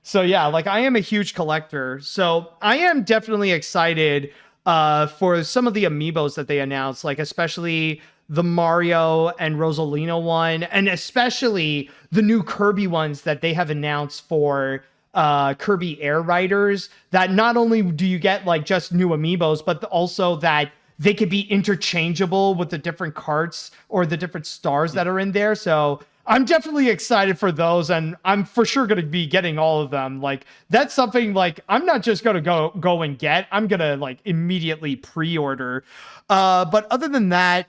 So yeah, like I am a huge collector. So I am definitely excited for some of the amiibos that they announced, like especially the Mario and Rosalina one, and especially the new Kirby ones that they have announced for Kirby Air Riders, that not only do you get like just new amiibos, but also that they could be interchangeable with the different carts or the different stars that are in there. So I'm definitely excited for those, and I'm for sure going to be getting all of them. Like that's something like I'm not just going to go and get. I'm going to like immediately pre-order. But other than that,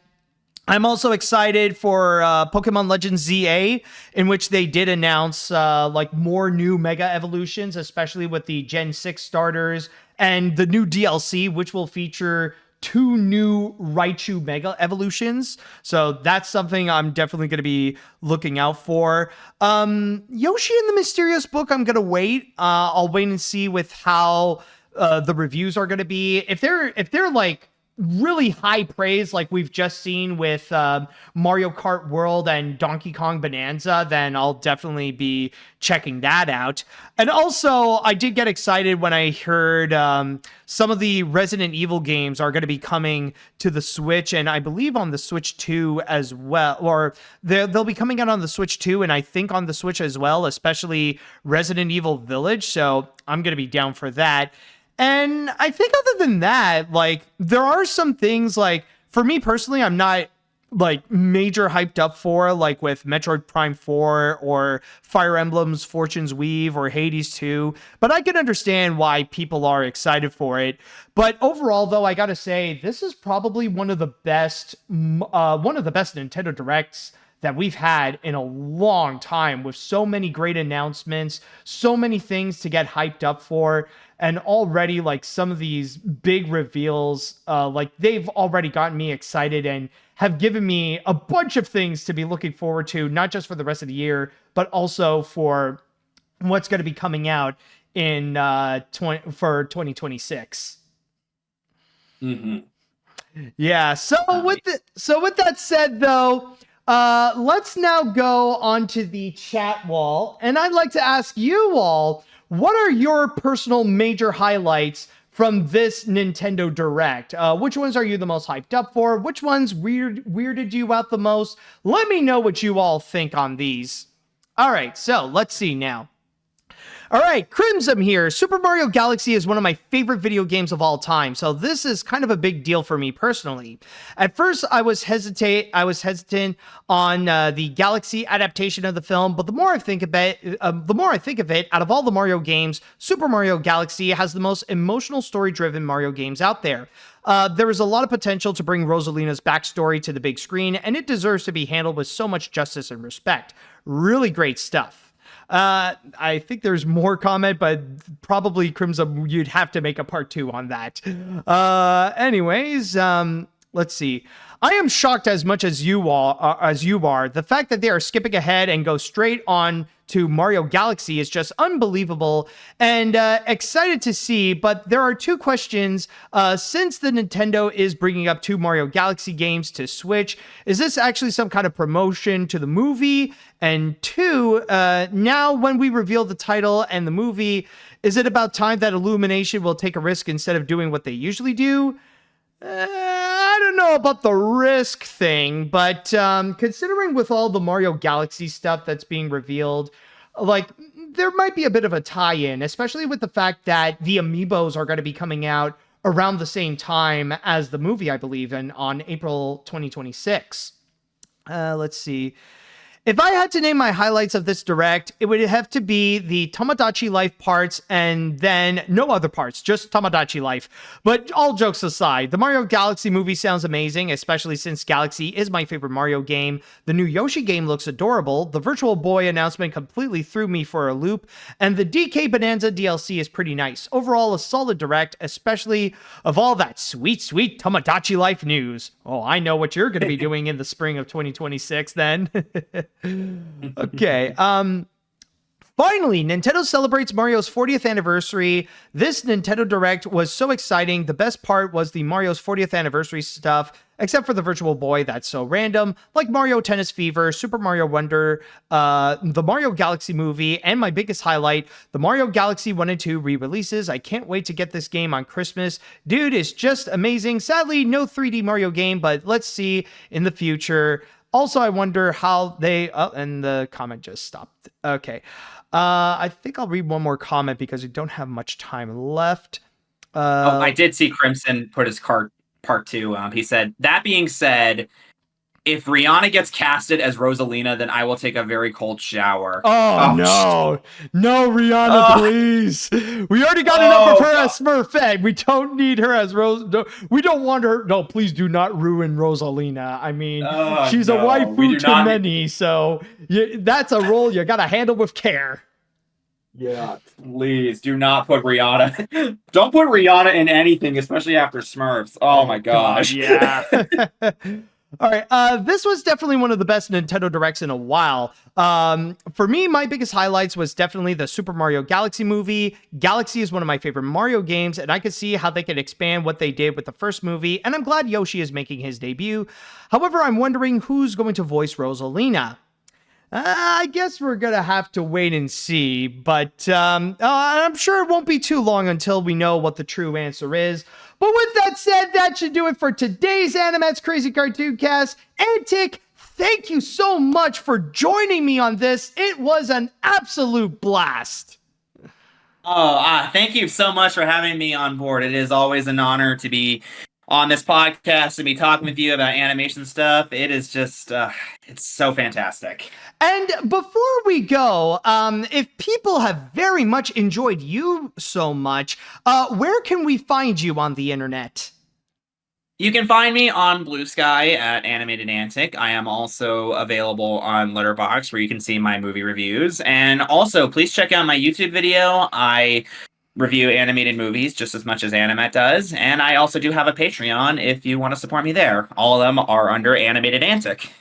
I'm also excited for Pokemon Legends ZA, in which they did announce like more new Mega Evolutions, especially with the Gen 6 starters and the new DLC, which will feature 2 new Raichu Mega Evolutions. So that's something I'm definitely going to be looking out for. Yoshi and the Mysterious Book, I'm going to wait. I'll wait and see with how the reviews are going to be. If they're like really high praise like we've just seen with Mario Kart World and Donkey Kong Bonanza, then I'll definitely be checking that out. And also, I did get excited when I heard some of the Resident Evil games are going to be coming to the Switch, and I believe on the Switch 2 as well, or they'll be coming out on the Switch 2, and I think on the Switch as well, especially Resident Evil Village, so I'm going to be down for that. And I think other than that, like, there are some things, like, for me personally, I'm not, like, major hyped up for, like, with Metroid Prime 4 or Fire Emblem's Fortune's Weave or Hades 2, but I can understand why people are excited for it. But overall, though, I gotta say, this is probably one of the best Nintendo Directs that we've had in a long time, with so many great announcements, so many things to get hyped up for. And already, like, some of these big reveals, like, they've already gotten me excited and have given me a bunch of things to be looking forward to, not just for the rest of the year, but also for what's going to be coming out in for 2026. Mm-hmm. Yeah. So with that said, though, let's now go onto the chat wall, and I'd like to ask you all, what are your personal major highlights from this Nintendo Direct? Which ones are you the most hyped up for? Which ones weirded you out the most? Let me know what you all think on these. All right, so let's see now. All right, Crimson here. Super Mario Galaxy is one of my favorite video games of all time, so this is kind of a big deal for me personally. At first, I was hesitant on the Galaxy adaptation of the film, but the more I think of it, out of all the Mario games, Super Mario Galaxy has the most emotional, story-driven Mario games out there. There is a lot of potential to bring Rosalina's backstory to the big screen, and it deserves to be handled with so much justice and respect. Really great stuff. I think there's more comment, but probably Crimson, you'd have to make a part 2 on that. Anyways, let's see. I am shocked as much as you are. The fact that they are skipping ahead and go straight on to Mario Galaxy is just unbelievable, and excited to see. But there are 2 questions. Since the Nintendo is bringing up 2 Mario Galaxy games to Switch, is this actually some kind of promotion to the movie? And 2, now when we reveal the title and the movie, is it about time that Illumination will take a risk instead of doing what they usually do? I don't know about the risk thing, but considering with all the Mario Galaxy stuff that's being revealed, like, there might be a bit of a tie-in, especially with the fact that the amiibos are going to be coming out around the same time as the movie, I believe, and on April 2026. Let's see. If I had to name my highlights of this Direct, it would have to be the Tomodachi Life parts and then no other parts, just Tomodachi Life. But all jokes aside, the Mario Galaxy movie sounds amazing, especially since Galaxy is my favorite Mario game. The new Yoshi game looks adorable. The Virtual Boy announcement completely threw me for a loop. And the DK Bonanza DLC is pretty nice. Overall, a solid Direct, especially of all that sweet, sweet Tomodachi Life news. Oh, I know what you're going to be doing in the spring of 2026 then. Okay. Finally, Nintendo celebrates Mario's 40th anniversary. This Nintendo Direct was so exciting. The best part was the Mario's 40th anniversary stuff, except for the Virtual Boy that's so random, like Mario Tennis Fever, Super Mario Wonder, the Mario Galaxy movie, and my biggest highlight, the Mario Galaxy 1 and 2 re-releases. I can't wait to get this game on Christmas. Dude, it's just amazing. Sadly, no 3D Mario game, but let's see in the future. Also, I wonder how they... Oh, and the comment just stopped. Okay. I think I'll read one more comment because we don't have much time left. I did see Crimson put his part 2. He said, that being said, if Rihanna gets casted as Rosalina, then I will take a very cold shower. No, Rihanna, please. We already got enough of her as Smurfette. We don't need her as Rose. No, we don't want her. No, please do not ruin Rosalina. I mean, she's a waifu to many, so that's a role you got to handle with care. Yeah, please do not put Rihanna. Don't put Rihanna in anything, especially after Smurfs. Oh my gosh. Yeah. All right, this was definitely one of the best Nintendo Directs in a while. For me, my biggest highlights was definitely the Super Mario Galaxy movie. Galaxy is one of my favorite Mario games, and I could see how they could expand what they did with the first movie, and I'm glad Yoshi is making his debut. However, I'm wondering who's going to voice Rosalina. I guess we're going to have to wait and see, but I'm sure it won't be too long until we know what the true answer is. But with that said, that should do it for today's AniMat's Crazy Cartoon Cast. Antic, thank you so much for joining me on this. It was an absolute blast. Thank you so much for having me on board. It is always an honor to be on this podcast and be talking with you about animation stuff. It is just, it's so fantastic. And before we go, if people have very much enjoyed you so much, where can we find you on the internet? You can find me on Blue Sky at Animated Antic. I am also available on Letterboxd, where you can see my movie reviews. And also, please check out my YouTube video. I review animated movies just as much as AniMat does. And I also do have a Patreon if you want to support me there. All of them are under Animated Antic.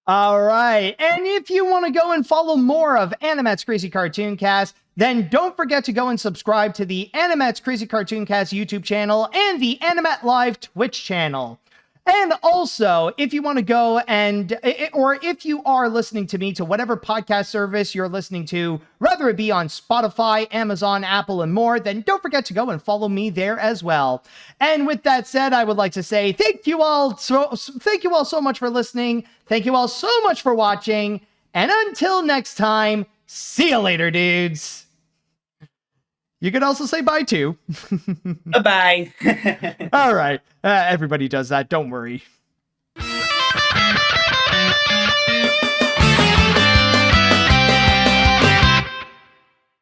All right. And if you want to go and follow more of AniMat's Crazy Cartoon Cast, then don't forget to go and subscribe to the AniMat's Crazy Cartoon Cast YouTube channel and the AniMat Live Twitch channel. And also, if you want to go and, or if you are listening to me to whatever podcast service you're listening to, whether it be on Spotify, Amazon, Apple, and more, then don't forget to go and follow me there as well. And with that said, I would like to say thank you all so much for listening. Thank you all so much for watching. And until next time, see you later, dudes. You could also say bye too. Bye-bye. All right. Everybody does that. Don't worry.